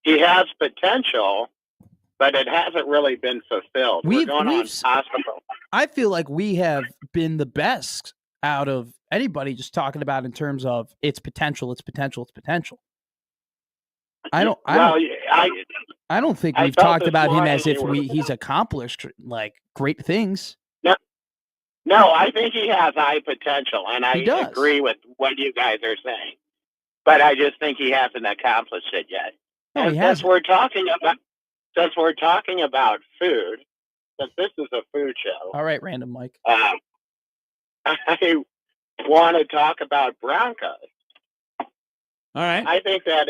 He has potential, but it hasn't really been fulfilled. We're going on possible. I feel like we have been the best out of anybody just talking about in terms of its potential, its potential, its potential. I don't think we've talked about him as if he's accomplished like great things. No, I think he has high potential, and I agree with what you guys are saying. But I just think he hasn't accomplished it yet. No, and since we're talking about food, since this is a food show. All right, random Mike. I want to talk about Broncos. All right. I think that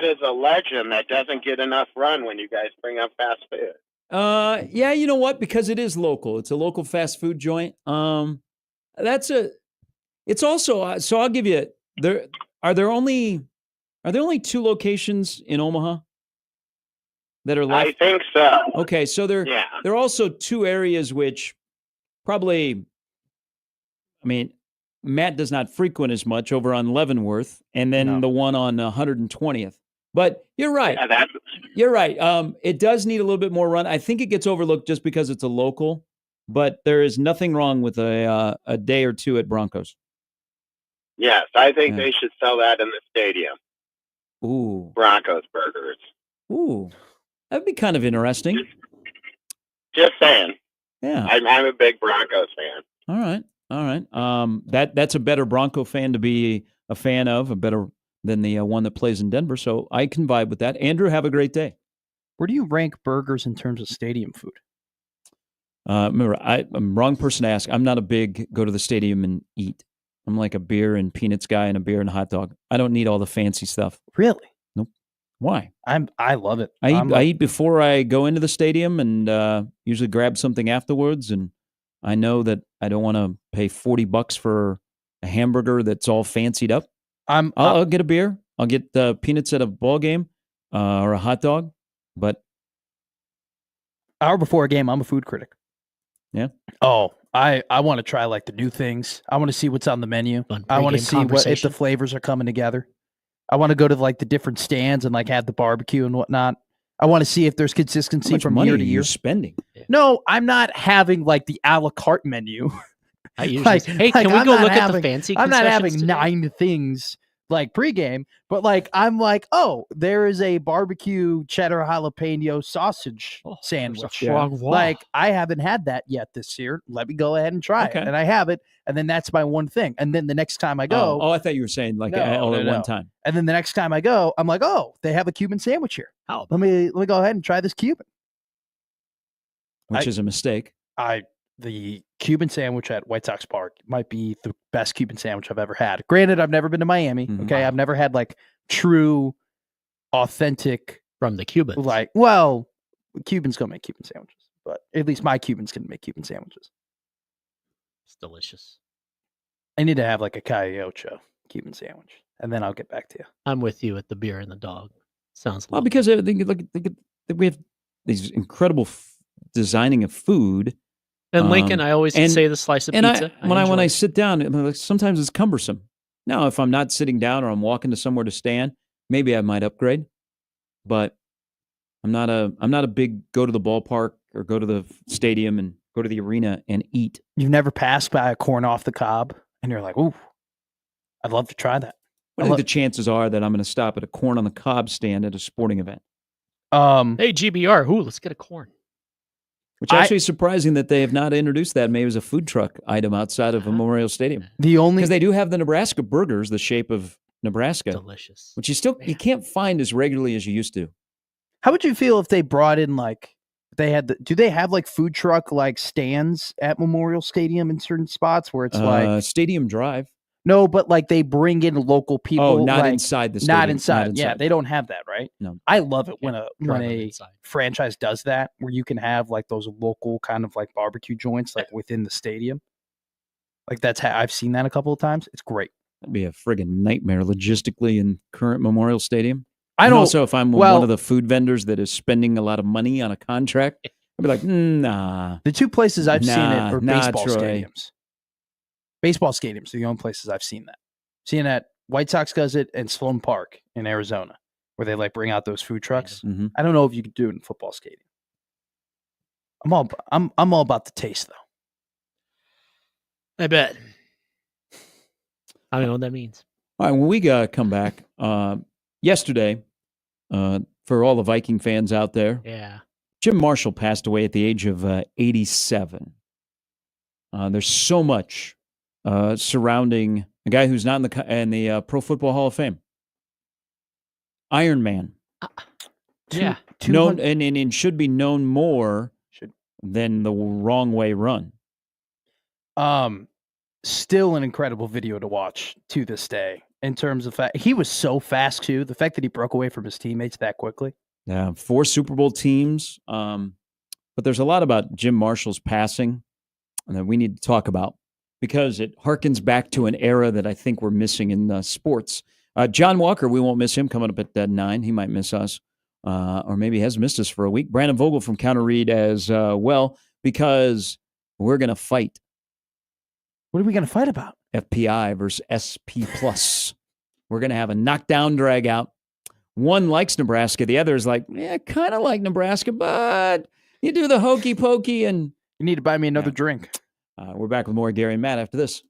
is a legend that doesn't get enough run when you guys bring up fast food. Yeah, you know what? Because it is local. It's a local fast food joint. It's also so I'll give you are there only 2 locations in Omaha that are left? I think so. Okay, so there are also 2 areas which probably, I mean, Matt does not frequent as much over on Leavenworth, and then the one on 120th. But you're right. Yeah, you're right. It does need a little bit more run. I think it gets overlooked just because it's a local, but there is nothing wrong with a day or 2 at Broncos. Yes, I think they should sell that in the stadium. Ooh. Broncos burgers. Ooh. That'd be kind of interesting. Just saying. Yeah. I'm a big Broncos fan. All right. That's a better Bronco fan to be a fan of, a better than the one that plays in Denver. So I can vibe with that. Andrew, have a great day. Where do you rank burgers in terms of stadium food? Remember, I'm the wrong person to ask. I'm not a big go to the stadium and eat. I'm like a beer and peanuts guy and a beer and a hot dog. I don't need all the fancy stuff. Really? Nope. Why? I love it. I eat before I go into the stadium and usually grab something afterwards. And I know that I don't want to pay $40 for a hamburger that's all fancied up. I'll get a beer. I'll get peanuts at a ball game or a hot dog. But hour before a game, I'm a food critic. Yeah. Oh, I want to try like the new things. I want to see what's on the menu. I want to see if the flavors are coming together. I want to go to like the different stands and like have the barbecue and whatnot. I want to see if there's consistency from year to year. You're spending. No, I'm not having like the a la carte menu. I usually say, hey, can we go look at the fancy I'm not having today? 9 things like pregame, but like I'm like, oh, there is a barbecue cheddar jalapeno sausage sandwich. Like I haven't had that yet this year. Let me go ahead and try it. And I have it. And then that's my one thing. And then the next time I go. I thought you were saying like all at one time. And then the next time I go, I'm like, oh, they have a Cuban sandwich here. Oh, let me go ahead and try this Cuban. Which is a mistake. The Cuban sandwich at White Sox Park might be the best Cuban sandwich I've ever had. Granted, I've never been to Miami. Mm-hmm. Okay. I've never had like true, authentic from the Cubans. Like, well, Cubans go make Cuban sandwiches, but at least my Cubans can make Cuban sandwiches. It's delicious. I need to have like a Calle Ocho Cuban sandwich, and then I'll get back to you. I'm with you at the beer and the dog. Sounds well, because we have these incredible designing of food. And Lincoln, I always say the slice of pizza. When I sit down, sometimes it's cumbersome. Now, if I'm not sitting down or I'm walking to somewhere to stand, maybe I might upgrade. But I'm not a big go to the ballpark or go to the stadium and go to the arena and eat. You've never passed by a corn off the cob and you're like, ooh, I'd love to try that. I think the chances are that I'm going to stop at a corn on the cob stand at a sporting event. Hey, GBR, let's get a corn. Which actually is surprising that they have not introduced that maybe as a food truck item outside of a Memorial Stadium. Because they do have the Nebraska burgers, the shape of Nebraska. Delicious. Which you can't find as regularly as you used to. How would you feel if they brought in like they had? Do they have like food truck like stands at Memorial Stadium in certain spots where it's like Stadium Drive. no, but like they bring in local people. Oh, not like, inside the stadium. Not inside. Yeah, they don't have that, right? No. I love it when Can't a drive them inside. franchise does that, where you can have like those local kind of like barbecue joints like within the stadium. Like I've seen that a couple of times. It's great. That'd be a friggin' nightmare logistically in current Memorial Stadium. I And don't. also, if I'm well- one of the food vendors that is spending a lot of money on a contract, I'd be like, nah. The two places I've seen it Nah, are nah, baseball Troy. stadiums. Baseball stadiums are the only places I've seen that. Seeing that White Sox does it and Sloan Park in Arizona, where they like bring out those food trucks. Mhm. I don't know if you could do it in football stadium. I'm all about the taste though. I bet. I don't know what that means. All right, when we come back, yesterday, for all the Viking fans out there, Yeah. Jim Marshall passed away at the age of 87. There's so much surrounding a guy who's not in the Pro Football Hall of Fame. Iron Man. Yeah. Known and should be known more than the wrong way run. Still an incredible video to watch to this day in terms of fact. He was so fast too. The fact that he broke away from his teammates that quickly. Yeah, 4 Super Bowl teams. But there's a lot about Jim Marshall's passing that we need to talk about because it harkens back to an era that I think we're missing in sports. John Walker, we won't miss him coming up at 9. He might miss us, or maybe has missed us for a week. Brandon Vogel from Counter Read as well, because we're going to fight. What are we going to fight about? FPI versus SP+. We're going to have a knockdown drag out. One likes Nebraska. The other is like, yeah, kind of like Nebraska, but you do the hokey pokey and You need to buy me another drink. we're back with more Gary and Matt after this.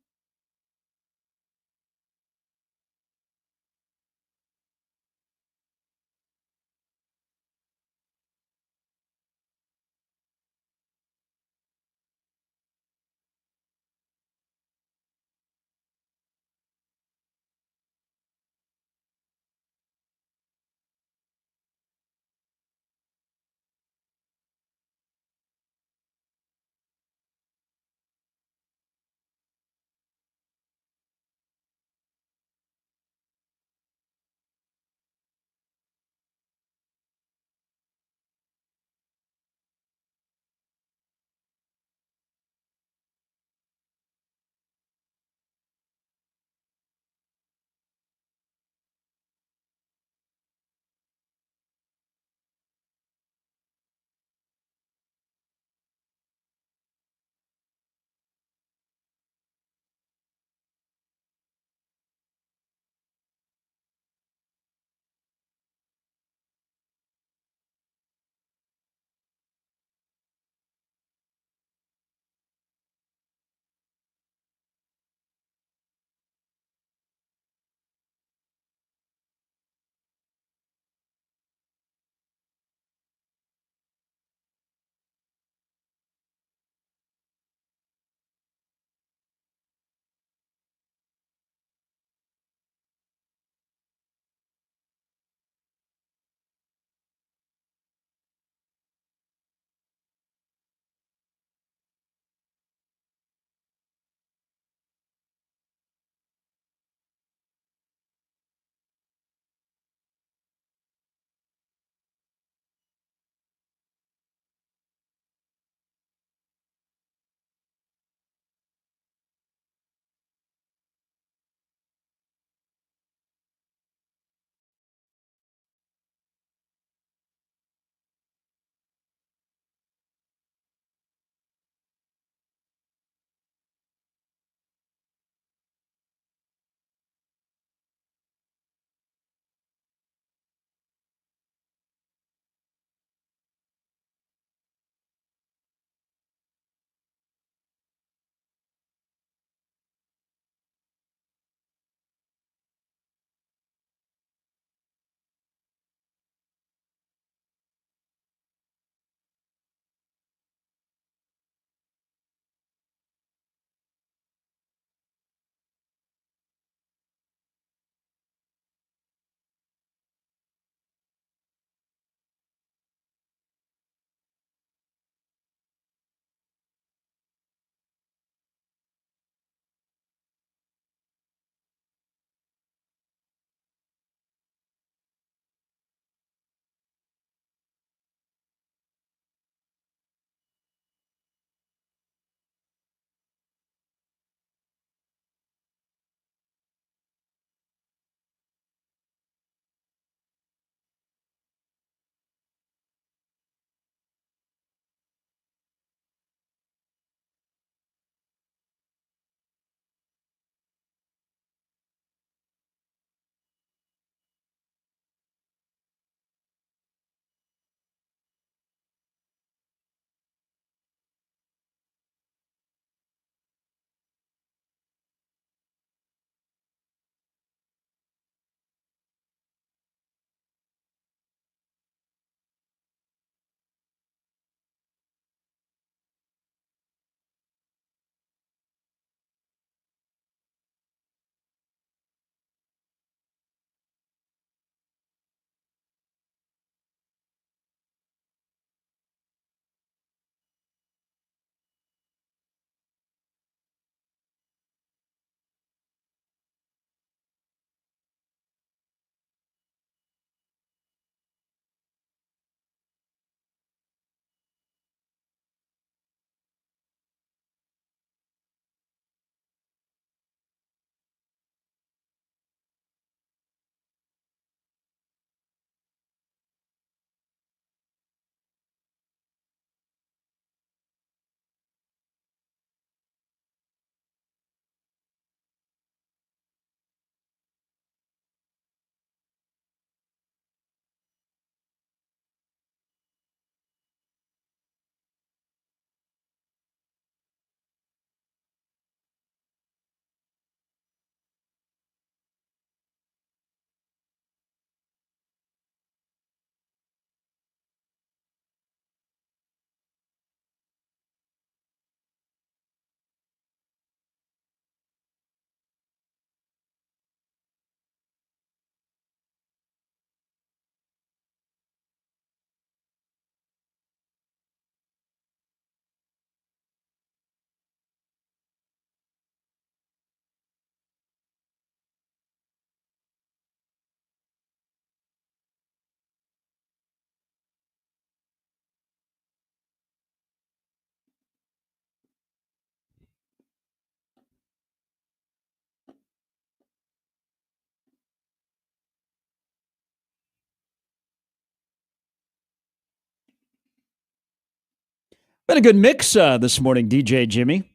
Been a good mix this morning, DJ Jimmy.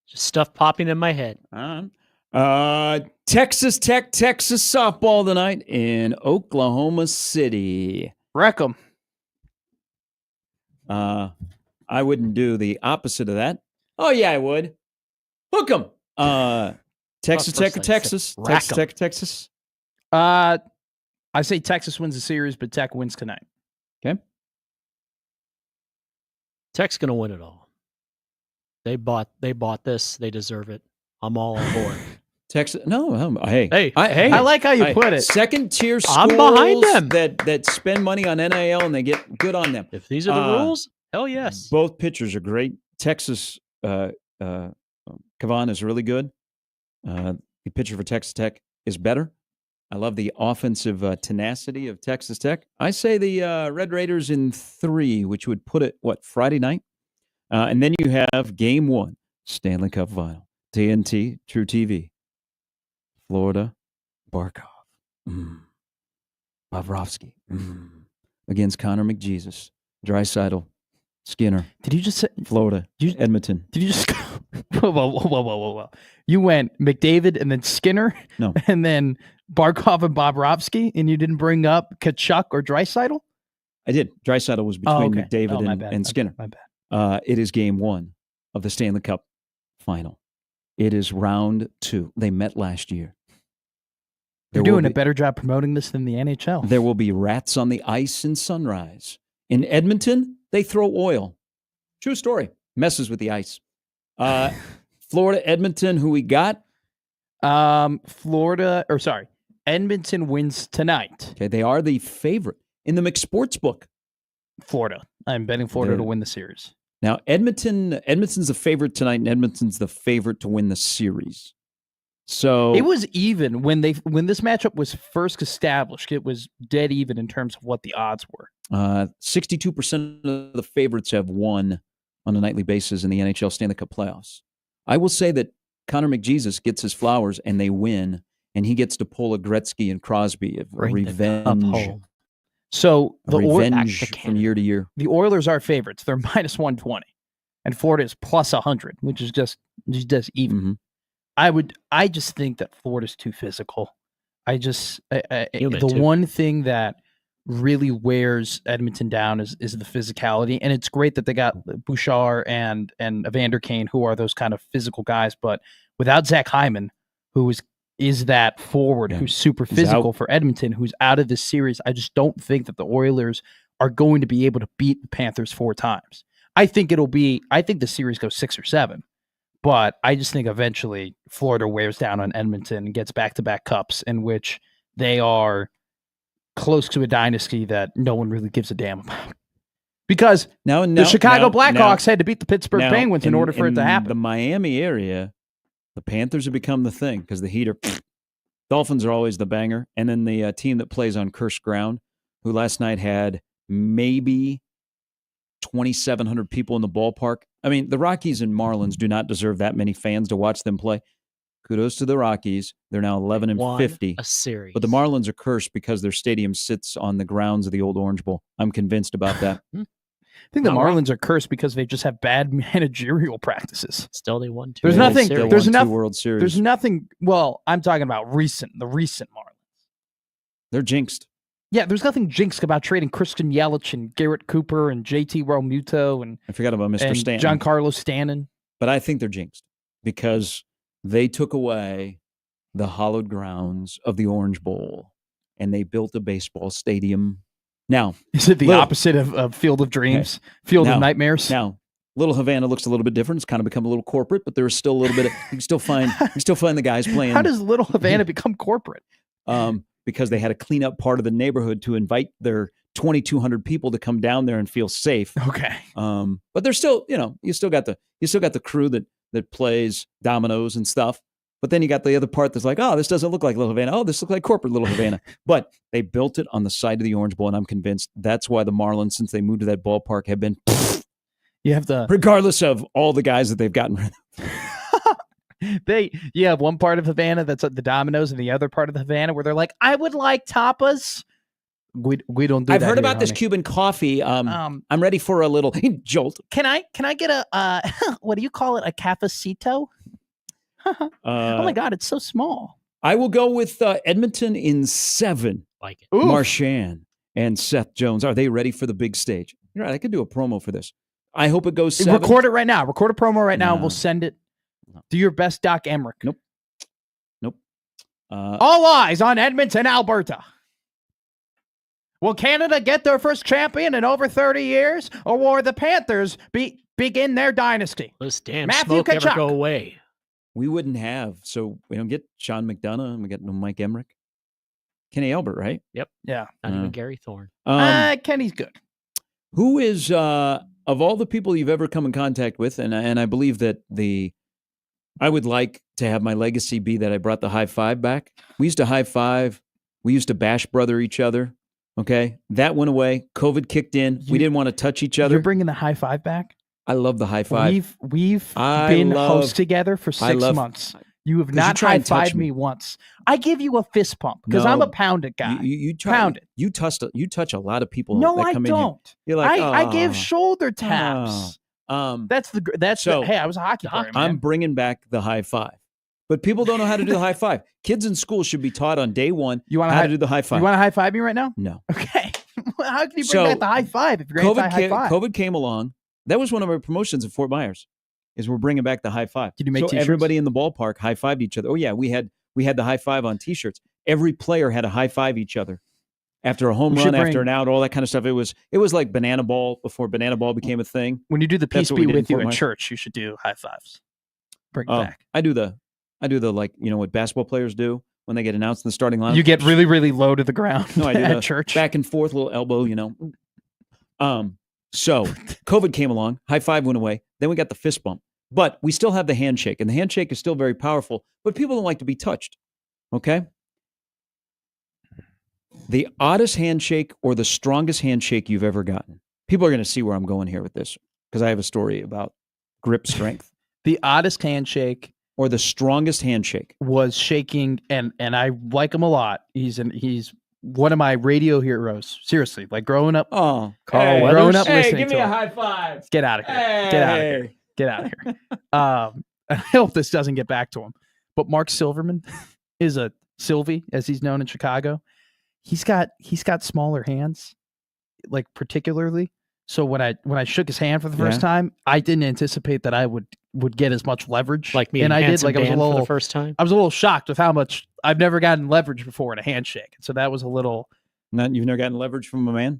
Just stuff popping in my head. Texas Tech, Texas softball tonight in Oklahoma City. Wreck 'em. I wouldn't do the opposite of that. Oh, yeah, I would. Hook 'em. Texas Well, Tech, first I said Texas. rack Texas 'em. Tech, Texas. I say Texas wins the series, but Tech wins tonight. Okay. Tech's gonna win it all. They bought this. They deserve it. I'm all on board. Texas. No, hey. Hey, I like how you put it. Second tier schools I'm behind them. that spend money on NIL and they get good on them. If these are the rules, hell yes. Both pitchers are great. Texas, Kavan is really good. The pitcher for Texas Tech is better. I love the offensive tenacity of Texas Tech. I say the Red Raiders in 3, which would put it, Friday night? And then you have Game 1, Stanley Cup Final, TNT, True TV, Florida, Barkov, Bobrovsky, against Connor McJesus, Draisaitl, Skinner. Did you just say Florida, Edmonton. Did you just whoa. You went McDavid and then Skinner? No. And then Barkov and Bobrovsky, and you didn't bring up Kachuk or Draisaitl? I did. Draisaitl was between McDavid my bad. and Skinner. My bad. It is Game 1 of the Stanley Cup Final. It is round 2. They met last year. They're doing a better job promoting this than the NHL. There will be rats on the ice in Sunrise. In Edmonton, they throw oil. True story. Messes with the ice. Florida, Edmonton, who we got? Edmonton wins tonight. Okay, they are the favorite in the McSports book. Florida. I'm betting Florida to win the series. Now, Edmonton's the favorite tonight, and Edmonton's the favorite to win the series. So it was even when this matchup was first established. It was dead even in terms of what the odds were. 62% of the favorites have won on a nightly basis in the NHL Stanley Cup playoffs. I will say that Connor McJesus gets his flowers and they win, and he gets to pull a Gretzky and Crosby of revenge. So the revenge from year to year. The Oilers are favorites. They're minus 120, and Florida is plus 100, which is just even. Mm-hmm. I just think that Florida's too physical. The one thing that really wears Edmonton down is the physicality, and it's great that they got Bouchard and Evander Kane, who are those kind of physical guys, but without Zach Hyman, who is that forward who's super physical for Edmonton, who's out of this series, I just don't think that the Oilers are going to be able to beat the Panthers 4 times. I think the series goes 6 or 7. But I just think eventually Florida wears down on Edmonton and gets back-to-back cups in which they are close to a dynasty that no one really gives a damn about. Because the Chicago Blackhawks had to beat the Pittsburgh Penguins in order for it to happen. The Miami area, the Panthers have become the thing because the Heat are Dolphins are always the banger. And then the team that plays on cursed ground, who last night had maybe 2,700 people in the ballpark. I mean, the Rockies and Marlins do not deserve that many fans to watch them play. Kudos to the Rockies. They're now 11-50. A series. But the Marlins are cursed because their stadium sits on the grounds of the old Orange Bowl. I'm convinced about that. I think the Marlins are cursed because they just have bad managerial practices. Still, they won 2 There's World nothing. Series. There's 2 World Series. There's nothing. Well, I'm talking about the recent Marlins. They're jinxed. Yeah, there's nothing jinxed about trading Christian Yelich and Garrett Cooper and JT Realmuto and I forgot about Mr. Stanton. Giancarlo Stanton. But I think they're jinxed because they took away the hallowed grounds of the Orange Bowl and they built a baseball stadium. Now, is it the opposite of Field of Dreams, Field of Nightmares? Now, Little Havana looks a little bit different. It's kind of become a little corporate, but there's still a little bit of, you can still find the guys playing. How does Little Havana become corporate? Because they had to clean up part of the neighborhood to invite their 2,200 people to come down there and feel safe. Okay. But there's still, you still got the crew that plays dominoes and stuff. But then you got the other part that's like, oh, this doesn't look like Little Havana. Oh, this looks like corporate Little Havana. But they built it on the side of the Orange Bowl, and I'm convinced that's why the Marlins, since they moved to that ballpark, have been regardless of all the guys that they've gotten rid of. You have one part of Havana that's the dominoes and the other part of the Havana where they're like, I would like tapas. We don't do I've that heard here, about this honey. Cuban coffee. I'm ready for a little jolt. Can I get a what do you call it? A cafecito? Oh my God, it's so small. I will go with Edmonton in 7. Like it. Oof. Marchand and Seth Jones. Are they ready for the big stage? You're right. I could do a promo for this. I hope it goes 7. Record it right now. Record a promo right now. And No. we'll send it. No. Do your best, Doc Emmerich. Nope. All eyes on Edmonton, Alberta. Will Canada get their first champion in over 30 years, or will the Panthers begin their dynasty? This damn Matthew smoke ever Tkachuk. go away. We wouldn't have. So we don't get Sean McDonough and we get no Mike Emmerich. Kenny Albert, right? Yeah. Not even Gary Thorne. Kenny's good. Who is of all the people you've ever come in contact with, and I believe that I would like to have my legacy be that I brought the high five back. We used to high five. We used to bash brother each other. Okay, that went away. COVID kicked in. We didn't want to touch each other. You're bringing the high five back? I love the high five. We've been hosts together for 6 months. You have not try and touch high-fived me once. I give you a fist pump because I'm a pound it guy. You pound it. You touch a lot of people. No, that I come in here. don't. You're like, I give shoulder taps. Oh. Hey, I was a hockey player, man. I'm bringing back the high five. But people don't know how to do the high five. Kids in school should be taught on day 1 how to do the high five. You want to high five me right now? No. Okay. How can you bring back the high five if you're anti-high five? COVID came along. That was one of our promotions at Fort Myers, is we're bringing back the high five. Did you make so t-shirts? Everybody in the ballpark high-fived each other. Oh, yeah, we had the high five on T-shirts. Every player had to high-five each other. After a home run, after an out, all that kind of stuff. It was like banana ball before banana ball became a thing. When you do the peace That's what we be did in with you Fort in Myers. church, you should do high fives. Bring it back. I do the like, what basketball players do when they get announced in the starting lineup. You get really, really low to the ground. No, I do at the church. back and forth, little elbow, So COVID came along, high five went away. Then we got the fist bump, but we still have the handshake, and the handshake is still very powerful. But people don't like to be touched. Okay. The oddest handshake or the strongest handshake you've ever gotten. People are going to see where I'm going here with this because I have a story about grip strength. The oddest handshake or the strongest handshake was shaking, and I like him a lot. He's one of my radio heroes. Seriously, like growing up. Oh, Carl Weathers. Growing up, listening give to me a him. high five. Get out of here. Get out of here. Get out of here. I hope this doesn't get back to him. But Mark Silverman is a Sylvie, as he's known in Chicago. He's got smaller hands, like particularly. So when I shook his hand for the first time, I didn't anticipate that I would get as much leverage. Like me and I did. Handsome Like I was a Dan little for the first time. I was a little shocked with how much I've never gotten leverage before in a handshake. So that was a little. You've never gotten leverage from a man?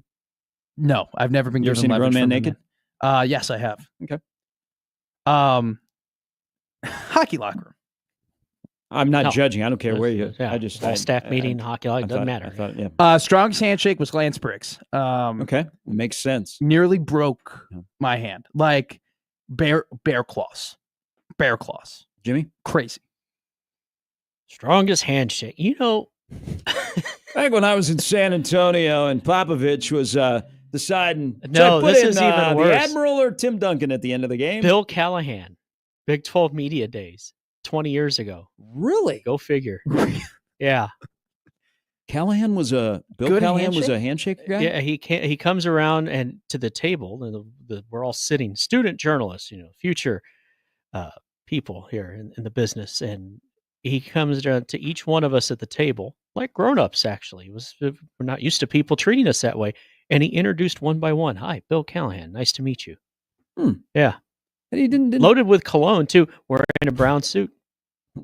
No, I've never been You ever given seen a leverage grown man from naked? man. Yes, I have. Okay. Hockey locker room. I'm not judging. I don't care where you. Yeah, I just all staff meeting, hockey, it doesn't matter. Strongest handshake was Lance Briggs. Okay, makes sense. Nearly broke my hand, like bear claws. Jimmy, crazy. Strongest handshake. Back when I was in San Antonio and Popovich was deciding. No, put this in, is even the worse. Admiral or Tim Duncan at the end of the game. Bill Callahan, Big 12 Media Days, 20 years ago. Really? Go figure. Yeah. Callahan was a handshake guy. Yeah, he comes around and to the table, and we're all sitting, student journalists, future people here in the business, and he comes down to each one of us at the table, like grown-ups. Actually, we're not used to people treating us that way, and he introduced one by one. Hi, Bill Callahan. Nice to meet you. Yeah, and he didn't loaded with cologne too. Wearing a brown suit.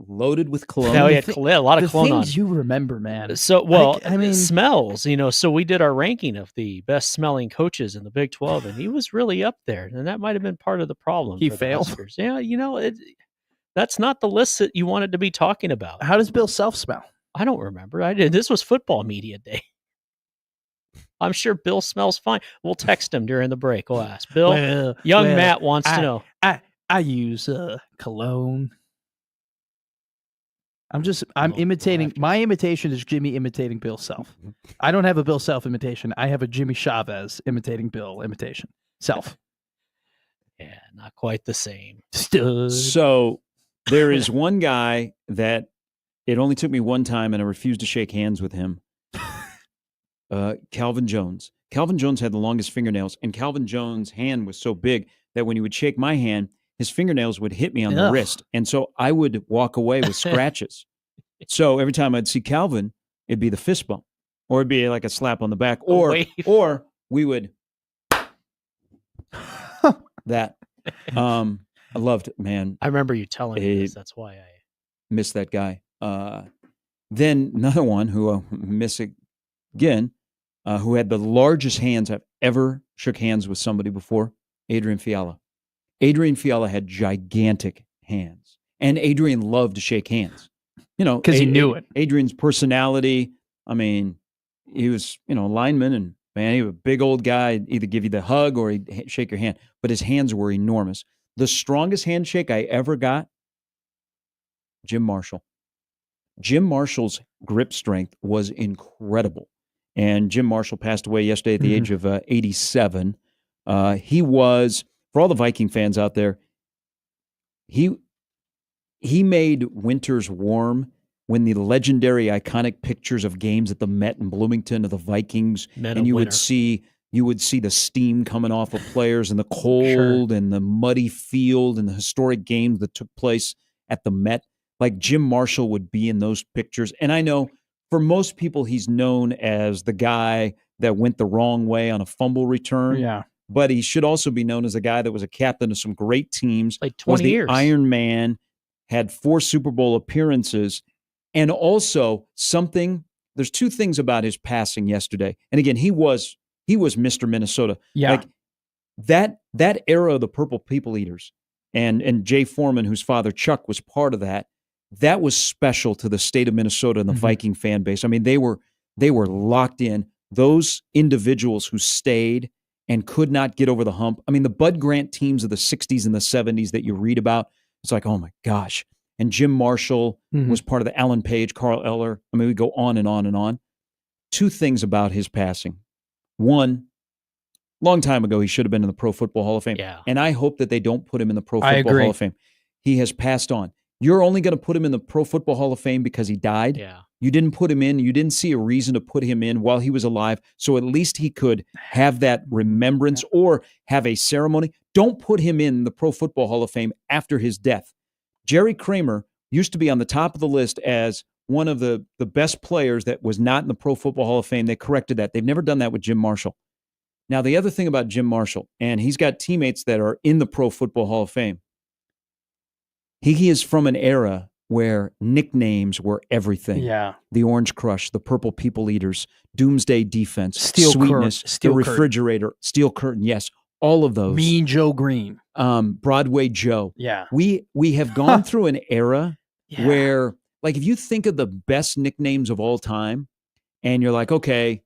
Loaded with cologne. No, he had a lot of cologne on. Things you remember, man. So, I mean, smells, so we did our ranking of the best smelling coaches in the Big 12, and he was really up there. And that might have been part of the problem. He for the failed. Huskers. Yeah, that's not the list that you wanted to be talking about. How does Bill Self smell? I don't remember. I did. This was football media day. I'm sure Bill smells fine. We'll text him during the break. We'll ask Bill. Matt wants to know. I use cologne. I'm imitating. My imitation is Jimmy imitating Bill Self. I don't have a Bill Self imitation. I have a Jimmy Chavez imitating Bill imitation. Self. Yeah, not quite the same. So there is one guy that it only took me one time and I refused to shake hands with him. Calvin Jones. Calvin Jones had the longest fingernails, and Calvin Jones' hand was so big that when he would shake my hand, his fingernails would hit me on the Ugh. wrist. And so I would walk away with scratches. So every time I'd see Calvin, it'd be the fist bump, or it'd be like a slap on the back, or we would that. I loved it, man. I remember you telling me this. That's why I miss that guy. Then another one who I miss again, who had the largest hands I've ever shook hands with somebody before, Adrian Fiala. Adrian Fiala had gigantic hands, and Adrian loved to shake hands. You know, because he knew it. Adrian's personality. I mean, he was, a lineman, and man, he was a big old guy. He'd either give you the hug or he'd shake your hand, but his hands were enormous. The strongest handshake I ever got, Jim Marshall. Jim Marshall's grip strength was incredible. And Jim Marshall passed away yesterday at the age of 87. He was, for all the Viking fans out there, he made winters warm when the legendary iconic pictures of games at the Met in Bloomington of the Vikings, and you would see the steam coming off of players and the cold and the muddy field and the historic games that took place at the Met. Like Jim Marshall would be in those pictures. And I know for most people, he's known as the guy that went the wrong way on a fumble return. Yeah. But he should also be known as a guy that was a captain of some great teams. Like 20 years. Iron Man, had 4 Super Bowl appearances. And also there's 2 things about his passing yesterday. And again, he was Mr. Minnesota. Yeah. Like that era of the Purple People Eaters and Jay Foreman, whose father Chuck was part of that was special to the state of Minnesota and the Viking fan base. I mean, they were locked in. Those individuals who stayed and could not get over the hump. I mean, the Bud Grant teams of the 60s and the 70s that you read about, it's like, oh my gosh. And Jim Marshall was part of the Alan Page, Carl Eller. I mean, we go on and on and on. 2 things about his passing. One, long time ago, he should have been in the Pro Football Hall of Fame. Yeah. And I hope that they don't put him in the Pro Football Hall of Fame. He has passed on. You're only going to put him in the Pro Football Hall of Fame because he died. Yeah. You didn't put him in. You didn't see a reason to put him in while he was alive. So at least he could have that remembrance or have a ceremony. Don't put him in the Pro Football Hall of Fame after his death. Jerry Kramer used to be on the top of the list as one of the best players that was not in the Pro Football Hall of Fame. They corrected that. They've never done that with Jim Marshall. Now, the other thing about Jim Marshall, and he's got teammates that are in the Pro Football Hall of Fame, he is from an era where nicknames were everything. Yeah. The Orange Crush, the Purple People Eaters, Doomsday Defense, Steel Sweetness, Steel the Curtain. Refrigerator, Steel Curtain, yes, all of those. Mean Joe Green. Broadway Joe. Yeah. We have gone through an era where, like, if you think of the best nicknames of all time, and you're like, okay,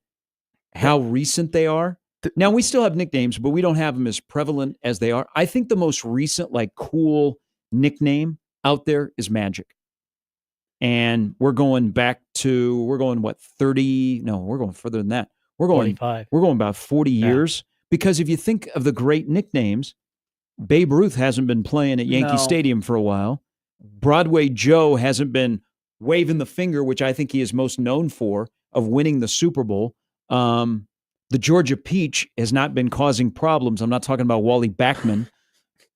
how recent they are. Now, we still have nicknames, but we don't have them as prevalent as they are. I think the most recent, like, cool nickname out there is Magic. And we're going back to, we're going further than that. We're going 45. We're going about 40 years. Because if you think of the great nicknames, Babe Ruth hasn't been playing at Yankee Stadium for a while. Broadway Joe hasn't been waving the finger, which I think he is most known for, of winning the Super Bowl. The Georgia Peach has not been causing problems. I'm not talking about Wally Backman,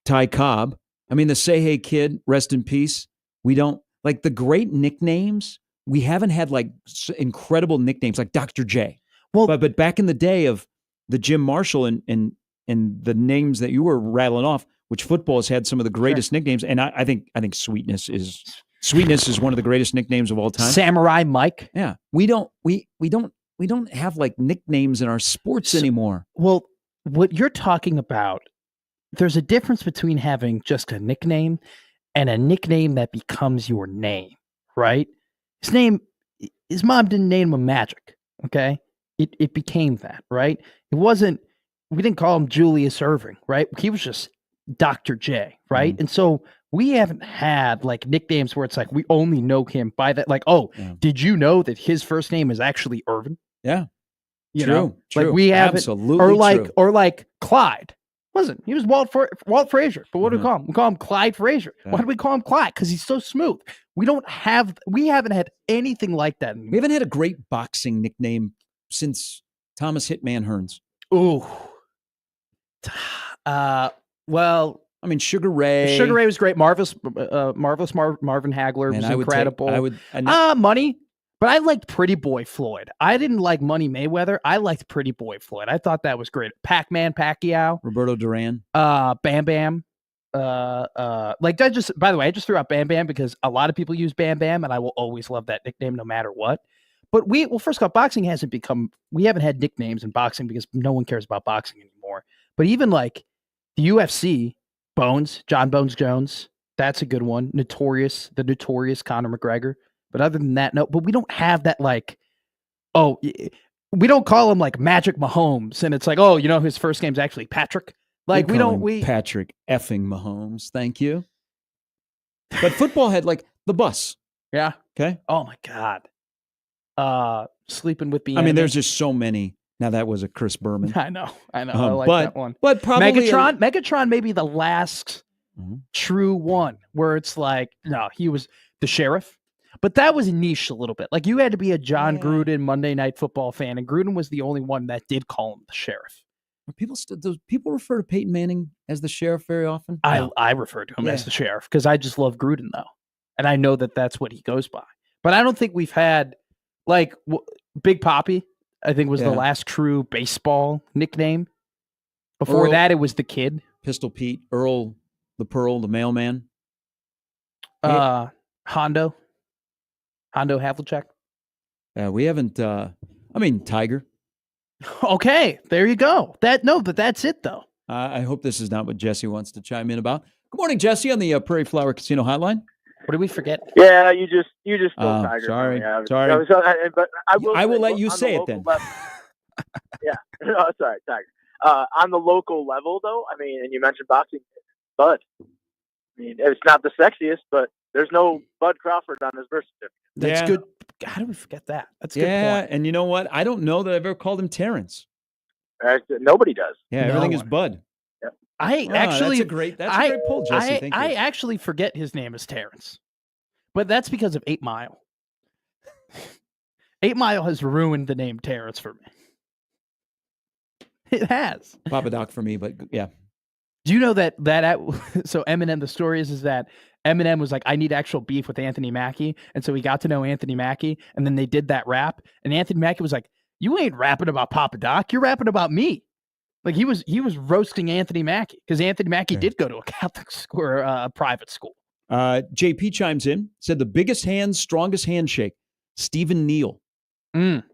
Ty Cobb. I mean, the Say Hey Kid, rest in peace. We don't, like, the great nicknames, we haven't had, like, incredible nicknames like Dr. J. Well, but back in the day of the Jim Marshall and the names that you were rattling off, which football has had some of the greatest nicknames, and I think Sweetness is one of the greatest nicknames of all time. Samurai Mike. Yeah, we don't have, like, nicknames in our sports anymore. Well, what you're talking about, there's a difference between having just a nickname and a nickname that becomes your name, right? His mom didn't name him Magic, okay? It became that, right? We didn't call him Julius Erving, right? He was just Dr. J, right? And so we haven't had, like, nicknames where it's like we only know him by that. Like, did you know that his first name is actually Irvin? Yeah, True. Like, we haven't, absolutely, or like Clyde. He was Walt Frazier, but what do we call him? We call him Clyde Frazier. Yeah. Why do we call him Clyde? Because he's so smooth. We haven't had anything like that. We haven't had a great boxing nickname since Thomas Hitman Hearns? Ooh. Well, I mean, Sugar Ray. Sugar Ray was great. Marvelous Marvin Hagler was incredible. Money. But I liked Pretty Boy Floyd. I didn't like Money Mayweather. I liked Pretty Boy Floyd. I thought that was great. Pac-Man Pacquiao. Roberto Duran. Bam Bam. Like I just, by the way, I just threw out Bam Bam because a lot of people use Bam Bam, and I will always love that nickname no matter what. But first off, boxing we haven't had nicknames in boxing because no one cares about boxing anymore. But even like the UFC, John Bones Jones, that's a good one. The notorious Conor McGregor. But other than that, no. But we don't have that we don't call him like Magic Mahomes, and it's like, oh, his first name's actually Patrick. Like Patrick effing Mahomes. Thank you. But football had like the bus. Yeah. Okay. Oh my God. Sleeping with the. I mean, there's just so many. Now that was a Chris Berman. I know. I like that one. But probably Megatron may be the last true one where it's like, no, he was the sheriff. But that was niche a little bit. Like you had to be a John Gruden Monday Night Football fan, and Gruden was the only one that did call him the sheriff. Do people refer to Peyton Manning as the sheriff very often? I refer to him as the sheriff because I just love Gruden though, and I know that that's what he goes by. But I don't think we've had like Big Papi. I think was the last true baseball nickname. Before that, it was the Kid, Pistol Pete, Earl, the Pearl, the Mailman, Hondo Havlicek. We haven't. Tiger. Okay, there you go. But that's it though. I hope this is not what Jesse wants to chime in about. Good morning, Jesse, on the Prairie Flower Casino Hotline. What did we forget? Yeah, you just stole Tiger. Sorry. But I will let you say it then. Yeah, no, sorry, Tiger. On the local level, though, I mean, and you mentioned boxing, Bud. I mean, it's not the sexiest, but there's no Bud Crawford on his birth certificate. That's good. How do we forget that? That's a good point. And you know what? I don't know that I've ever called him Terrence. Nobody does. Yeah, everything is Bud. Yep. That's a great pull, Jesse. Thank you. I actually forget his name is Terrence, but that's because of 8 Mile. 8 Mile has ruined the name Terrence for me. It has. Papa Doc for me, but yeah. Do you know that so Eminem, the story is that Eminem was like, I need actual beef with Anthony Mackie. And so he got to know Anthony Mackie, and then they did that rap. And Anthony Mackie was like, you ain't rapping about Papa Doc, you're rapping about me. Like he was roasting Anthony Mackie because Anthony Mackie did go to a Catholic school or a private school. JP chimes in, said the biggest hands, strongest handshake, Stephen Neal,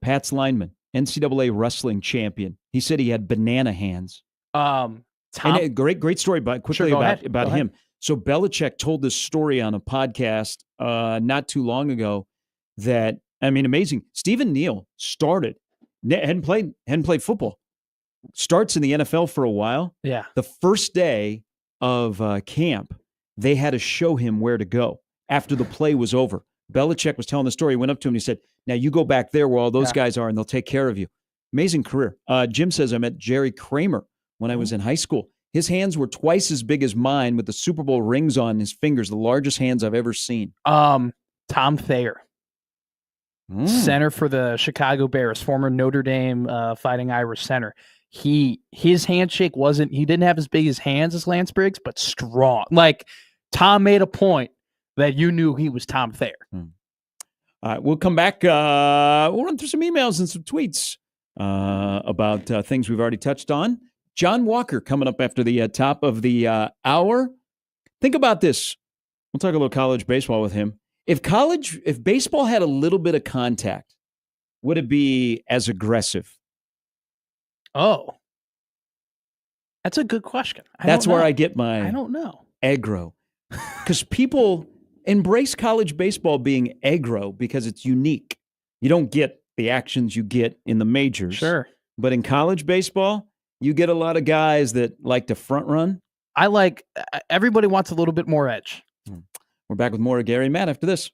Pat's lineman, NCAA wrestling champion. He said he had banana hands. Tom, and a great story about him. So Belichick told this story on a podcast not too long ago that, I mean, amazing. Stephen Neal hadn't played football, starts in the NFL for a while. Yeah. The first day of camp, they had to show him where to go after the play was over. Belichick was telling the story. He went up to him and he said, now you go back there where all those guys are and they'll take care of you. Amazing career. Jim says I met Jerry Kramer when I was in high school. His hands were twice as big as mine with the Super Bowl rings on his fingers, the largest hands I've ever seen. Tom Thayer, center for the Chicago Bears, former Notre Dame Fighting Irish center. His handshake he didn't have as big as hands as Lance Briggs, but strong. Like Tom made a point that you knew he was Tom Thayer. All right, we'll come back. We'll run through some emails and some tweets about things we've already touched on. John Walker coming up after the top of the hour. Think about this. We'll talk a little college baseball with him. If baseball had a little bit of contact, would it be as aggressive? Oh, that's a good question. That's where I get my I don't know. Aggro. Because people embrace college baseball being aggro because it's unique. You don't get the actions you get in the majors. Sure. But in college baseball, you get a lot of guys that like to front run. Everybody wants a little bit more edge. We're back with more of Gary and Matt after this.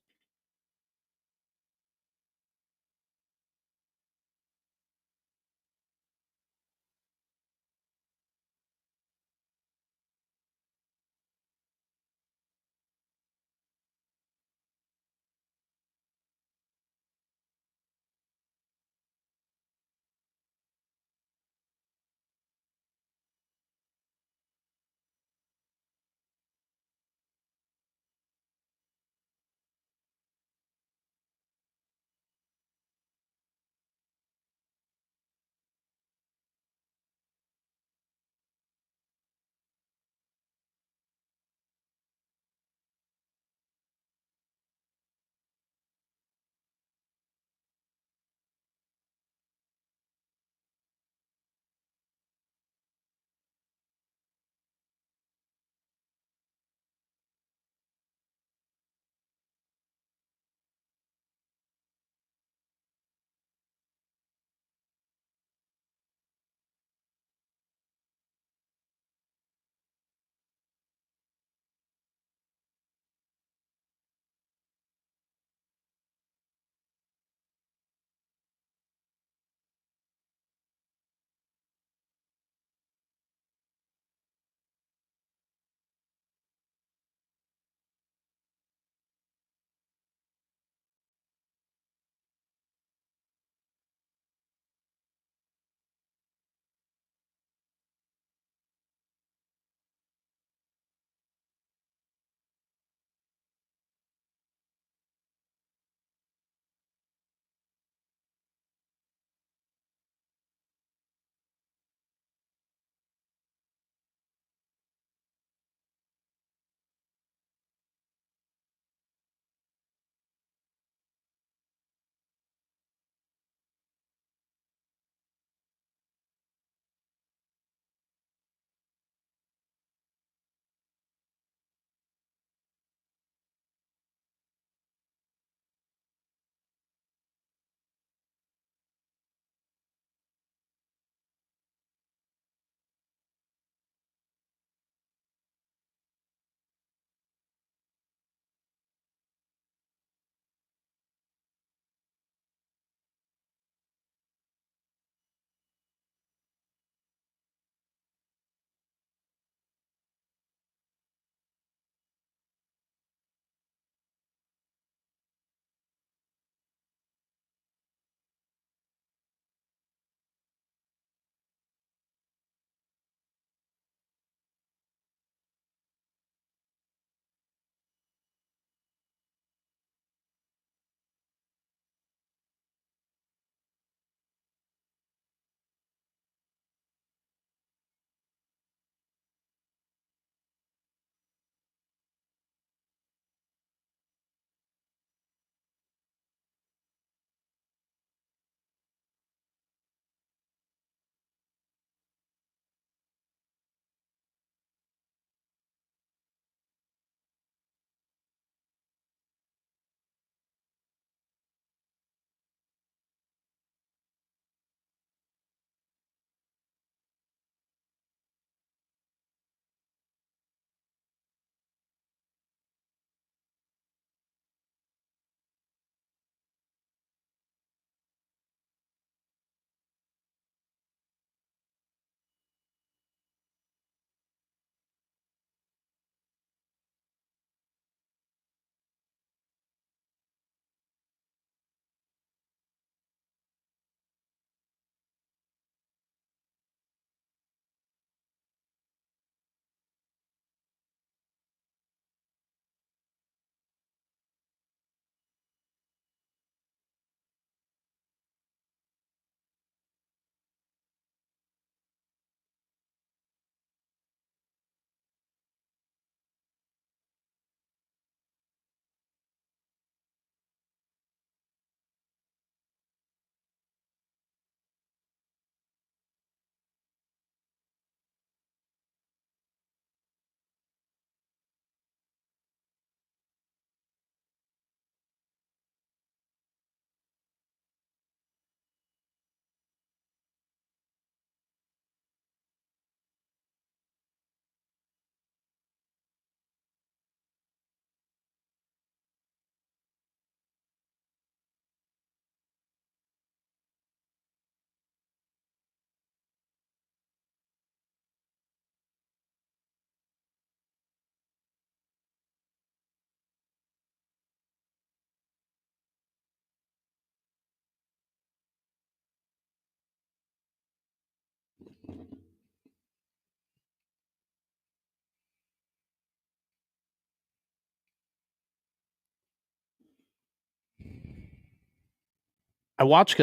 I watched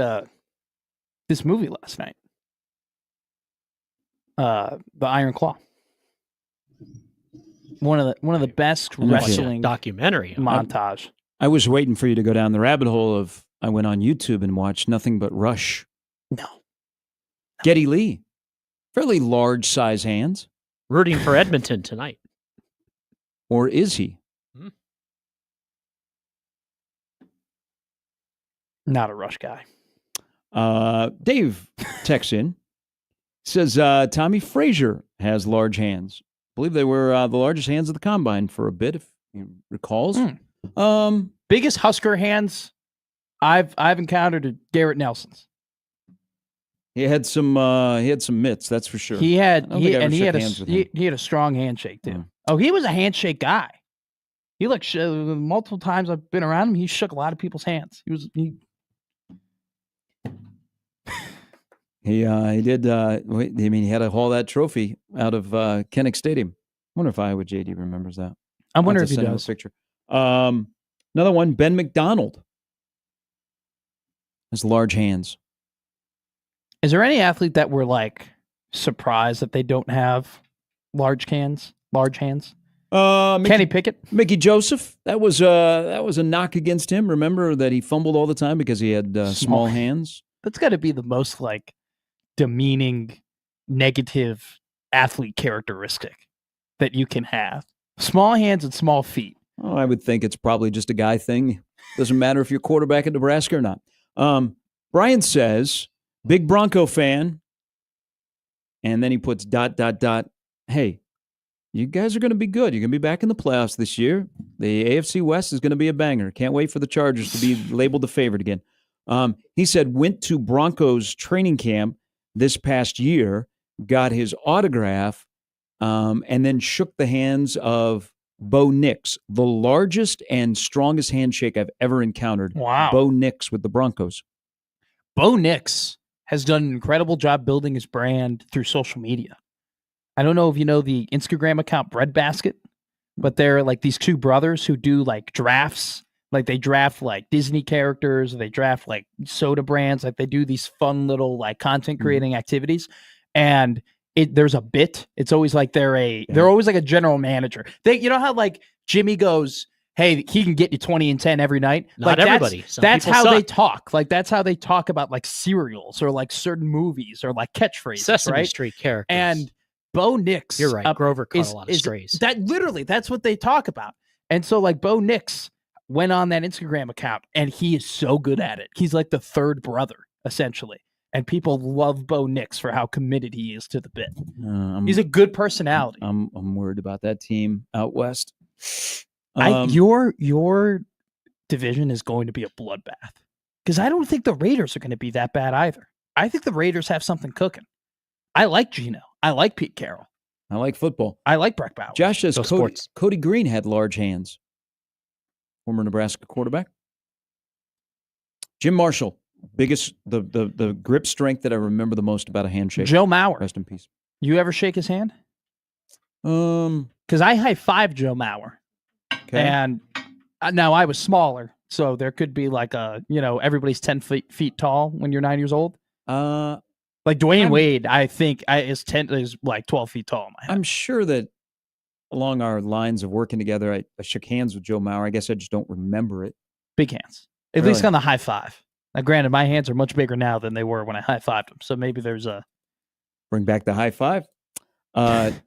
this movie last night. The Iron Claw. One of the best I know it's a wrestling documentary montage. I was waiting for you to go down the rabbit hole of. I went on YouTube and watched nothing but Rush. No. Geddy Lee, fairly large size hands, rooting for Edmonton tonight. or is he? Not a Rush guy. Dave texts in, says Tommy Frazier has large hands. I believe they were the largest hands of the combine for a bit, if he recalls. Biggest Husker hands I've encountered are Garrett Nelson's. He had some mitts, that's for sure. He had I don't think I ever he shook had hands with him. he had a strong handshake too. Mm. Oh, he was a handshake guy. He multiple times I've been around him. He shook a lot of people's hands. He did. I mean, he had to haul that trophy out of Kinnick Stadium. I wonder if Iowa JD remembers that. I wonder I'll if have to he send him a does. picture. Another one, Ben McDonald has large hands. Is there any athlete that we're like surprised that they don't have large hands? Kenny Pickett, Mickey Joseph. That was a knock against him. Remember that he fumbled all the time because he had small hands. That's got to be the most like demeaning, negative athlete characteristic that you can have. Small hands and small feet. Oh, I would think it's probably just a guy thing. Doesn't matter if you're quarterback at Nebraska or not. Brian says, big Bronco fan. And then he puts ... Hey, you guys are going to be good. You're going to be back in the playoffs this year. The AFC West is going to be a banger. Can't wait for the Chargers to be labeled the favorite again. He said, went to Broncos training camp this past year, got his autograph, and then shook the hands of Bo Nix, the largest and strongest handshake I've ever encountered. Wow. Bo Nix with the Broncos. Bo Nix has done an incredible job building his brand through social media. I don't know if you know the Instagram account Breadbasket, but they're like these two brothers who do like drafts. Like they draft like Disney characters, they draft like soda brands, like they do these fun little like content creating activities. And there's a bit. It's always like they're always like a general manager. You know how like Jimmy goes, hey, he can get you 20 and 10 every night. Not like everybody. That's how suck. they talk. Like that's how they talk about like cereals or like certain movies or like catchphrases. Sesame right? Street characters. And Bo Nix. You're right. Grover caught a lot of strays. That's what they talk about. And so like Bo Nix went on that Instagram account and he is so good at it. He's like the third brother, essentially. And people love Bo Nix for how committed he is to the bit. He's a good personality. I'm worried about that team out west. Your division is going to be a bloodbath. Because I don't think the Raiders are going to be that bad either. I think the Raiders have something cooking. I like Geno. I like Pete Carroll. I like football. I like Breck Bauer. Josh says Cody Green had large hands. Former Nebraska quarterback. Jim Marshall, biggest the grip strength that I remember the most about a handshake. Joe Mauer. Rest in peace. You ever shake his hand? Because I high-fived Joe Mauer. Okay. And now I was smaller, so there could be like everybody's 10 feet tall when you're 9 years old. Like Dwayne Wade, I think is like 12 feet tall in my head. I'm sure that along our lines of working together, I shook hands with Joe Mauer. I guess I just don't remember it. Big hands. At least on the high five. Now, granted, my hands are much bigger now than they were when I high-fived them, so maybe there's a... Bring back the high five.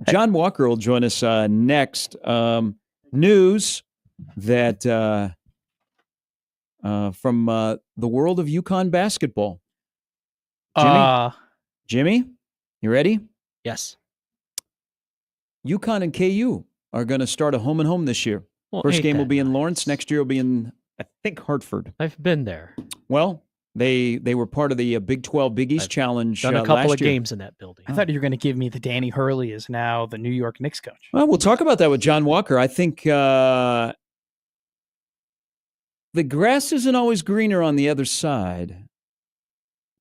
John Walker will join us next. News that from the world of UConn basketball. Jimmy, you ready? Yes. UConn and KU are going to start a home and home this year. Well, First game will be in nice? Lawrence. Next year will be in, I think, Hartford. I've been there. Well, they were part of the Big 12 Big East Challenge Done a couple last of year. games in that building. I thought you were going to give me the Danny Hurley is now the New York Knicks coach. Well, we'll talk about that with John Walker. I think the grass isn't always greener on the other side.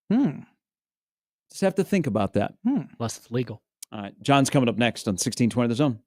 Just have to think about that. Unless it's legal. All right. John's coming up next on 1620 The Zone.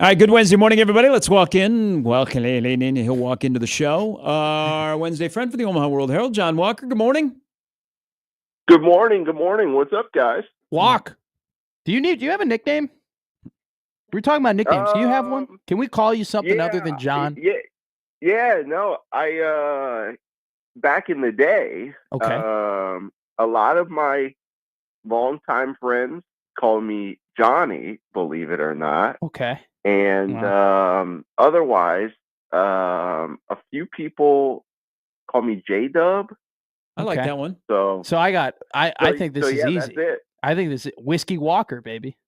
All right, good Wednesday morning, everybody. Let's walk in. Welcome in. He'll walk into the show. Our Wednesday friend for the Omaha World Herald, John Walker. Good morning. Good morning. Good morning. What's up, guys? Walk. Do you have a nickname? We're talking about nicknames. Do you have one? Can we call you something other than John? Yeah. No, I back in the day, Okay. a lot of my longtime friends call me Johnny, believe it or not. Okay. And otherwise, a few people call me J-Dub. I like that one. So I think this is easy. That's it. I think this is Whiskey Walker, baby.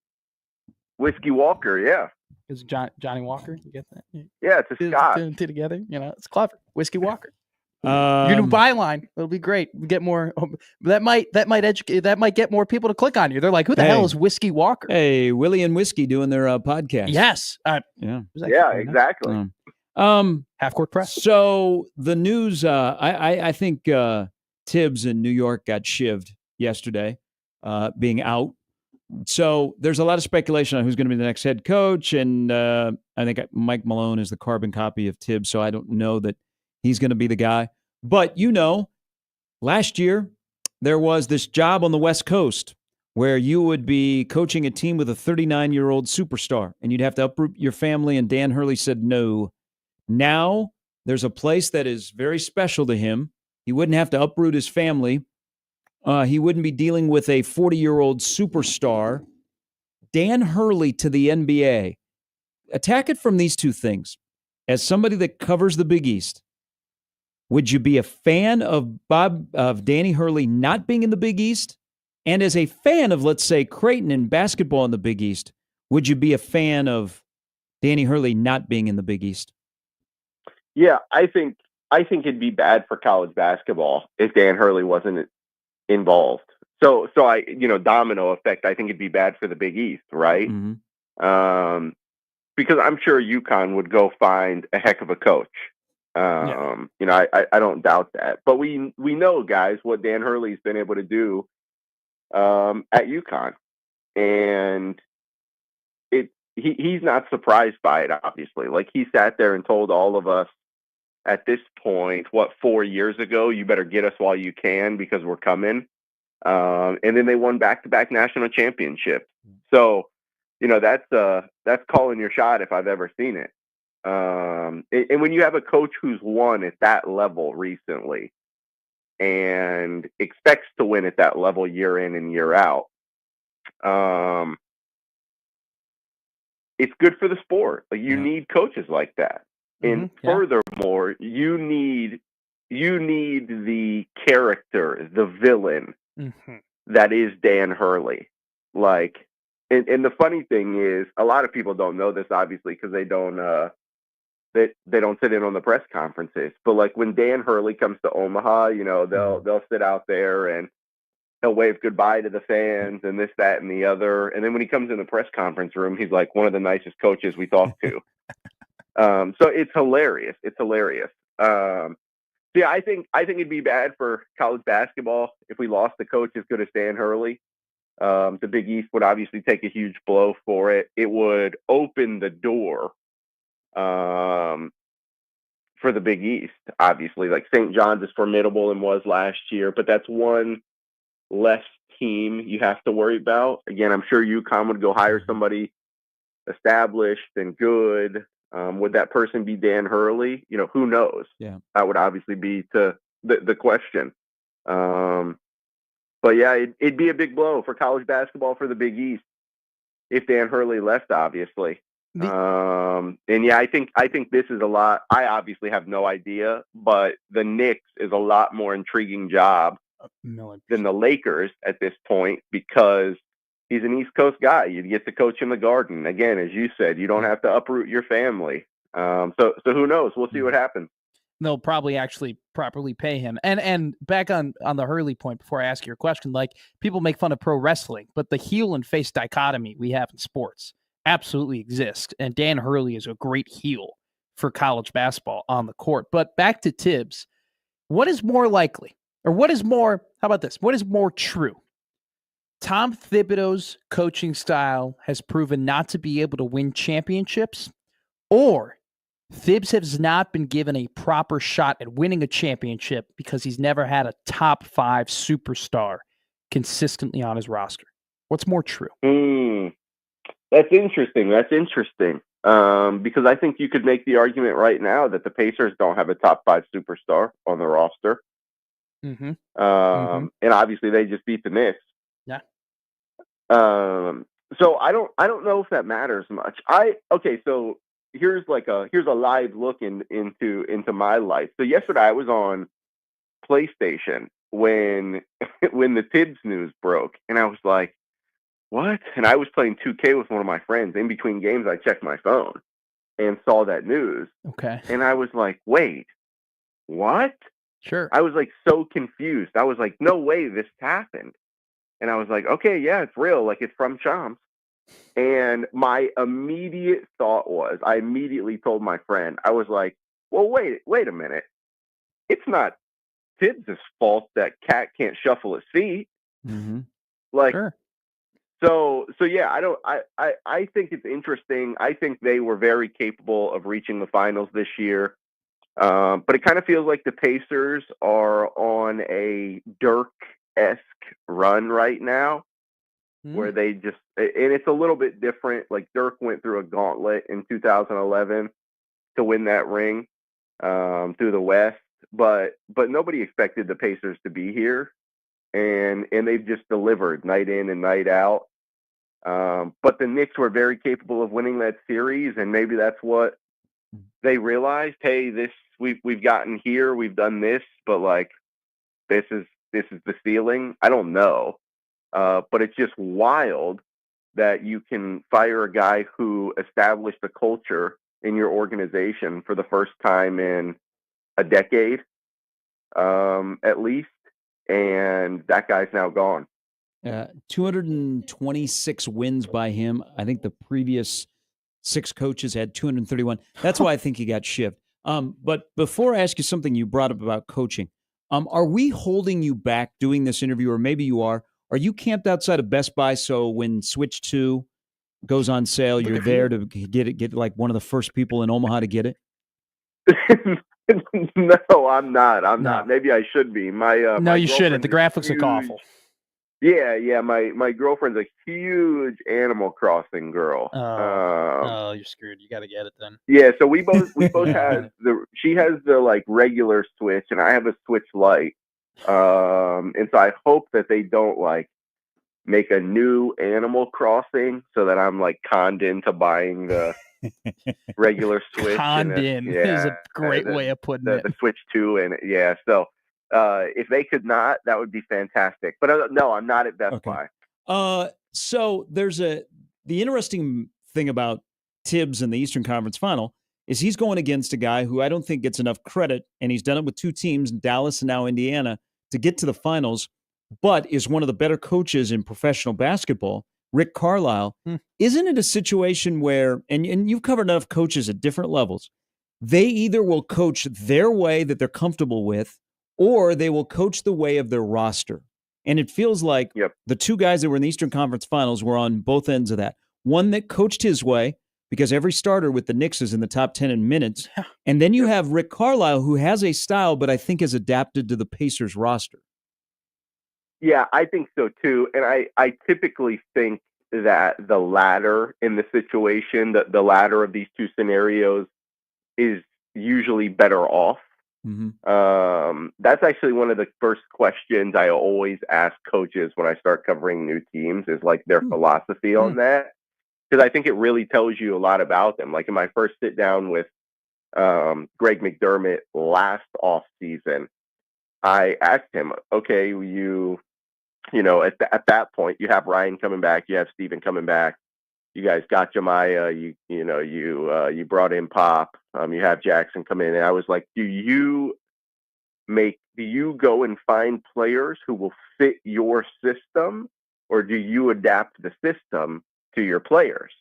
Whiskey Walker, yeah. Is Johnny Walker? You get that? Yeah, it's a Scott. Two together. It's clever. Whiskey Walker. Your new byline. It'll be great. We get more. That might educate. That might get more people to click on you. They're like, "Who the hell is Whiskey Walker?" Hey, Willie and Whiskey doing their podcast. Yes. Yeah, exactly. Half court press. So the news. I think Tibbs in New York got shivved yesterday, being out. So there's a lot of speculation on who's going to be the next head coach, and I think Mike Malone is the carbon copy of Tibbs. So I don't know that he's going to be the guy. But, last year there was this job on the West Coast where you would be coaching a team with a 39-year-old superstar, and you'd have to uproot your family, and Dan Hurley said no. Now there's a place that is very special to him. He wouldn't have to uproot his family. He wouldn't be dealing with a 40-year-old superstar. Dan Hurley to the NBA. Attack it from these two things. As somebody that covers the Big East, would you be a fan of Danny Hurley not being in the Big East? And as a fan of, let's say, Creighton and basketball in the Big East, would you be a fan of Danny Hurley not being in the Big East? Yeah, I think it'd be bad for college basketball if Dan Hurley wasn't involved. So I, domino effect, I think it'd be bad for the Big East, right? Mm-hmm. Because I'm sure UConn would go find a heck of a coach. I don't doubt that. But we know, guys, what Dan Hurley's been able to do at UConn, and he's not surprised by it. Obviously, like he sat there and told all of us at this point, 4 years ago, you better get us while you can because we're coming. And then they won back-to-back national championships. So, that's calling your shot if I've ever seen it. And when you have a coach who's won at that level recently and expects to win at that level year in and year out, it's good for the sport. Like you need coaches like that. And furthermore, you need the character, the villain that is Dan Hurley. Like, and the funny thing is, a lot of people don't know this, obviously, because they don't sit in on the press conferences. But like when Dan Hurley comes to Omaha, they'll sit out there and he'll wave goodbye to the fans and this, that, and the other. And then when he comes in the press conference room, he's like one of the nicest coaches we talk to. So it's hilarious. It's hilarious. Yeah, I think it'd be bad for college basketball if we lost a coach as good as Dan Hurley. The Big East would obviously take a huge blow for it. It would open the door for the Big East, obviously. Like St. John's is formidable and was last year, but that's one less team you have to worry about. Again, I'm sure UConn would go hire somebody established and good. Would that person be Dan Hurley? Who knows? Yeah, that would obviously be the question. But yeah, it'd be a big blow for college basketball for the Big East if Dan Hurley left, obviously. And yeah, I think this is a lot. I obviously have no idea, but the Knicks is a lot more intriguing job than the Lakers at this point because he's an East Coast guy. You get to coach in the Garden. Again, as you said, you don't have to uproot your family. So who knows? We'll see what happens. They'll probably actually properly pay him. And back on the Hurley point, before I ask your question, like people make fun of pro wrestling, but the heel and face dichotomy we have in sports absolutely exists. And Dan Hurley is a great heel for college basketball on the court. But back to Tibbs, what is more likely, or what is more, how about this? What is more true? Tom Thibodeau's coaching style has proven not to be able to win championships, or Thibs has not been given a proper shot at winning a championship because he's never had a top 5 superstar consistently on his roster. What's more true? That's interesting. Because I think you could make the argument right now that the Pacers don't have a top 5 superstar on the roster. And obviously they just beat the Knicks. Yeah. So I don't know if that matters much. So here's a live look into my life. So yesterday I was on PlayStation when the Tibbs news broke, and I was like, what? And I was playing 2K with one of my friends. In between games, I checked my phone and saw that news. Okay. And I was like, wait, what? Sure. I was like so confused. I was like, no way this happened. And I was like, okay, yeah, it's real. Like, it's from Chomps. And my immediate thought was, I immediately told my friend, I was like, well, wait a minute. It's not Tibbs' fault that Cat can't shuffle his feet. Like, sure. So yeah, I think it's interesting. I think they were very capable of reaching the finals this year. But it kind of feels like the Pacers are on a Dirk-esque run right now, where they just, and it's a little bit different. Like, Dirk went through a gauntlet in 2011 to win that ring through the West, but nobody expected the Pacers to be here, and they've just delivered night in and night out. But the Knicks were very capable of winning that series, and maybe that's what they realized. Hey, we've gotten here, we've done this, but like this is the ceiling. I don't know, but it's just wild that you can fire a guy who established a culture in your organization for the first time in a decade, at least, and that guy's now gone. 226 wins by him. I think the previous 6 coaches had 231. That's why I think he got shipped. But before I ask you something you brought up about coaching, are we holding you back doing this interview, or maybe you are? Are you camped outside of Best Buy so when Switch 2 goes on sale, you're there to get like one of the first people in Omaha to get it? No, I'm not. Maybe I should be. No, you shouldn't. The graphics look awful. Yeah. My girlfriend's a huge Animal Crossing girl. Oh, you're screwed. You got to get it then. Yeah, so we both have she has the like regular Switch, and I have a Switch Lite. And so I hope that they don't like make a new Animal Crossing so that I'm like conned into buying the regular Switch. Conned in is a great way of putting it. The Switch 2, and yeah, so. If they could not, that would be fantastic. But no, I'm not at Best Buy. So there's the interesting thing about Tibbs in the Eastern Conference Final is he's going against a guy who I don't think gets enough credit, and he's done it with 2 teams, Dallas and now Indiana, to get to the finals, but is one of the better coaches in professional basketball, Rick Carlisle. Isn't it a situation where, and you've covered enough coaches at different levels, they either will coach their way that they're comfortable with, or they will coach the way of their roster. And it feels like the 2 guys that were in the Eastern Conference Finals were on both ends of that. One that coached his way, because every starter with the Knicks is in the top 10 in minutes. And then you have Rick Carlisle, who has a style, but I think is adapted to the Pacers roster. Yeah, I think so too. And I typically think that the latter in the situation, the latter of these 2 scenarios is usually better off. That's actually one of the first questions I always ask coaches when I start covering new teams is like their philosophy on that, because I think it really tells you a lot about them. Like in my first sit down with Greg McDermott last off season, I asked him, okay, you know at that point you have Ryan coming back, you have Steven coming back, you guys got Jemiah, you brought in Pop, you have Jackson come in, and I was like, do you go and find players who will fit your system, or do you adapt the system to your players?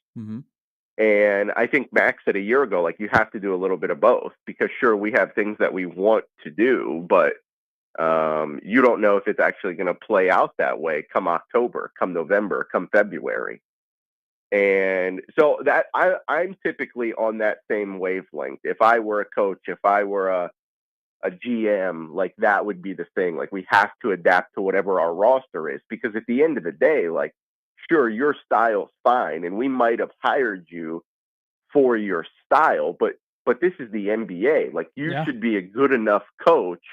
And I think Max said a year ago, like, you have to do a little bit of both, because sure, we have things that we want to do, but You don't know if it's actually going to play out that way come October, come November, come February. And so that I'm typically on that same wavelength. If I were a coach, if I were a GM, like that would be the thing. Like we have to adapt to whatever our roster is, because at the end of the day, like, sure, your style's fine, and we might have hired you for your style, but this is the NBA. Like you should be a good enough coach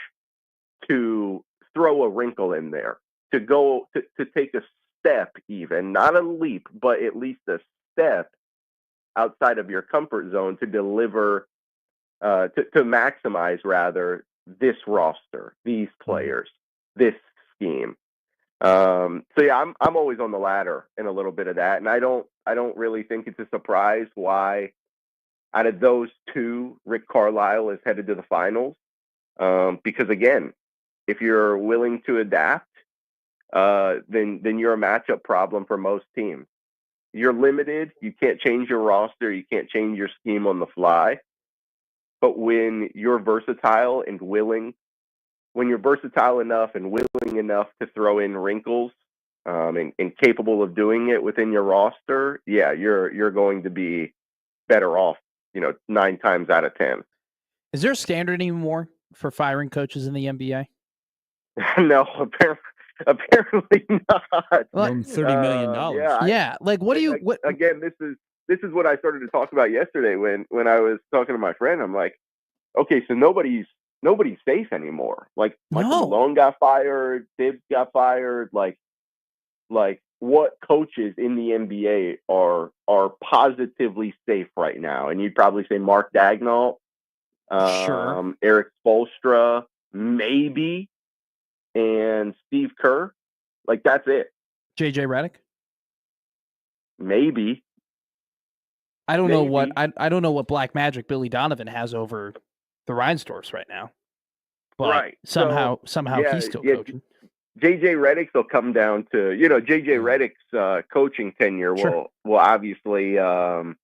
to throw a wrinkle in there, to go to take a step, even not a leap, but at least a step outside of your comfort zone to deliver, to maximize rather this roster, these players, this scheme. So yeah, I'm always on the ladder in a little bit of that, and I don't really think it's a surprise why out of those two, Rick Carlisle is headed to the finals. Because again, if you're willing to adapt, then you're a matchup problem for most teams. You're limited. You can't change your roster. You can't change your scheme on the fly. But when you're versatile and willing, when you're versatile enough and willing enough to throw in wrinkles, and capable of doing it within your roster, yeah, you're going to be better off, 9 times out of 10. Is there a standard anymore for firing coaches in the NBA? No, apparently not. $30 million. Yeah. Like, what do you? What again? This is what I started to talk about yesterday when I was talking to my friend. I'm like, okay, so nobody's safe anymore. Like Michael Malone got fired, Tibbs got fired. Like what coaches in the NBA are positively safe right now? And you'd probably say Mark Daigneault, sure, Eric Spoelstra, maybe, and Steve Kerr. Like that's it. JJ Redick? Maybe. I don't know what I don't know what black magic Billy Donovan has over the Reinsdorfs right now. But right. Somehow he's still coaching. JJ Redick's will come down to, JJ Redick's coaching tenure will obviously, that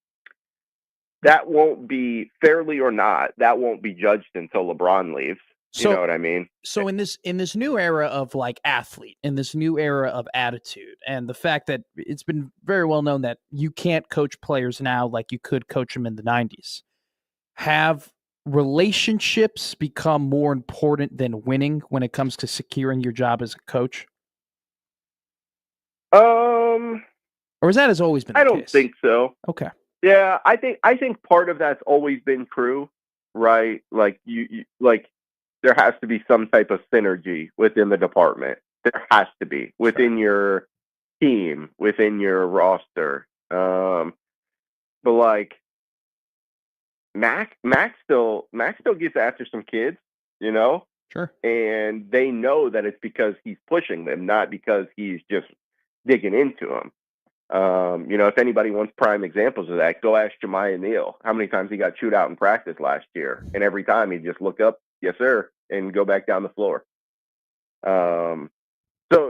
won't be, fairly or not, that won't be judged until LeBron leaves. You know what I mean? So in this new era of like athlete, in this new era of attitude, and the fact that it's been very well known that you can't coach players now like you could coach them in the 90s, have relationships become more important than winning when it comes to securing your job as a coach? Or is that has always been the case? I don't think so. Okay. Yeah, I think part of that's always been true, right? Like you like there has to be some type of synergy within the department. There has to be within your team, within your roster. But like Max still gets after some kids, Sure. And they know that it's because he's pushing them, not because he's just digging into them. If anybody wants prime examples of that, go ask Jemiah Neal how many times he got chewed out in practice last year, and every time he'd just look up, yes sir, and go back down the floor. So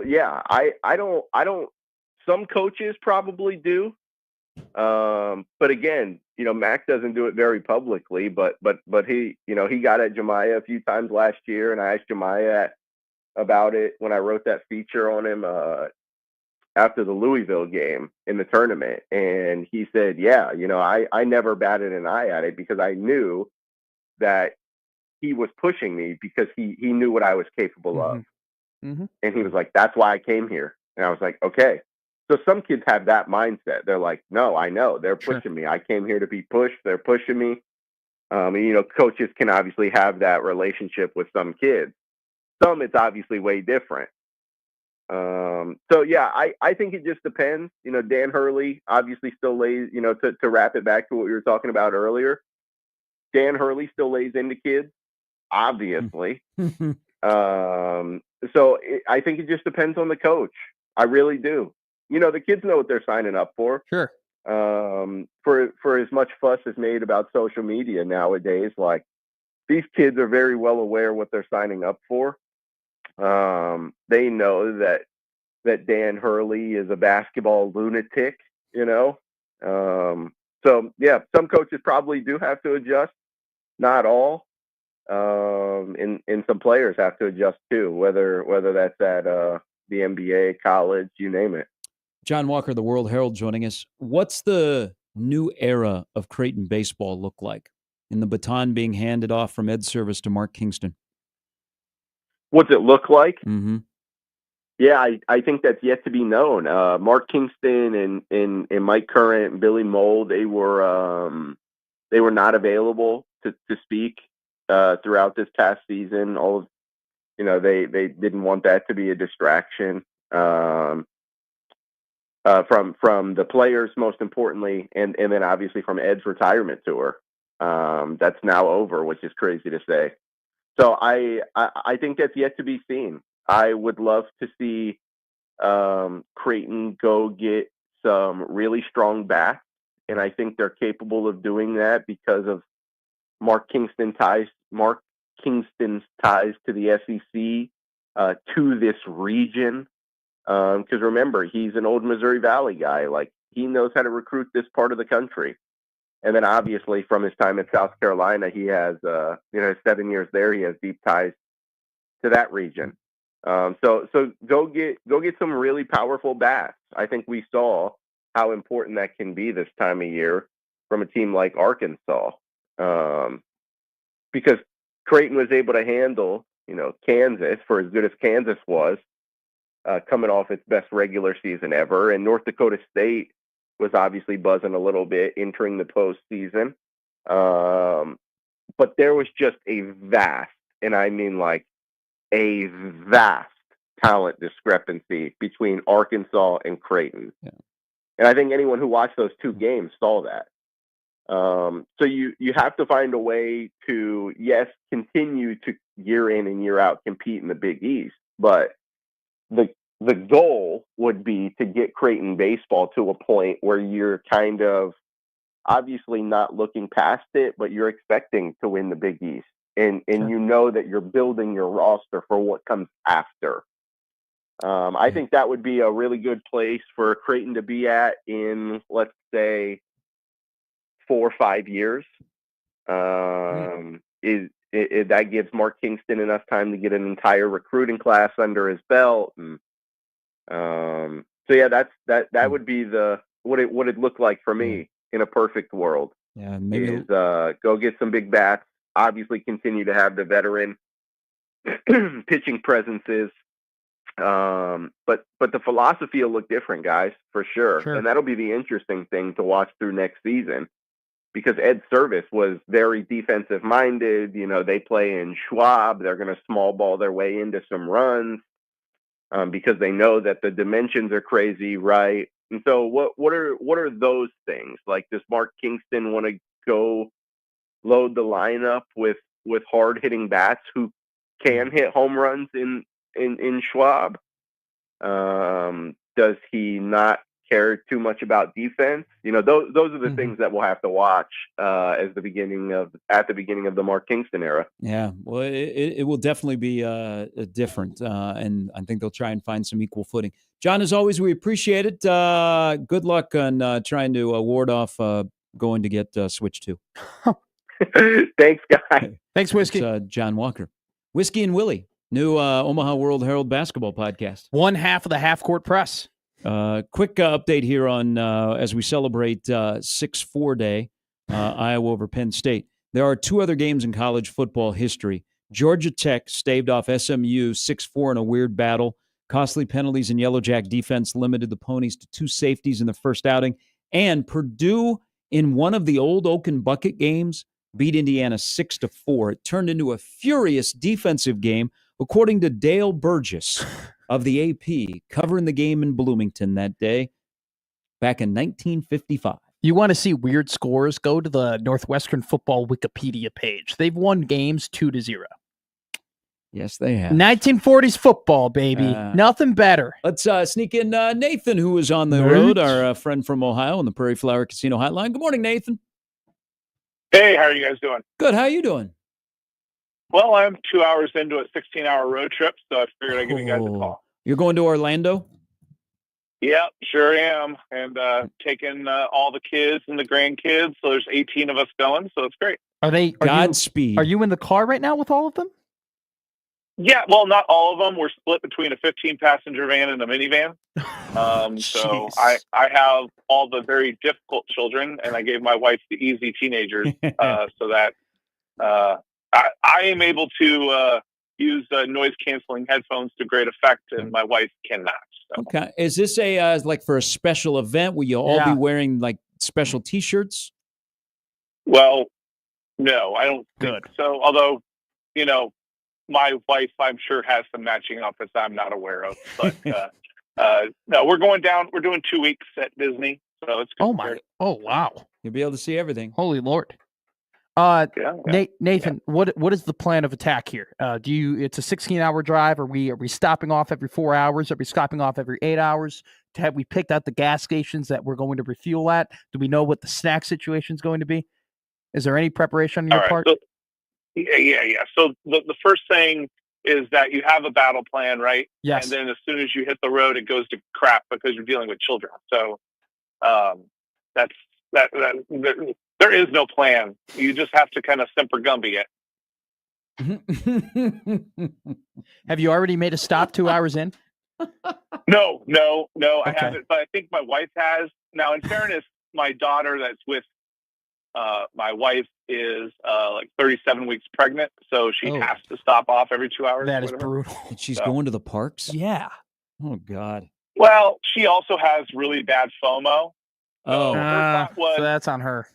yeah, I don't. Some coaches probably do, but again, Max doesn't do it very publicly. But he, he got at Jemiah a few times last year, and I asked Jemiah about it when I wrote that feature on him after the Louisville game in the tournament, and he said, yeah, I never batted an eye at it because I knew that he was pushing me because he knew what I was capable of. Mm-hmm. And he was like, that's why I came here. And I was like, okay. So some kids have that mindset. They're like, no, I know they're pushing me. I came here to be pushed. They're pushing me. And, coaches can obviously have that relationship with some kids. Some, it's obviously way different. So yeah, I think it just depends. Dan Hurley obviously still lays, to wrap it back to what we were talking about earlier. Dan Hurley still lays into kids, obviously. So I think it just depends on the coach. I really do. The kids know what they're signing up for. Sure. For as much fuss is made about social media nowadays, like these kids are very well aware what they're signing up for. They know that Dan Hurley is a basketball lunatic, So yeah, some coaches probably do have to adjust, not all. and some players have to adjust too, whether that's at the NBA, college, you name it. John Walker, the World Herald, joining us. What's the new era of Creighton baseball look like, in the baton being handed off from Ed Service to Mark Kingston? What's it look like? Mm-hmm. Yeah, I think that's yet to be known. Mark Kingston and Mike Current and Billy Moll, they were not available to speak throughout this past season. They didn't want that to be a distraction from the players, most importantly, and then obviously from Ed's retirement tour. That's now over, which is crazy to say. So I think that's yet to be seen. I would love to see Creighton go get some really strong bats, and I think they're capable of doing that because of Mark Kingston's ties to the SEC, to this region. Because remember, he's an old Missouri Valley guy. Like, he knows how to recruit this part of the country. And then obviously from his time in South Carolina, he has 7 years there. He has deep ties to that region. So go get some really powerful bats. I think we saw how important that can be this time of year from a team like Arkansas, because Creighton was able to handle Kansas, for as good as Kansas was, coming off its best regular season ever, and North Dakota State was obviously buzzing a little bit entering the postseason. But there was just a vast, and I mean like a vast talent discrepancy between Arkansas and Creighton. Yeah. And I think anyone who watched those two games saw that. So you have to find a way to, yes, continue to year in and year out compete in the Big East, but the goal would be to get Creighton baseball to a point where you're kind of obviously not looking past it, but you're expecting to win the Big East. And Sure. You know that you're building your roster for what comes after. I think that would be a really good place for Creighton to be at in, let's say, 4 or 5 years. That gives Mark Kingston enough time to get an entire recruiting class under his belt, and so yeah, that would be what it looked like for me in a perfect world. Yeah, maybe is go get some big bats. Obviously, continue to have the veteran pitching presences, but the philosophy will look different, guys, for sure. And that'll be the interesting thing to watch through next season, because Ed Service was very defensive minded. They play in Schwab. They're going to small ball their way into some runs, because they know that the dimensions are crazy, right? And so what are those things? Like, does Mark Kingston want to go load the lineup with hard hitting bats who can hit home runs in Schwab? Does he not care too much about defense? Those are the things that we'll have to watch at the beginning of the Mark Kingston era. Yeah, well, it will definitely be different, and I think they'll try and find some equal footing. John, as always, we appreciate it. Good luck on trying to ward off going to get switched to. Thanks, guys. Thanks, Whiskey. It's, John Walker. Whiskey and Willie, new Omaha World Herald basketball podcast. One half of the half court press. Quick update here on as we celebrate 6-4 Day, Iowa over Penn State. There are 2 other games in college football history. Georgia Tech staved off SMU 6-4 in a weird battle. Costly penalties and Yellow Jack defense limited the Ponies to 2 safeties in the first outing. And Purdue, in one of the old Oaken Bucket games, beat Indiana 6-4. It turned into a furious defensive game, according to Dale Burgess of the AP, covering the game in Bloomington that day back in 1955. You want to see weird scores? Go to the Northwestern football Wikipedia page. They've won games 2-0. Yes, they have. 1940s football, baby. Nothing better. Let's sneak in Nathan, who is on the road, our friend from Ohio on the Prairie Flower Casino Hotline. Good morning, Nathan. Hey, how are you guys doing? Good. How are you doing? Well, I'm 2 hours into a 16-hour road trip, so I figured I'd give you guys a call. You're going to Orlando? Yeah, sure am. And taking all the kids and the grandkids. So there's 18 of us going. So it's great. Godspeed. Are you in the car right now with all of them? Yeah, well, not all of them. We're split between a 15-passenger van and a minivan. So I have all the very difficult children, and I gave my wife the easy teenagers so that I am able to use noise-canceling headphones to great effect, and my wife cannot. So. Okay. Is this a like for a special event? Will you all be wearing like special T-shirts? Well, no, I don't think so. Although, my wife, I'm sure, has some matching outfits I'm not aware of. But no, we're going down. We're doing 2 weeks at Disney, so it's good. Oh wow! You'll be able to see everything. Holy Lord! Nathan, what is the plan of attack here? It's a 16-hour drive. Are we stopping off every 4 hours? Are we stopping off every 8 hours? Have we picked out the gas stations that we're going to refuel at? Do we know what the snack situation is going to be? Is there any preparation on your part? So, yeah. So the first thing is that you have a battle plan, right? Yes. And then as soon as you hit the road, it goes to crap because you're dealing with children. So that's that. There is no plan. You just have to kind of Semper Gumby it. Have you already made a stop 2 hours in? No, I haven't. But I think my wife has. Now, in fairness, my daughter that's with my wife is like 37 weeks pregnant, so she has to stop off every 2 hours. That is brutal. And she's going to the parks? Yeah. Oh, God. Well, she also has really bad FOMO. Oh. So that's on her.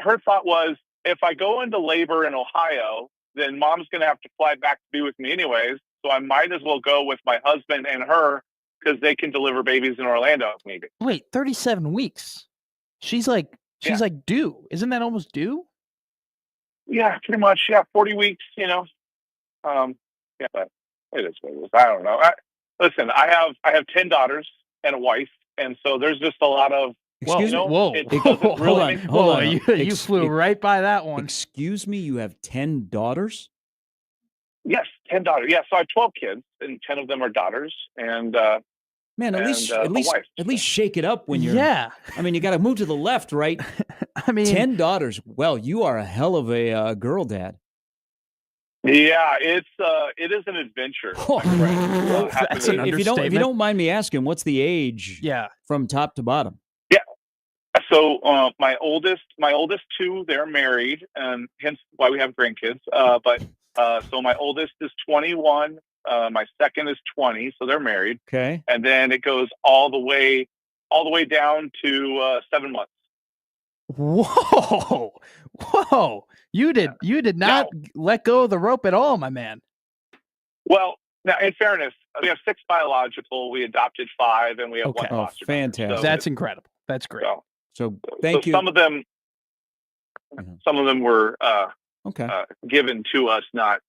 Her thought was, if I go into labor in Ohio, then mom's going to have to fly back to be with me anyways, so I might as well go with my husband and her because they can deliver babies in Orlando if needed. Wait, 37 weeks? She's like due. Isn't that almost due? Yeah, pretty much. Yeah, 40 weeks, Yeah, but it is what it is. I don't know. Listen, I have 10 daughters and a wife, and so there's just a lot of Excuse me. Whoa. Hold on. You flew right by that one. Excuse me, you have 10 daughters? Yes, 10 daughters. Yeah, so I have 12 kids, and 10 of them are daughters, and man, at least shake it up when you're. Yeah. I mean, you got to move to the left, right? I mean, 10 daughters. Well, you are a hell of a girl dad. Yeah, it is an adventure. That's an if you don't mind me asking, what's the age? Yeah. From top to bottom. Yeah. So my oldest two, they're married, and hence why we have grandkids. But so my oldest is 21. My second is 20, so they're married. Okay. And then it goes all the way down to 7 months. Whoa! You did not let go of the rope at all, my man. Well, now in fairness, we have 6 biological. We adopted 5, and we have 1 foster. Fantastic! So that's incredible. That's great. So thank you. Some of them were given to us, not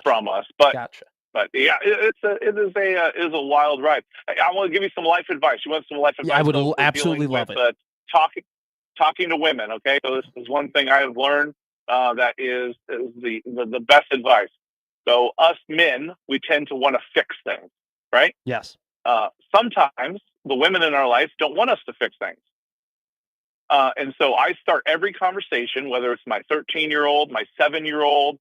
from us. But But yeah, it is a wild ride. I want to give you some life advice. You want some life advice? Yeah, I would absolutely love it. Talking to women. Okay, so this is one thing I have learned that is the best advice. So us men, we tend to want to fix things, right? Yes. Sometimes the women in our life don't want us to fix things. And so I start every conversation, whether it's my 13-year-old, my 7-year-old,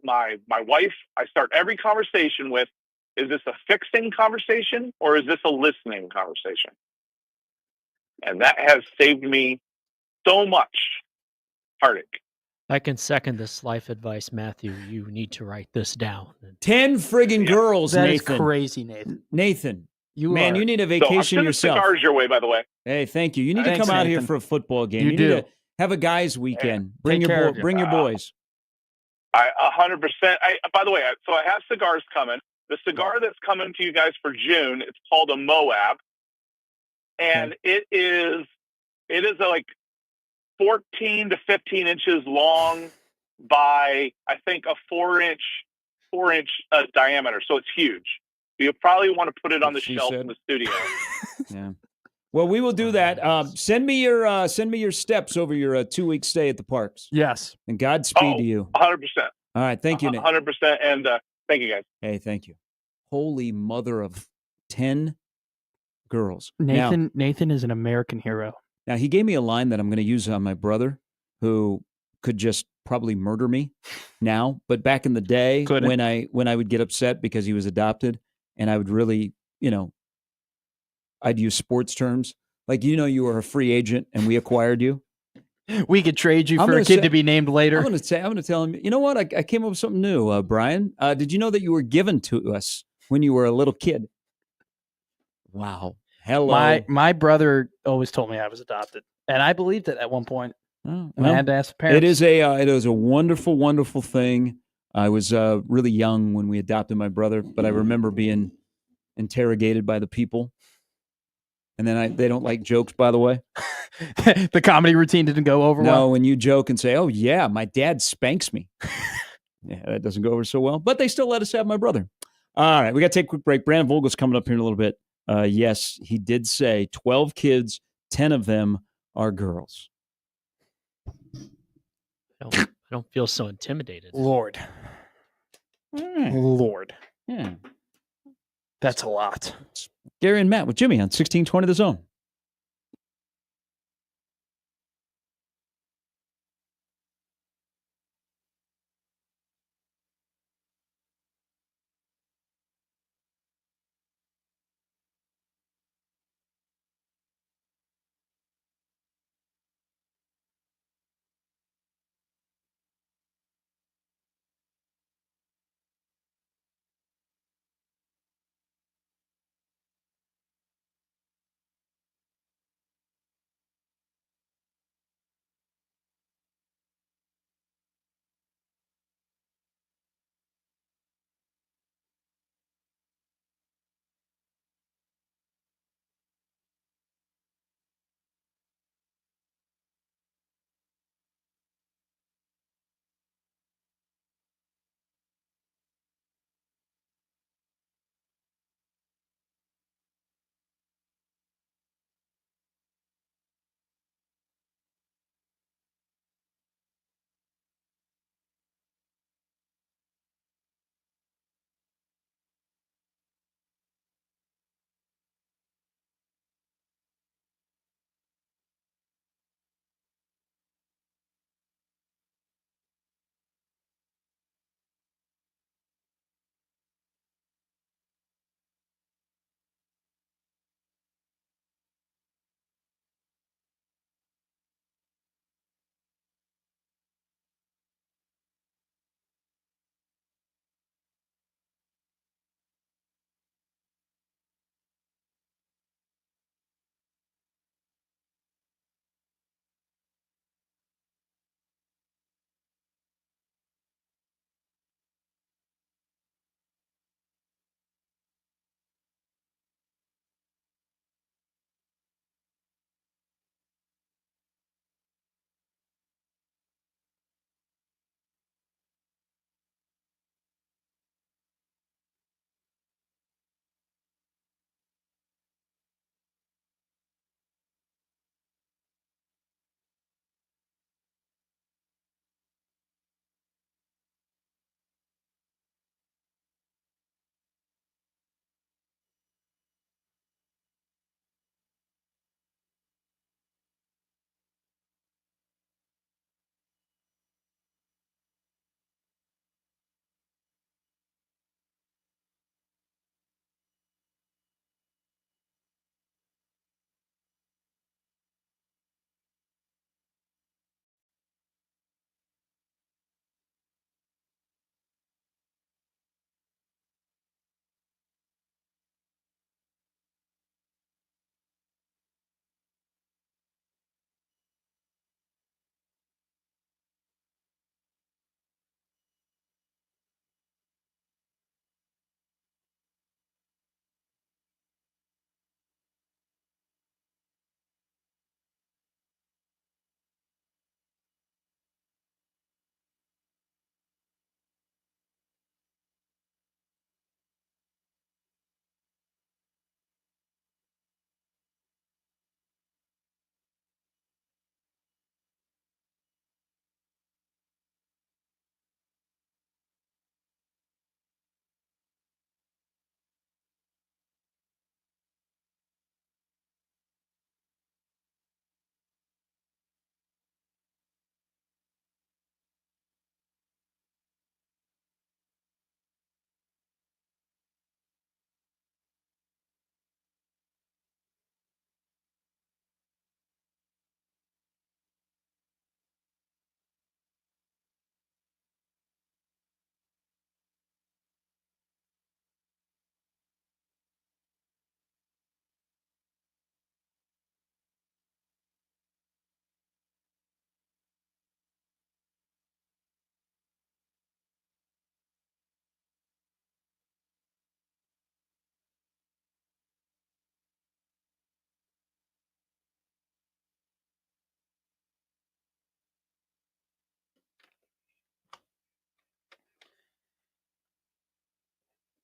my wife, I start every conversation with, is this a fixing conversation or is this a listening conversation? And that has saved me so much heartache. I can second this life advice, Matthew. You need to write this down. 10 friggin' girls, that Nathan. Is crazy, Nathan. Nathan. You need a vacation I'm yourself. Cigars your way, by the way. Hey, thank you. You need to come out here for a football game. You need to have a guys' weekend. Bring your boys. 100%. By the way, so I have cigars coming. The cigar that's coming to you guys for June, it's called a Moab, and it is like 14 to 15 inches long by I think a 4-inch diameter. So it's huge. You probably want to put it on the shelf in the studio. Yeah. Well, we will do that. Send me your steps over your 2-week stay at the parks. Yes. And Godspeed to you. 100%. All right. Thank you, Nick. 100%. And thank you, guys. Hey, thank you. Holy mother of 10 girls. Nathan is an American hero. Now, he gave me a line that I'm going to use on my brother, who could just probably murder me now. But back in the day, when I would get upset because he was adopted, and I would really, I'd use sports terms. Like, you were a free agent and we acquired you. We could trade you for a kid to be named later. I'm going to tell him, you know what? I came up with something new, Brian. Did you know that you were given to us when you were a little kid? Wow. Hello. My brother always told me I was adopted, and I believed it at one point. Oh, and I had to ask the parents. It is a wonderful, wonderful thing. I was really young when we adopted my brother, but I remember being interrogated by the people. And then they don't like jokes, by the way. The comedy routine didn't go over well? No, when you joke and say, oh, yeah, my dad spanks me. Yeah, that doesn't go over so well. But they still let us have my brother. All right, we got to take a quick break. Brandon Vogel's coming up here in a little bit. Yes, he did say 12 kids, 10 of them are girls. I don't feel so intimidated. Lord. Lord. Yeah. That's a lot. Gary and Matt with Jimmy on 1620 The Zone.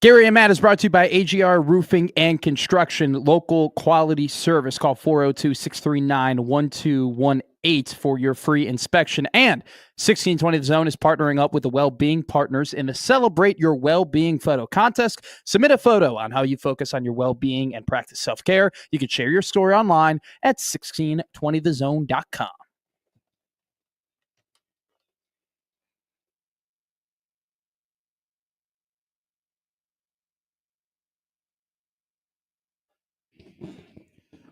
Gary and Matt is brought to you by AGR Roofing and Construction, local quality service. Call 402-639-1218 for your free inspection. And 1620 The Zone is partnering up with the Wellbeing Partners in the Celebrate Your Wellbeing Photo Contest. Submit a photo on how you focus on your well-being and practice self-care. You can share your story online at 1620thezone.com.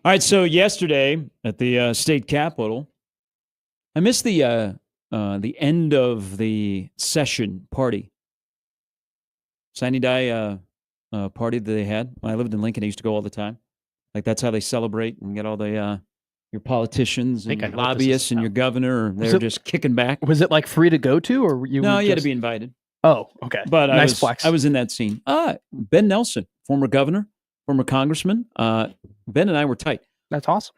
All right, so yesterday at the state capitol, I missed the end of the session party. Sine Die party that they had. When I lived in Lincoln, I used to go all the time. Like, that's how they celebrate and get all the your politicians and your lobbyists and your governor. They're just kicking back. Was it like free to go to, or you? No, you had to be invited. Oh, okay. But nice flex. I was in that scene. Ben Nelson, former governor, former congressman. Ben and I were tight. That's awesome.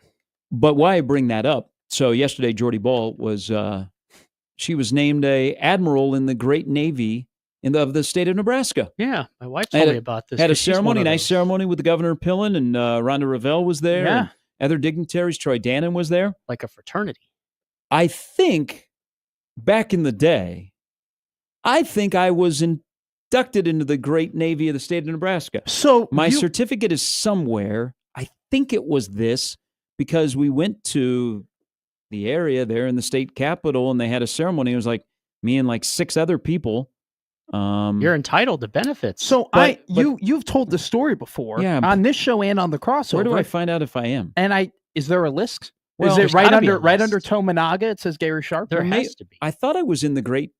But why I bring that up? So yesterday, Jordy Ball was she was named a admiral in the Great Navy of the state of Nebraska. Yeah, my wife told me about this. Had a ceremony, nice ceremony with the Governor Pillen, and Rhonda Revelle was there. Yeah. And other dignitaries. Troy Dannon was there. Like a fraternity. I think back in the day, I was inducted into the Great Navy of the state of Nebraska. So my certificate is somewhere. I think it was this, because we went to the area there in the state capitol and they had a ceremony. It was like me and like 6 other people. You're entitled to benefits. So you've told the story before, on this show and on the crossover. Where do I find out if I am? And is there a list? Well, is it right under Tominaga? It says Gary Sharp. There has to be. I thought I was in the Great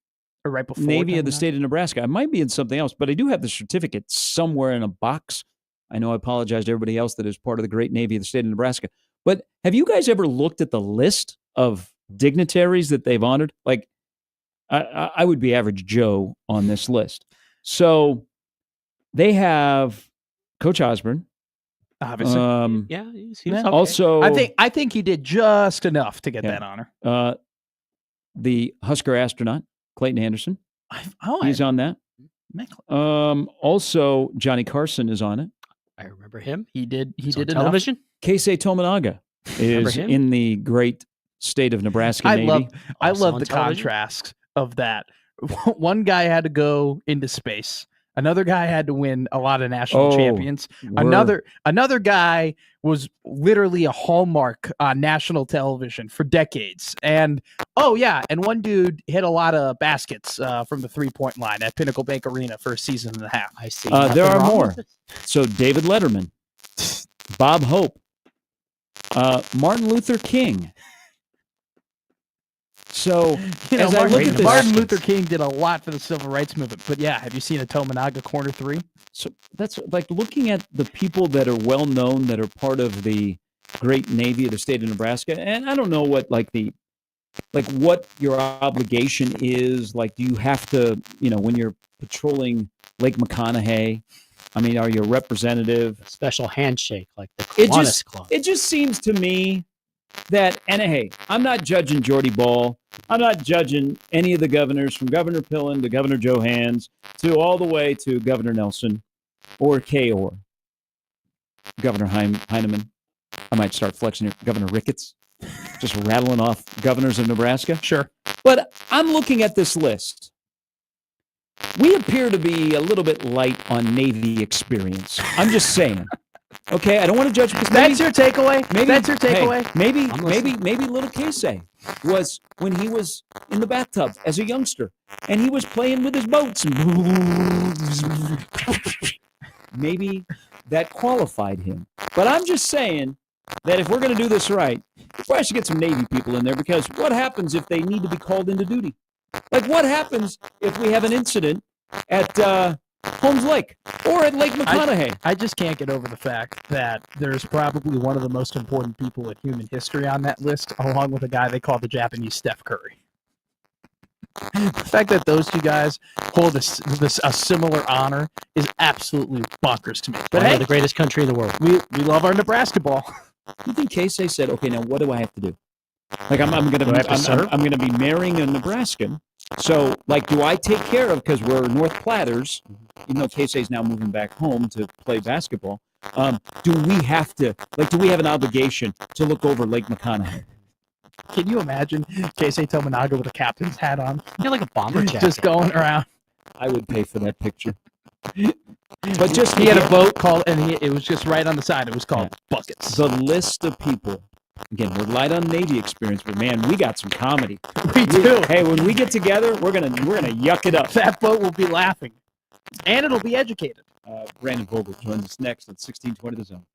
or right before Navy of the state of Nebraska. I might be in something else, but I do have the certificate somewhere in a box. I know I apologize to everybody else that is part of the Great Navy of the state of Nebraska. But have you guys ever looked at the list of dignitaries that they've honored? Like, I would be average Joe on this list. So they have Coach Osborne. Obviously. Okay. Also, I think he did just enough to get that honor. The Husker astronaut, Clayton Anderson. He's on that. Also, Johnny Carson is on it. I remember him. He did enough. Television. Keisei Tominaga is in the great state of Nebraska Navy. I love the contrast of that. One guy had to go into space. Another guy had to win a lot of national champions. Another guy was literally a hallmark on national television for decades. And one dude hit a lot of baskets from the 3-point line at Pinnacle Bank Arena for a season and a half. I see. There are more. So David Letterman, Bob Hope, Martin Luther King. So as I look at this, Martin Luther King did a lot for the civil rights movement. But yeah, have you seen a Tominaga corner 3? So that's like looking at the people that are well known that are part of the Great Navy of the state of Nebraska. And I don't know what what your obligation is. Like, do you have to, when you're patrolling Lake McConaughey? I mean, are you a representative? A special handshake like the Kiwanis Club. It just seems to me that, and hey, I'm not judging Jordy Ball. I'm not judging any of the governors, from Governor Pillen to Governor Johans to all the way to Governor Nelson or Kayor. Governor Heineman. I might start flexing here. Governor Ricketts. Just rattling off governors of Nebraska. Sure. But I'm looking at this list. We appear to be a little bit light on Navy experience. I'm just saying. Okay, I don't want to judge. That's your takeaway. That's your takeaway. Maybe little Keisei was when he was in the bathtub as a youngster, and he was playing with his boats. Maybe that qualified him. But I'm just saying that if we're going to do this right, we probably should get some Navy people in there, because what happens if they need to be called into duty? Like, what happens if we have an incident at Holmes Lake or at Lake McConaughey? I just can't get over the fact that there's probably one of the most important people in human history on that list, along with a guy they call the Japanese Steph Curry. The fact that those two guys hold a similar honor is absolutely bonkers to me. But hey, the greatest country in the world. We love our Nebraska ball. You think Keisei said, "Okay, now what do I have to do? Like, I'm going to be marrying a Nebraskan. So, like, do I take care of, because we're North Platters, even though Casey is now moving back home to play basketball, do we have to, like, do we have an obligation to look over Lake McConaughey? Can you imagine Casey Tominaga with a captain's hat on? Yeah, like a bomber jacket. Just going around. I would pay for that picture. But just he had a boat called, and it was just right on the side. It was called Buckets. The list of people. Again, we're light on Navy experience, but man, we got some comedy. We do. Hey, when we get together, we're gonna yuck it up. That boat will be laughing, and it'll be educated. Brandon Vogel joins us next at 1620 The Zone.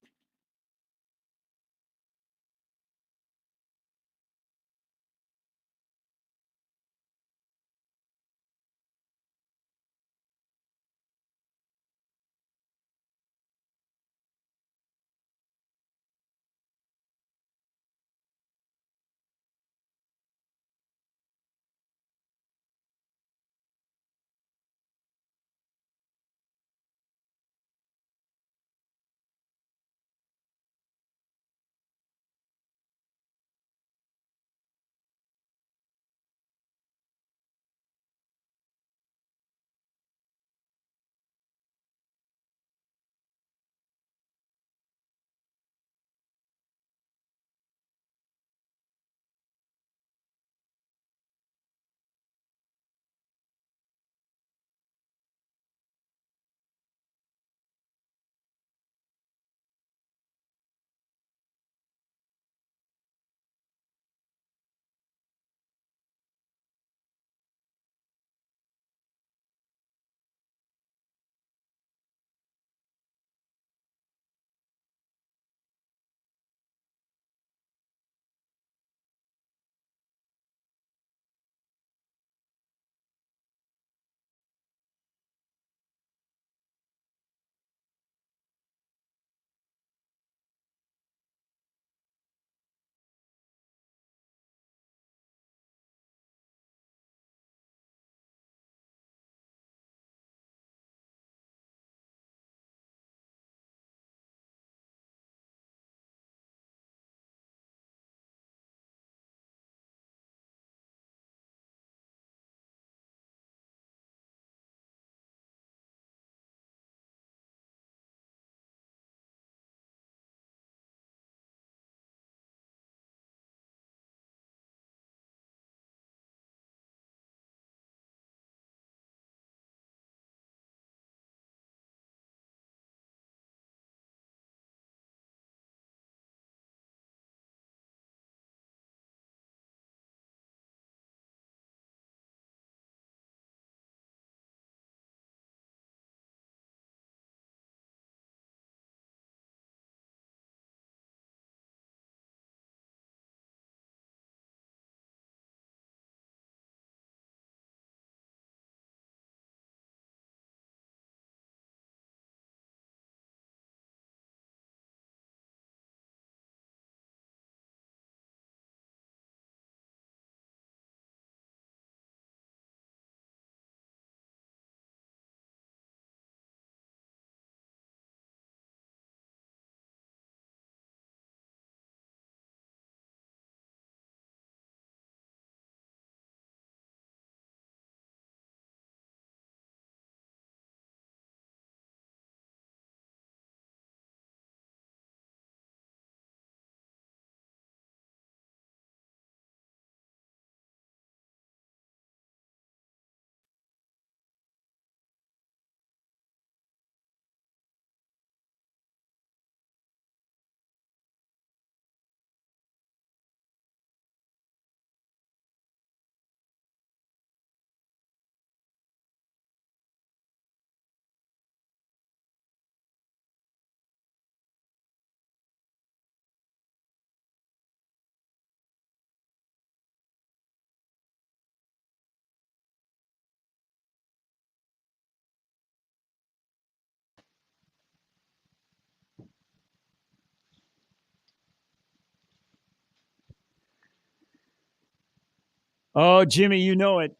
Oh, Jimmy, you know it.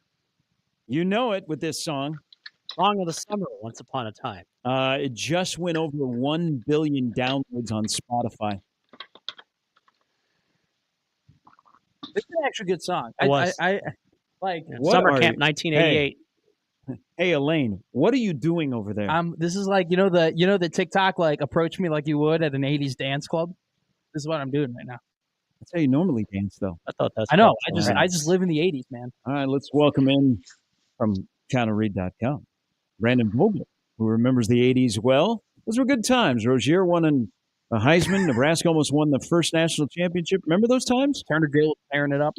You know it with this song. Song of the Summer, Once Upon a Time. It just went over 1 billion downloads on Spotify. It's an actually good song. It was. I Like Summer are camp you- 1988. Hey, Elaine, what are you doing over there? This is like the TikTok like approach me like you would at an 80s dance club. This is what I'm doing right now. That's how you normally dance, though. I thought that's I know. called I just live in the 80s, man. All right, let's welcome in from counterread.com, Brandon Vogel, who remembers the 80s well. Those were good times. Rozier won a Heisman. Nebraska almost won the first national championship. Remember those times? Turner Gill was tearing it up.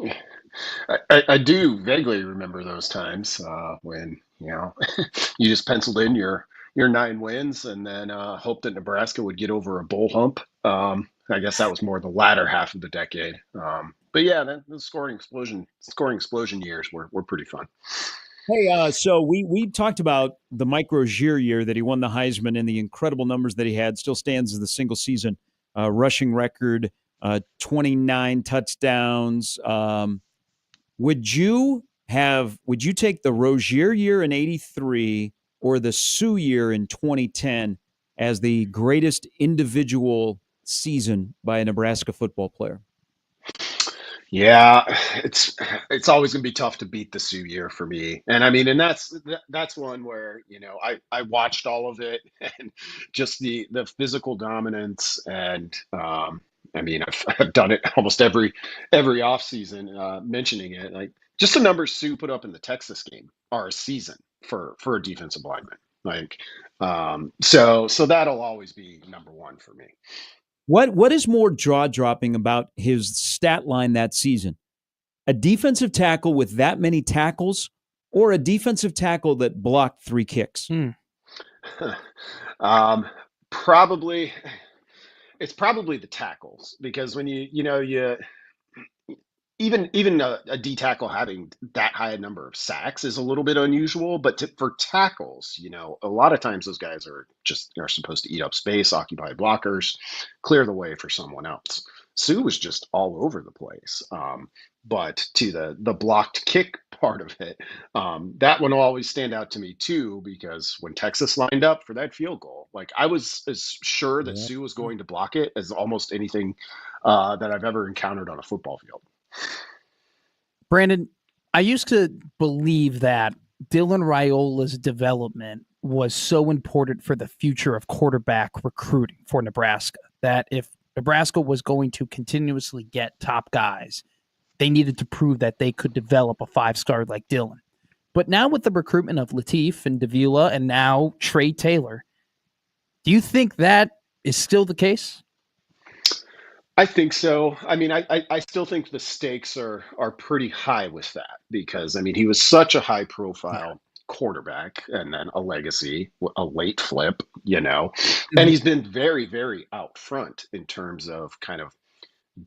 I do vaguely remember those times when you just penciled in your 9 wins and then hoped that Nebraska would get over a bowl hump. I guess that was more the latter half of the decade. But yeah, the scoring explosion years were pretty fun. Hey, so we talked about the Mike Rozier year that he won the Heisman and the incredible numbers that he had. Still stands as the single season rushing record, 29 touchdowns. Would you take the Rozier year in '83 or the Sue year in 2010 as the greatest individual season by a Nebraska football player? Yeah, it's always going to be tough to beat the Sioux year for me. And I mean, and that's one where, I watched all of it and just the physical dominance. And I mean, I've done it almost every off season, mentioning it. Like just the numbers Sioux put up in the Texas game are a season for a defensive lineman. Like, so that'll always be number one for me. What is more jaw-dropping about his stat line that season? A defensive tackle with that many tackles or a defensive tackle that blocked 3 kicks? Probably the tackles, because when you even a D tackle having that high a number of sacks is a little bit unusual, but for tackles, a lot of times those guys are supposed to eat up space, occupy blockers, clear the way for someone else. Sue was just all over the place. But to the blocked kick part of it, that one will always stand out to me too, because when Texas lined up for that field goal, like I was as sure that Sue was going to block it as almost anything that I've ever encountered on a football field. Brandon, I used to believe that Dylan Raiola's development was so important for the future of quarterback recruiting for Nebraska, that if Nebraska was going to continuously get top guys, they needed to prove that they could develop a 5-star like Dylan. But now with the recruitment of Latif and Davila and now Trey Taylor, do you think that is still the case? I think so. I mean, I still think the stakes are pretty high with that, because I mean he was such a high profile quarterback and then a legacy, a late flip, and he's been very, very out front in terms of kind of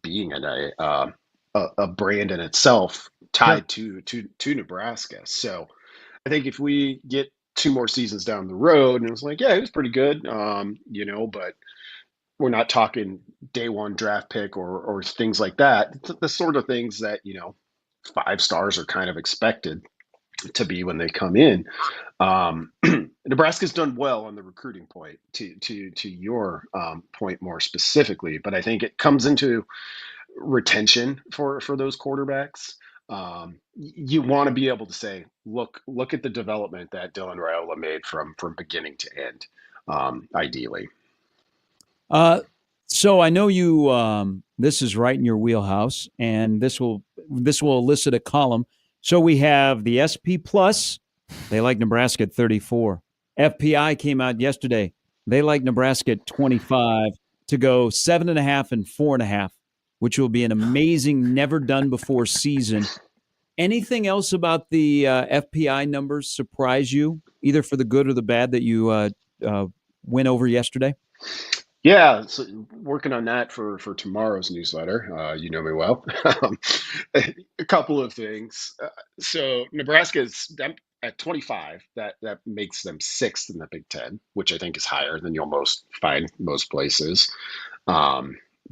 being a brand in itself tied to Nebraska. So I think if we get 2 more seasons down the road and it was like, yeah, it was pretty good, but we're not talking day 1 draft pick or things like that. The sort of things that, 5 stars are kind of expected to be when they come in. Nebraska's done well on the recruiting point to your point more specifically, but I think it comes into retention for those quarterbacks. You want to be able to say, look at the development that Dylan Raiola made from beginning to end, ideally. So I know you. This is right in your wheelhouse, and this will elicit a column. So we have the SP Plus. They like Nebraska at 34. FPI came out yesterday. They like Nebraska at 25 to go 7.5 and 4.5, which will be an amazing, never done before season. Anything else about the FPI numbers surprise you, either for the good or the bad, that you went over yesterday? Yeah, so working on that for tomorrow's newsletter. You know me well. A couple of things. So Nebraska is at 25. That makes them 6th in the Big Ten, which I think is higher than you'll most find most places.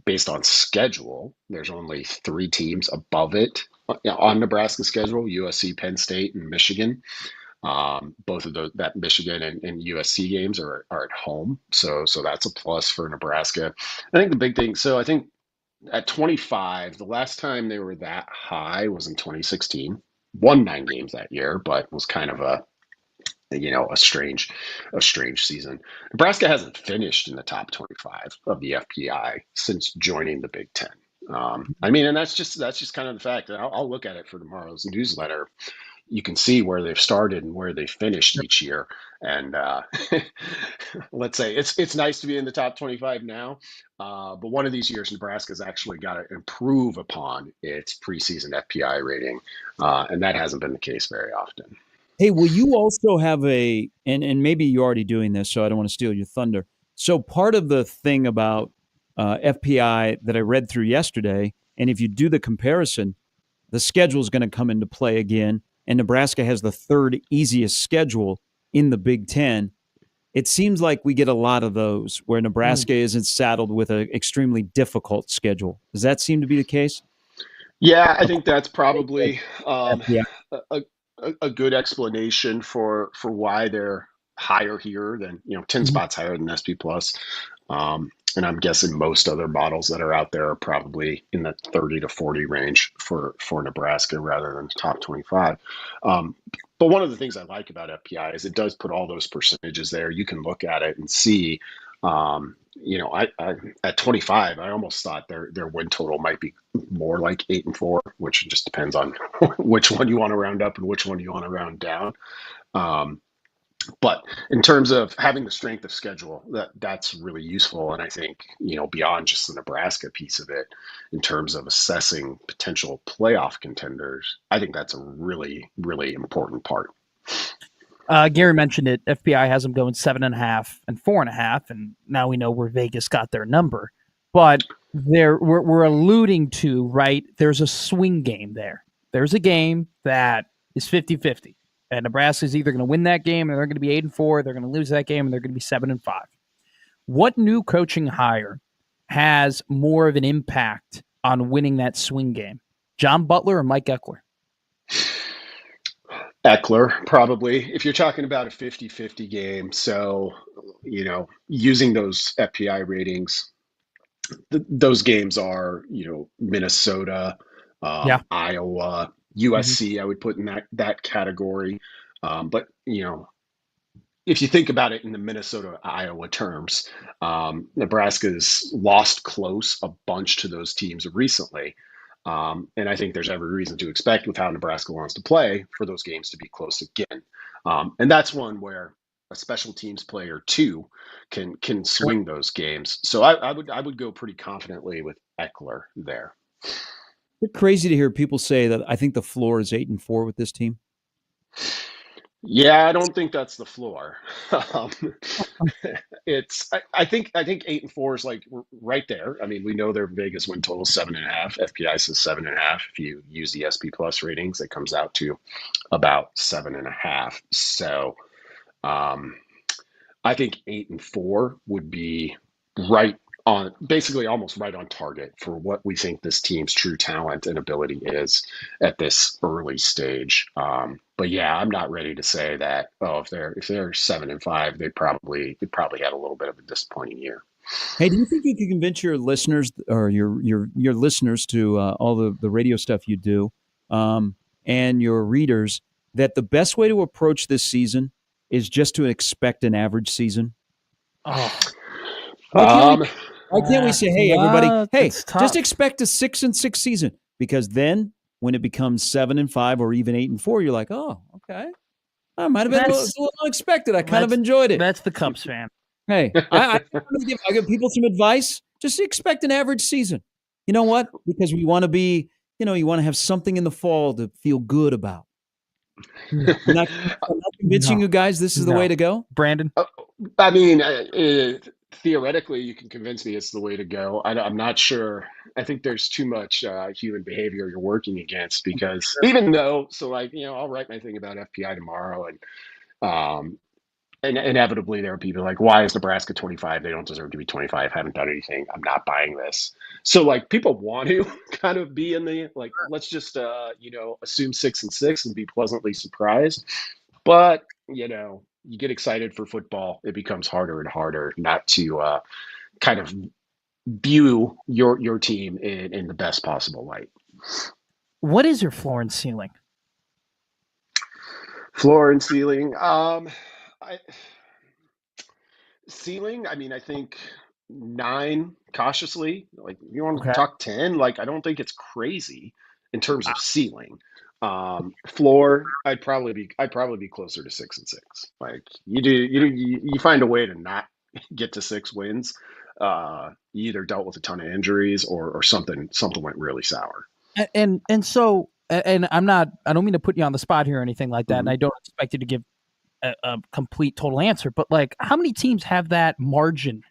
Based on schedule, there's only 3 teams above it on Nebraska's schedule: USC, Penn State, and Michigan. Both of that Michigan and USC games are at home, so that's a plus for Nebraska. I think the big thing. So I think at 25, the last time they were that high was in 2016, won 9 games that year, but was kind of a strange season. Nebraska hasn't finished in the top 25 of the FPI since joining the Big Ten. And that's just kind of the fact. I'll look at it for tomorrow's newsletter. You can see where they've started and where they finished each year. And let's say it's nice to be in the top 25 now, but one of these years Nebraska's actually got to improve upon its preseason FPI rating, and that hasn't been the case very often. Hey, will you also have and maybe you're already doing this, so I don't want to steal your thunder. So part of the thing about FPI that I read through yesterday, and if you do the comparison, the schedule is going to come into play again, and Nebraska has the third easiest schedule in the Big Ten. It seems like we get a lot of those where Nebraska isn't saddled with an extremely difficult schedule. Does that seem to be the case? Yeah, I think that's probably a good explanation for why they're higher here than 10 spots higher than SP Plus. And I'm guessing most other models that are out there are probably in the 30 to 40 range for Nebraska rather than top 25. But one of the things I like about FPI is it does put all those percentages there. You can look at it and see, I at 25, I almost thought their win total might be more like 8-4, which just depends on which one you want to round up and which one you want to round down. But in terms of having the strength of schedule, that's really useful. And I think, beyond just the Nebraska piece of it, in terms of assessing potential playoff contenders, I think that's a really, really important part. Gary mentioned it. FBI has them going 7.5 and 4.5, and now we know where Vegas got their number. But we're alluding to, right, there's a swing game there. There's a game that is 50-50. And Nebraska is either going to win that game, and they're going to be 8-4. They're going to lose that game, and they're going to be 7-5. What new coaching hire has more of an impact on winning that swing game? John Butler or Mike Eckler? Eckler, probably. If you're talking about a 50-50 game, so using those FPI ratings, those games are Minnesota, Iowa. USC, I would put in that category. But, if you think about it in the Minnesota-Iowa terms, Nebraska's lost close a bunch to those teams recently. And I think there's every reason to expect with how Nebraska wants to play for those games to be close again. And that's one where a special teams player too can swing those games. So I would go pretty confidently with Eckler there. It's crazy to hear people say that I think the floor is 8-4 with this team. Yeah, I don't think that's the floor. I think 8-4 is like right there. I mean, we know their Vegas win total 7.5. FPI says 7.5. If you use the SP Plus ratings, it comes out to about 7.5. So, I think 8-4 would be right on, basically almost right on target for what we think this team's true talent and ability is at this early stage. But yeah, I'm not ready to say that, if they're 7-5, they probably had a little bit of a disappointing year. Hey, do you think you can convince your listeners or your listeners to all the radio stuff you do, and your readers, that the best way to approach this season is just to expect an average season? Why can't we say, hey, everybody, just expect a 6-6 season? Because then when it becomes 7-5 or even 8-4, you're like, oh, okay. I might have been a little unexpected. I kind of enjoyed it. That's the Cubs fan. Hey, I give people some advice. Just expect an average season. You know what? Because we want to be, you want to have something in the fall to feel good about. I'm not convincing you guys this is the way to go. Brandon? I mean, theoretically, you can convince me it's the way to go. I'm not sure. I think there's too much human behavior you're working against, because even though, I'll write my thing about FPI tomorrow, and inevitably there are people like, why is Nebraska 25? They don't deserve to be 25. Haven't done anything. I'm not buying this. So people want to kind of be in the, let's just, assume 6-6 and be pleasantly surprised. But, you get excited for football. It becomes harder and harder not to kind of view your team in the best possible light. What is your floor and ceiling? Floor and ceiling. Ceiling, I mean, I think 9 cautiously. Like, you want to Okay. talk 10? Like, I don't think it's crazy in terms of ceiling. Floor, I'd probably be closer to 6 and 6. Like, you find a way to not get to 6 wins. You either dealt with a ton of injuries or something went really sour. And so, and I don't mean to put you on the spot here or anything like that, and I don't expect you to give a complete total answer, but like, how many teams have that margin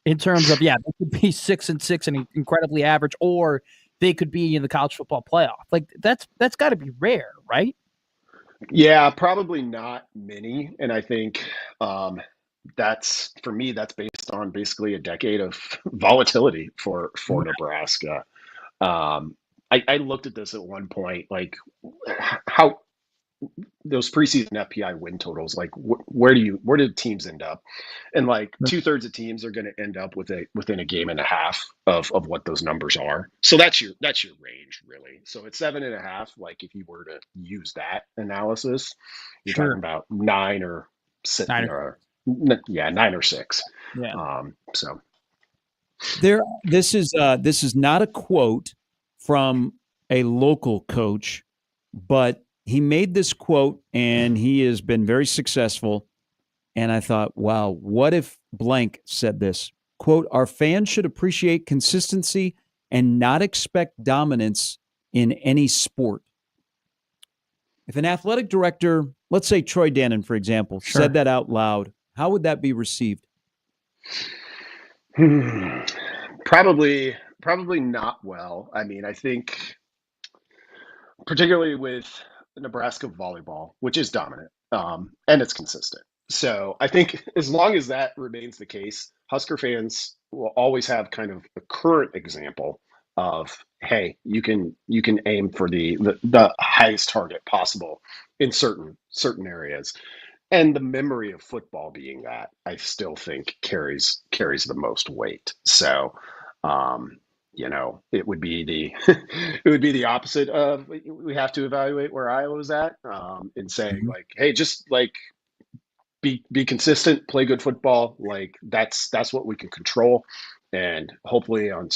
in terms of, they could be 6 and 6 and incredibly average, or they could be in the college football playoff? Like, that's got to be rare, right? Yeah, probably not many. And I think that's based on basically a decade of volatility for Nebraska. I looked at this at one point, like how those preseason FPI win totals, like where do teams end up? And like 2/3 of teams are going to end up within a game and a half of what those numbers are. So that's your range, really. So it's 7.5. Like, if you were to use that analysis, you're talking about 9 or 6. 9 or 6. Yeah. So this is not a quote from a local coach, but he made this quote and he has been very successful. And I thought, wow, what if blank said this? Quote, "Our fans should appreciate consistency and not expect dominance in any sport." If an athletic director, let's say Troy Dannon, for example, said that out loud, how would that be received? Probably not well. I mean, I think particularly with Nebraska volleyball, which is dominant, and it's consistent. So I think as long as that remains the case, Husker fans will always have kind of a current example of, hey, you can aim for the highest target possible in certain areas. And the memory of football being that, I still think carries the most weight. So it would be the opposite of, we have to evaluate where Iowa was at, and saying like, hey, just like be consistent, play good football. Like, that's what we can control. And hopefully on,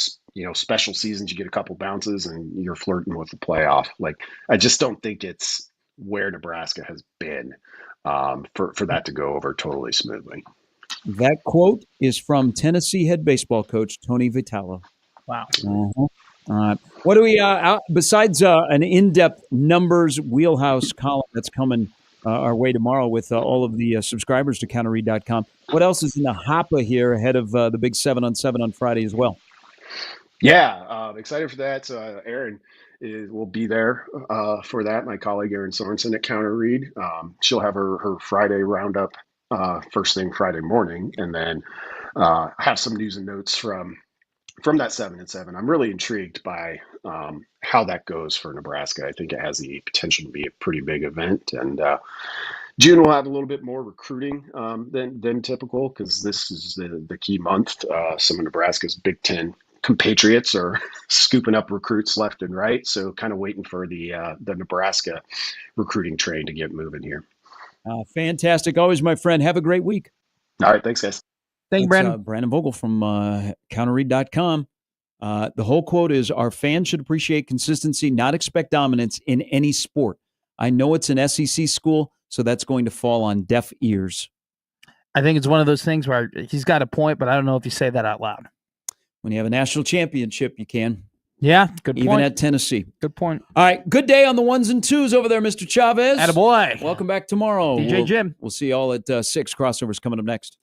special seasons, you get a couple bounces and you're flirting with the playoff. Like, I just don't think it's where Nebraska has been, for that to go over totally smoothly. That quote is from Tennessee head baseball coach Tony Vitello. Wow. All right. What do we, besides an in-depth numbers wheelhouse column that's coming our way tomorrow with all of the subscribers to counterread.com, what else is in the hopper here ahead of the big 7-on-7 on Friday as well? Yeah, excited for that. So Aaron will be there for that. My colleague Aaron Sorensen at Counter Read. She'll have her Friday roundup first thing Friday morning, and then have some news and notes from that 7-on-7. I'm really intrigued by how that goes for Nebraska. I think it has the potential to be a pretty big event, and June will have a little bit more recruiting than typical, because this is the key month. Some of Nebraska's Big Ten compatriots are scooping up recruits left and right, so kind of waiting for the Nebraska recruiting train to get moving here. Fantastic. Always, my friend. Have a great week. All right. Thanks, guys. Thank you, Brandon. Brandon Vogel from counterread.com. The whole quote is, "Our fans should appreciate consistency, not expect dominance in any sport." I know it's an SEC school, so that's going to fall on deaf ears. I think it's one of those things where he's got a point, but I don't know if you say that out loud. When you have a national championship, you can. Yeah, good point. Even at Tennessee. Good point. All right, good day on the 1s and 2s over there, Mr. Chavez. Attaboy. Welcome back tomorrow. DJ Jim. We'll see you all at 6. Crossovers coming up next.